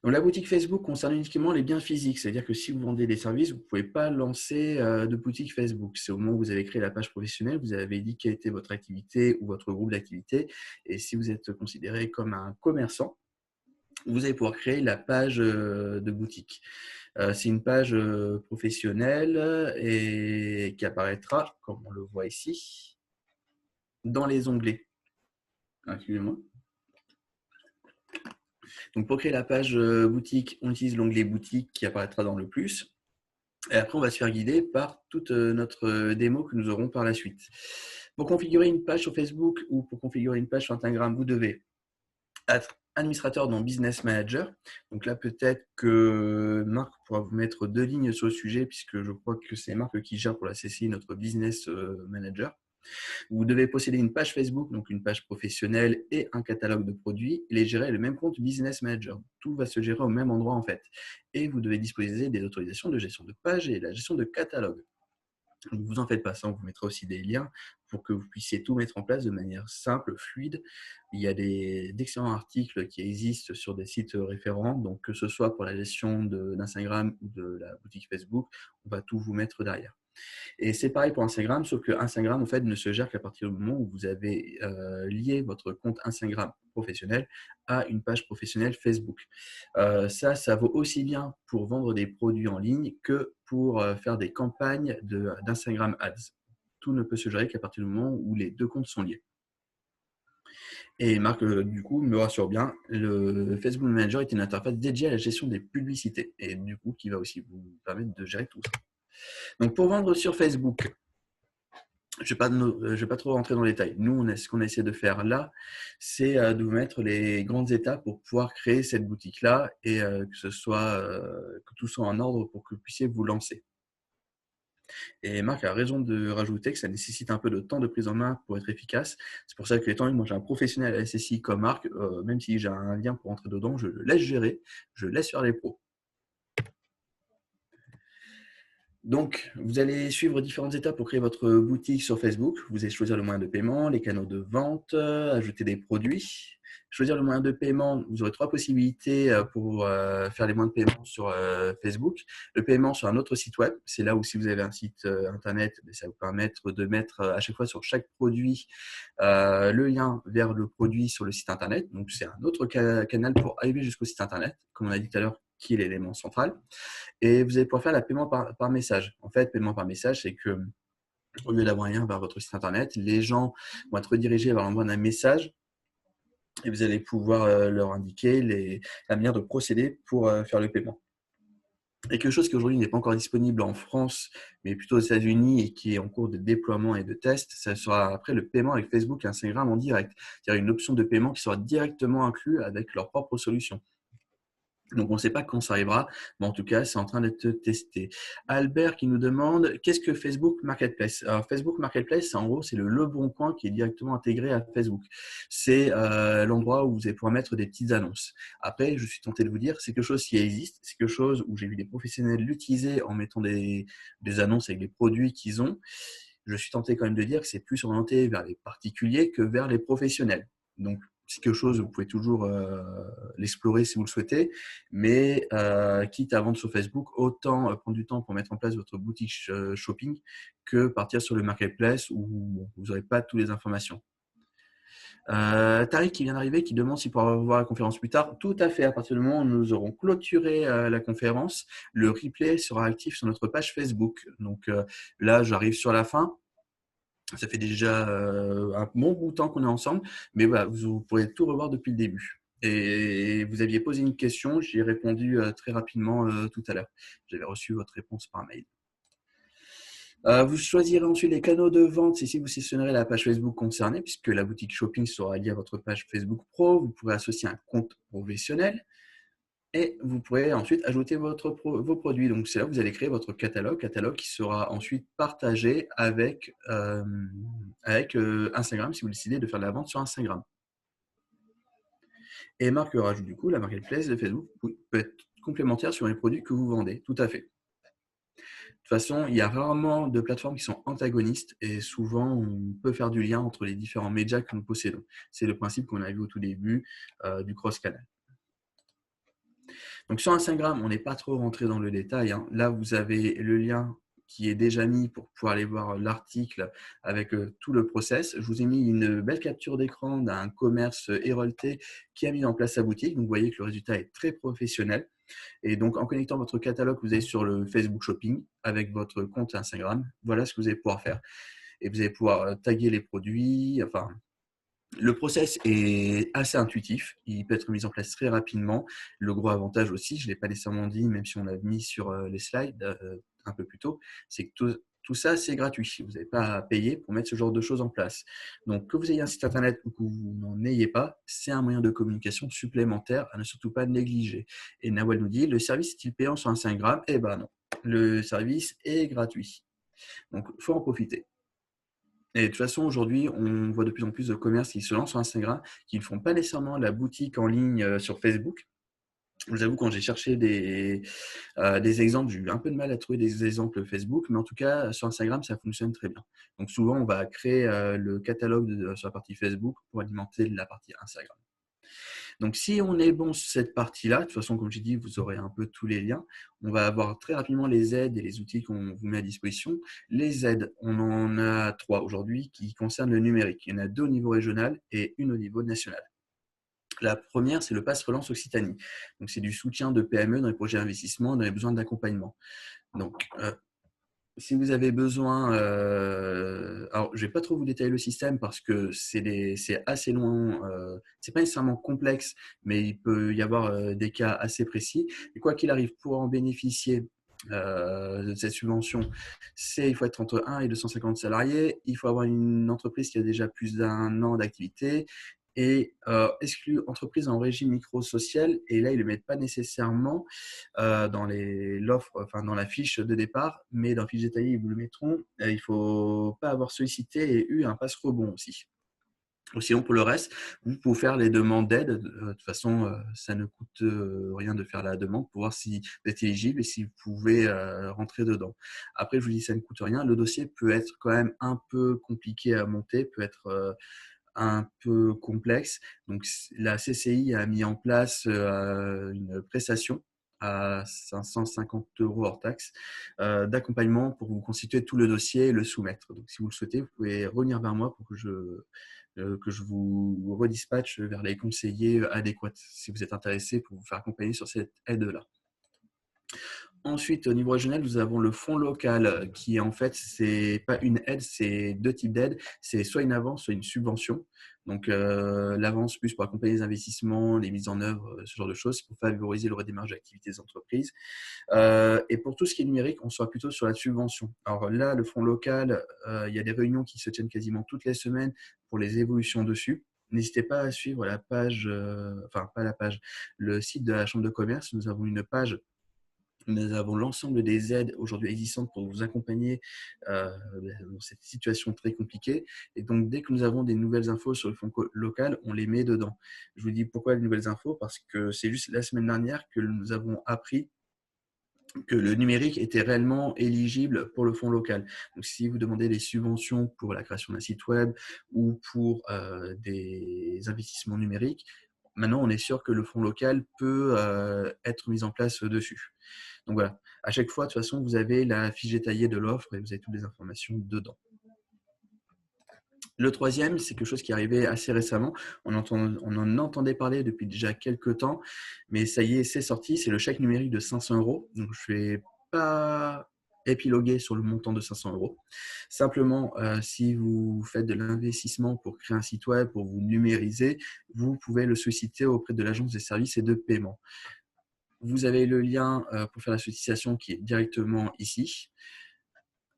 Donc, la boutique Facebook concerne uniquement les biens physiques, c'est-à-dire que si vous vendez des services, vous ne pouvez pas lancer de boutique Facebook. C'est au moment où vous avez créé la page professionnelle, vous avez dit quelle était votre activité ou votre groupe d'activité. Et si vous êtes considéré comme un commerçant, vous allez pouvoir créer la page de boutique. C'est une page professionnelle et qui apparaîtra, comme on le voit ici, dans les onglets. Excusez-moi. Donc, pour créer la page boutique, on utilise l'onglet boutique qui apparaîtra dans le plus. Et après, on va se faire guider par toute notre démo que nous aurons par la suite. Pour configurer une page sur Facebook ou pour configurer une page sur Instagram, vous devez être administrateur dans Business Manager. Donc là, peut-être que Marc pourra vous mettre 2 lignes sur le sujet puisque je crois que c'est Marc qui gère pour la CCI notre Business Manager. Vous devez posséder une page Facebook, donc une page professionnelle et un catalogue de produits, et les gérer le même compte Business Manager. Tout va se gérer au même endroit en fait. Et vous devez disposer des autorisations de gestion de page et la gestion de catalogue. Donc, vous en faites pas ça, on vous mettra aussi des liens pour que vous puissiez tout mettre en place de manière simple, fluide. Il y a d'excellents articles qui existent sur des sites référents, donc que ce soit pour la gestion d'Instagram ou de la boutique Facebook, on va tout vous mettre derrière. Et c'est pareil pour Instagram, sauf que Instagram en fait ne se gère qu'à partir du moment où vous avez lié votre compte Instagram professionnel à une page professionnelle Facebook. Ça vaut aussi bien pour vendre des produits en ligne que pour faire des campagnes d'Instagram Ads. Tout ne peut se gérer qu'à partir du moment où les 2 comptes sont liés. Et Marc, du coup, me rassure bien, le Facebook Manager est une interface dédiée à la gestion des publicités et du coup, qui va aussi vous permettre de gérer tout ça. Donc, pour vendre sur Facebook, je ne vais pas trop rentrer dans les détails. Nous, ce qu'on a essayé de faire là, c'est de vous mettre les grandes étapes pour pouvoir créer cette boutique-là et que tout soit en ordre pour que vous puissiez vous lancer. Et Marc a raison de rajouter que ça nécessite un peu de temps de prise en main pour être efficace. C'est pour ça que étant donné que moi j'ai un professionnel à la SSI comme Marc, même si j'ai un lien pour rentrer dedans, je le laisse gérer, je laisse faire les pros. Donc, vous allez suivre différentes étapes pour créer votre boutique sur Facebook. Vous allez choisir le moyen de paiement, les canaux de vente, ajouter des produits. Choisir le moyen de paiement, vous aurez trois possibilités pour faire les moyens de paiement sur Facebook. Le paiement sur un autre site web, c'est là où si vous avez un site internet, ça va vous permettre de mettre à chaque fois sur chaque produit le lien vers le produit sur le site internet. Donc, c'est un autre canal pour arriver jusqu'au site internet, comme on a dit tout à l'heure, qui est l'élément central. Et vous allez pouvoir faire le paiement par message. En fait, paiement par message, c'est que au lieu d'avoir un lien vers votre site internet, les gens vont être redirigés vers l'envoi d'un message et vous allez pouvoir leur indiquer la manière de procéder pour faire le paiement. Et quelque chose qui aujourd'hui n'est pas encore disponible en France, mais plutôt aux États-Unis et qui est en cours de déploiement et de test, ça sera après le paiement avec Facebook et Instagram en direct. C'est-à-dire une option de paiement qui sera directement inclue avec leur propre solution. Donc, on ne sait pas quand ça arrivera, mais en tout cas, c'est en train d'être testé. Albert qui nous demande qu'est-ce que Facebook Marketplace? Alors, Facebook Marketplace, en gros, c'est le Leboncoin qui est directement intégré à Facebook. C'est l'endroit où vous allez pouvoir mettre des petites annonces. Après, je suis tenté de vous dire, c'est quelque chose qui existe, c'est quelque chose où j'ai vu des professionnels l'utiliser en mettant des annonces avec les produits qu'ils ont. Je suis tenté quand même de dire que c'est plus orienté vers les particuliers que vers les professionnels. Donc, c'est quelque chose, vous pouvez toujours l'explorer si vous le souhaitez, mais quitte à vendre sur Facebook, autant prendre du temps pour mettre en place votre boutique shopping que partir sur le marketplace où vous n'aurez pas toutes les informations. Tariq qui vient d'arriver, qui demande s'il pourra voir la conférence plus tard. Tout à fait, à partir du moment où nous aurons clôturé la conférence, le replay sera actif sur notre page Facebook. Donc là, j'arrive sur la fin. Ça fait déjà un bon bout de temps qu'on est ensemble, mais voilà, vous pourrez tout revoir depuis le début. Et vous aviez posé une question, j'y ai répondu très rapidement tout à l'heure. J'avais reçu votre réponse par mail. Vous choisirez ensuite les canaux de vente, c'est si vous sélectionnerez la page Facebook concernée, puisque la boutique shopping sera liée à votre page Facebook Pro. Vous pourrez associer un compte professionnel. Et vous pourrez ensuite ajouter vos produits. Donc, c'est là que vous allez créer votre catalogue qui sera ensuite partagé avec Instagram si vous décidez de faire de la vente sur Instagram. Et Marc rajoute du coup, la marketplace de Facebook peut être complémentaire sur les produits que vous vendez. Tout à fait. De toute façon, il y a rarement de plateformes qui sont antagonistes et souvent, on peut faire du lien entre les différents médias que nous possédons. C'est le principe qu'on a vu au tout début du cross-canal. Donc sur Instagram, on n'est pas trop rentré dans le détail, hein. Là, vous avez le lien qui est déjà mis pour pouvoir aller voir l'article avec tout le process. Je vous ai mis une belle capture d'écran d'un commerce hérolté qui a mis en place sa boutique. Donc, vous voyez que le résultat est très professionnel. Et donc, en connectant votre catalogue, vous allez sur le Facebook Shopping avec votre compte Instagram. Voilà ce que vous allez pouvoir faire. Et vous allez pouvoir taguer les produits, enfin, le process est assez intuitif, il peut être mis en place très rapidement. Le gros avantage aussi, je ne l'ai pas nécessairement dit, même si on l'a mis sur les slides un peu plus tôt, c'est que tout ça, c'est gratuit. Vous n'avez pas à payer pour mettre ce genre de choses en place. Donc, que vous ayez un site internet ou que vous n'en ayez pas, c'est un moyen de communication supplémentaire à ne surtout pas négliger. Et Nawal nous dit, le service est-il payant sur Instagram? Eh ben non, le service est gratuit. Donc, il faut en profiter. Et de toute façon, aujourd'hui, on voit de plus en plus de commerces qui se lancent sur Instagram, qui ne font pas nécessairement la boutique en ligne sur Facebook. Je vous avoue, quand j'ai cherché des exemples, j'ai eu un peu de mal à trouver des exemples Facebook, mais en tout cas, sur Instagram, ça fonctionne très bien. Donc souvent, on va créer le catalogue sur la partie Facebook pour alimenter la partie Instagram. Donc, si on est bon sur cette partie-là, de toute façon, comme j'ai dit, vous aurez un peu tous les liens. On va avoir très rapidement les aides et les outils qu'on vous met à disposition. Les aides, on en a 3 aujourd'hui qui concernent le numérique. Il y en a 2 au niveau régional et une au niveau national. La première, c'est le Pass Relance Occitanie. Donc, c'est du soutien de PME dans les projets d'investissement, dans les besoins d'accompagnement. Donc, si vous avez besoin, alors je ne vais pas trop vous détailler le système parce que c'est assez loin, c'est pas nécessairement complexe, mais il peut y avoir des cas assez précis. Et quoi qu'il arrive, pour en bénéficier de cette subvention, il faut être entre 1 et 250 salariés, il faut avoir une entreprise qui a déjà plus d'1 an d'activité et exclu entreprise en régime micro-social. Et là, ils ne le mettent pas nécessairement dans l'offre, enfin dans la fiche de départ, mais dans la fiche détaillée, ils vous le mettront. Il ne faut pas avoir sollicité et eu un passe rebond aussi. Ou sinon, pour le reste, vous pouvez faire les demandes d'aide. De toute façon, ça ne coûte rien de faire la demande pour voir si vous êtes éligible et si vous pouvez rentrer dedans. Après, je vous dis, ça ne coûte rien. Le dossier peut être quand même un peu compliqué à monter, peut être un peu complexe. Donc, la CCI a mis en place une prestation à 550 € hors taxe d'accompagnement pour vous constituer tout le dossier et le soumettre. Donc, si vous le souhaitez, vous pouvez revenir vers moi pour que je vous redispatche vers les conseillers adéquats si vous êtes intéressé pour vous faire accompagner sur cette aide-là. Ensuite, au niveau régional, nous avons le fonds local qui, en fait, c'est pas une aide, c'est deux types d'aides. C'est soit une avance, soit une subvention. Donc, l'avance plus pour accompagner les investissements, les mises en œuvre, ce genre de choses, pour favoriser le redémarrage d'activités des entreprises. Et pour tout ce qui est numérique, on sera plutôt sur la subvention. Alors là, le fonds local, il y a des réunions qui se tiennent quasiment toutes les semaines pour les évolutions dessus. N'hésitez pas à suivre la page, enfin pas la page, le site de la Chambre de commerce. Nous avons une page. Nous avons l'ensemble des aides aujourd'hui existantes pour vous accompagner dans cette situation très compliquée. Et donc, dès que nous avons des nouvelles infos sur le fonds local, on les met dedans. Je vous dis pourquoi les nouvelles infos, parce que c'est juste la semaine dernière que nous avons appris que le numérique était réellement éligible pour le fonds local. Donc, si vous demandez des subventions pour la création d'un site web ou pour des investissements numériques, maintenant, on est sûr que le fonds local peut être mis en place dessus. Donc voilà, à chaque fois, de toute façon, vous avez la fiche détaillée de l'offre et vous avez toutes les informations dedans. Le troisième, c'est quelque chose qui est arrivé assez récemment. On en entendait parler depuis déjà quelques temps, mais ça y est, c'est sorti. C'est le chèque numérique de 500 €. Donc, je ne vais pas épiloguer sur le montant de 500 €. Simplement, si vous faites de l'investissement pour créer un site web, pour vous numériser, vous pouvez le solliciter auprès de l'agence des services et de paiement. Vous avez le lien pour faire la sollicitation qui est directement ici.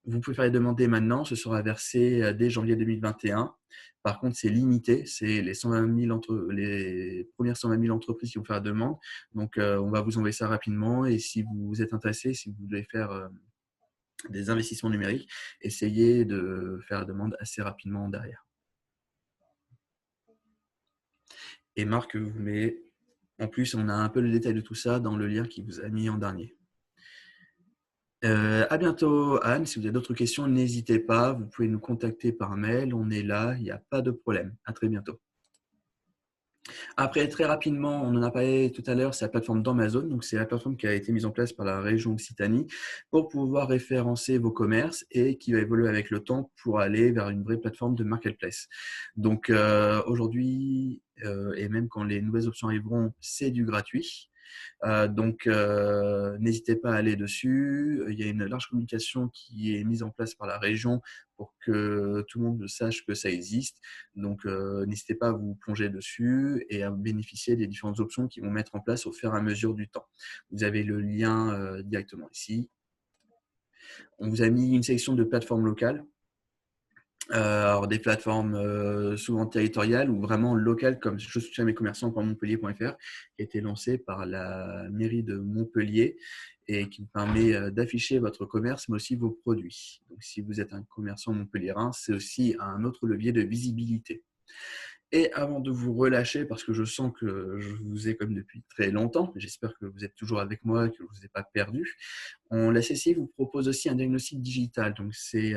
Vous pouvez faire les demandes dès maintenant, ce sera versé dès janvier 2021. Par contre, c'est limité, c'est les premières 120 000 entreprises qui vont faire la demande. Donc, on va vous envoyer ça rapidement. Et si vous êtes intéressé, si vous voulez faire des investissements numériques, essayez de faire la demande assez rapidement derrière. Et Marc vous met, en plus, on a un peu le détail de tout ça dans le lien qu'il vous a mis en dernier. À bientôt, Anne. Si vous avez d'autres questions, n'hésitez pas. Vous pouvez nous contacter par mail. On est là. Il n'y a pas de problème. À très bientôt. Après, très rapidement, on en a parlé tout à l'heure, c'est la plateforme d'Amazon. Donc, c'est la plateforme qui a été mise en place par la région Occitanie pour pouvoir référencer vos commerces et qui va évoluer avec le temps pour aller vers une vraie plateforme de marketplace. Donc, aujourd'hui, et même quand les nouvelles options arriveront, c'est du gratuit. Donc, n'hésitez pas à aller dessus. Il y a une large communication qui est mise en place par la région pour que tout le monde sache que ça existe. Donc, n'hésitez pas à vous plonger dessus et à bénéficier des différentes options qu'ils vont mettre en place au fur et à mesure du temps. Vous avez le lien directement ici. On vous a mis une sélection de plateformes locales. Alors des plateformes souvent territoriales ou vraiment locales comme Je soutiens mes commerçants.montpellier.fr qui a été lancé par la mairie de Montpellier et qui vous permet d'afficher votre commerce mais aussi vos produits. Donc si vous êtes un commerçant montpelliérain, c'est aussi un autre levier de visibilité. Et avant de vous relâcher, parce que je sens que je vous ai comme depuis très longtemps, j'espère que vous êtes toujours avec moi, que je ne vous ai pas perdu, la CCI vous propose aussi un diagnostic digital. Donc c'est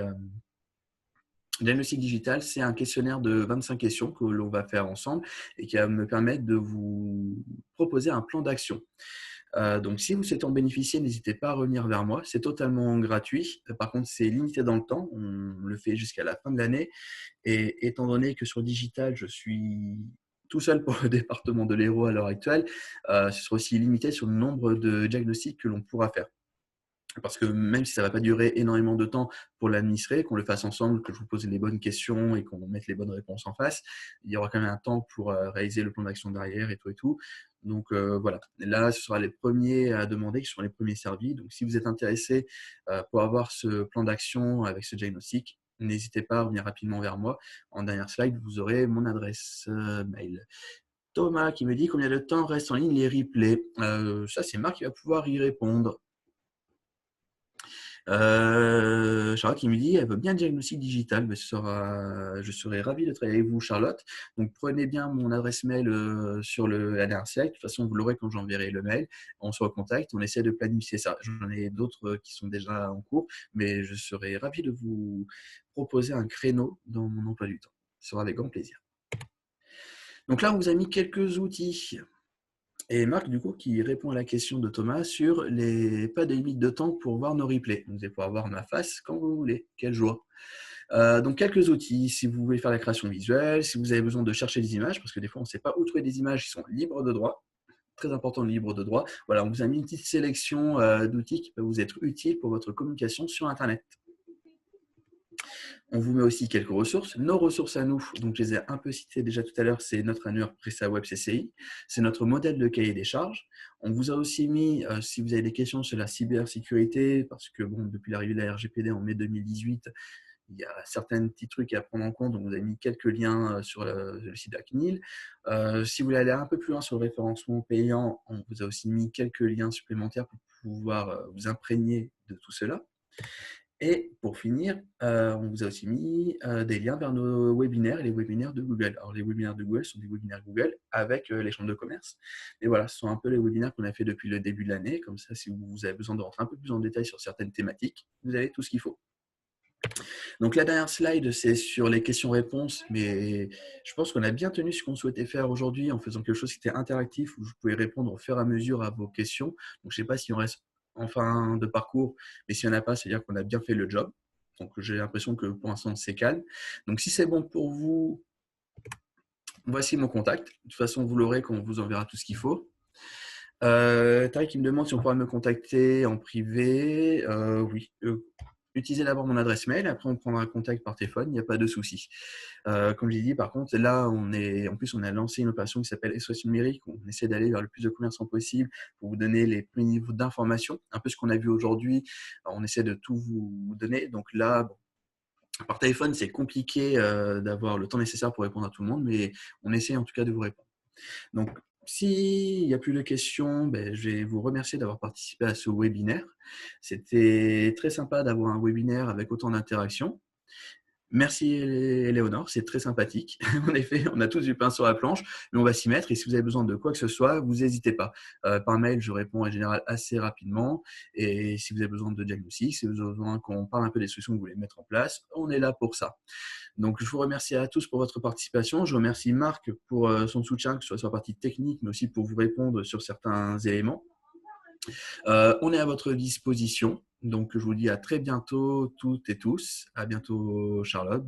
le diagnostic digital, c'est un questionnaire de 25 questions que l'on va faire ensemble et qui va me permettre de vous proposer un plan d'action. Donc, si vous souhaitez en bénéficier, n'hésitez pas à revenir vers moi. C'est totalement gratuit. Par contre, c'est limité dans le temps. On le fait jusqu'à la fin de l'année. Et étant donné que sur le digital, je suis tout seul pour le département de l'Hérault à l'heure actuelle, ce sera aussi limité sur le nombre de diagnostics que l'on pourra faire. Parce que même si ça ne va pas durer énormément de temps pour l'administrer, qu'on le fasse ensemble, que je vous pose les bonnes questions et qu'on mette les bonnes réponses en face, il y aura quand même un temps pour réaliser le plan d'action derrière et tout et tout. Donc voilà, là ce sera les premiers à demander, qui seront les premiers servis. Donc si vous êtes intéressé pour avoir ce plan d'action avec ce diagnostic, n'hésitez pas à revenir rapidement vers moi. En dernière slide, vous aurez mon adresse mail. Thomas qui me dit combien de temps restent en ligne les replays. Ça c'est Marc qui va pouvoir y répondre. Charlotte qui me dit elle veut bien le diagnostic digital. Mais je serai ravi de travailler avec vous, Charlotte. Donc, prenez bien mon adresse mail sur la dernière slide. De toute façon, vous l'aurez quand j'enverrai le mail. On se recontacte, on essaie de planifier ça. J'en ai d'autres qui sont déjà en cours, mais je serai ravi de vous proposer un créneau dans mon emploi du temps. Ce sera avec grand plaisir. Donc là, on vous a mis quelques outils. Et Marc, du coup, qui répond à la question de Thomas sur les pas de limite de temps pour voir nos replays. Vous allez pouvoir voir ma face quand vous voulez. Quelle joie. Donc, quelques outils. Si vous voulez faire la création visuelle, si vous avez besoin de chercher des images, parce que des fois, on ne sait pas où trouver des images qui sont libres de droit. Très important, libre de droit. Voilà, on vous a mis une petite sélection d'outils qui peuvent vous être utiles pour votre communication sur Internet. On vous met aussi quelques ressources. Nos ressources à nous, donc je les ai un peu citées déjà tout à l'heure, c'est notre annuaire PrestaWeb CCI, c'est notre modèle de cahier des charges. On vous a aussi mis, si vous avez des questions sur la cybersécurité, parce que bon, depuis l'arrivée de la RGPD en mai 2018, il y a certains petits trucs à prendre en compte, donc vous avez mis quelques liens sur le site de la CNIL. Si vous voulez aller un peu plus loin sur le référencement payant, on vous a aussi mis quelques liens supplémentaires pour pouvoir vous imprégner de tout cela. Et pour finir, on vous a aussi mis des liens vers nos webinaires et les webinaires de Google. Alors, les webinaires de Google sont des webinaires Google avec les chambres de commerce. Et voilà, ce sont un peu les webinaires qu'on a fait depuis le début de l'année. Comme ça, si vous avez besoin de rentrer un peu plus en détail sur certaines thématiques, vous avez tout ce qu'il faut. Donc, la dernière slide, c'est sur les questions-réponses. Mais je pense qu'on a bien tenu ce qu'on souhaitait faire aujourd'hui en faisant quelque chose qui était interactif, où vous pouvez répondre au fur et à mesure à vos questions. Donc, je ne sais pas si on reste en fin de parcours, mais s'il n'y en a pas, c'est-à-dire qu'on a bien fait le job. Donc, j'ai l'impression que pour l'instant, c'est calme. Donc, si c'est bon pour vous, voici mon contact. De toute façon, vous l'aurez quand on vous enverra tout ce qu'il faut. Tariq qui me demande si on pourra me contacter en privé. Oui. Utilisez d'abord mon adresse mail, après on prendra contact par téléphone, il n'y a pas de souci. Comme j'ai dit, par contre, là, en plus, on a lancé une opération qui s'appelle SOS numérique. On essaie d'aller vers le plus de commerçants possible pour vous donner les plus niveaux d'information. Un peu ce qu'on a vu aujourd'hui, on essaie de tout vous donner. Donc là, bon, par téléphone, c'est compliqué d'avoir le temps nécessaire pour répondre à tout le monde, mais on essaie en tout cas de vous répondre. Donc, s'il n'y a plus de questions, je vais vous remercier d'avoir participé à ce webinaire. C'était très sympa d'avoir un webinaire avec autant d'interactions. Merci Éléonore, c'est très sympathique. En effet, on a tous du pain sur la planche, mais on va s'y mettre. Et si vous avez besoin de quoi que ce soit, vous n'hésitez pas. Par mail, je réponds en général assez rapidement. Et si vous avez besoin de diagnostic, si vous avez besoin qu'on parle un peu des solutions que vous voulez mettre en place, on est là pour ça. Donc, je vous remercie à tous pour votre participation. Je remercie Marc pour son soutien, que ce soit sur la partie technique, mais aussi pour vous répondre sur certains éléments. On est à votre disposition. Donc, je vous dis à très bientôt toutes et tous. À bientôt, Charlotte.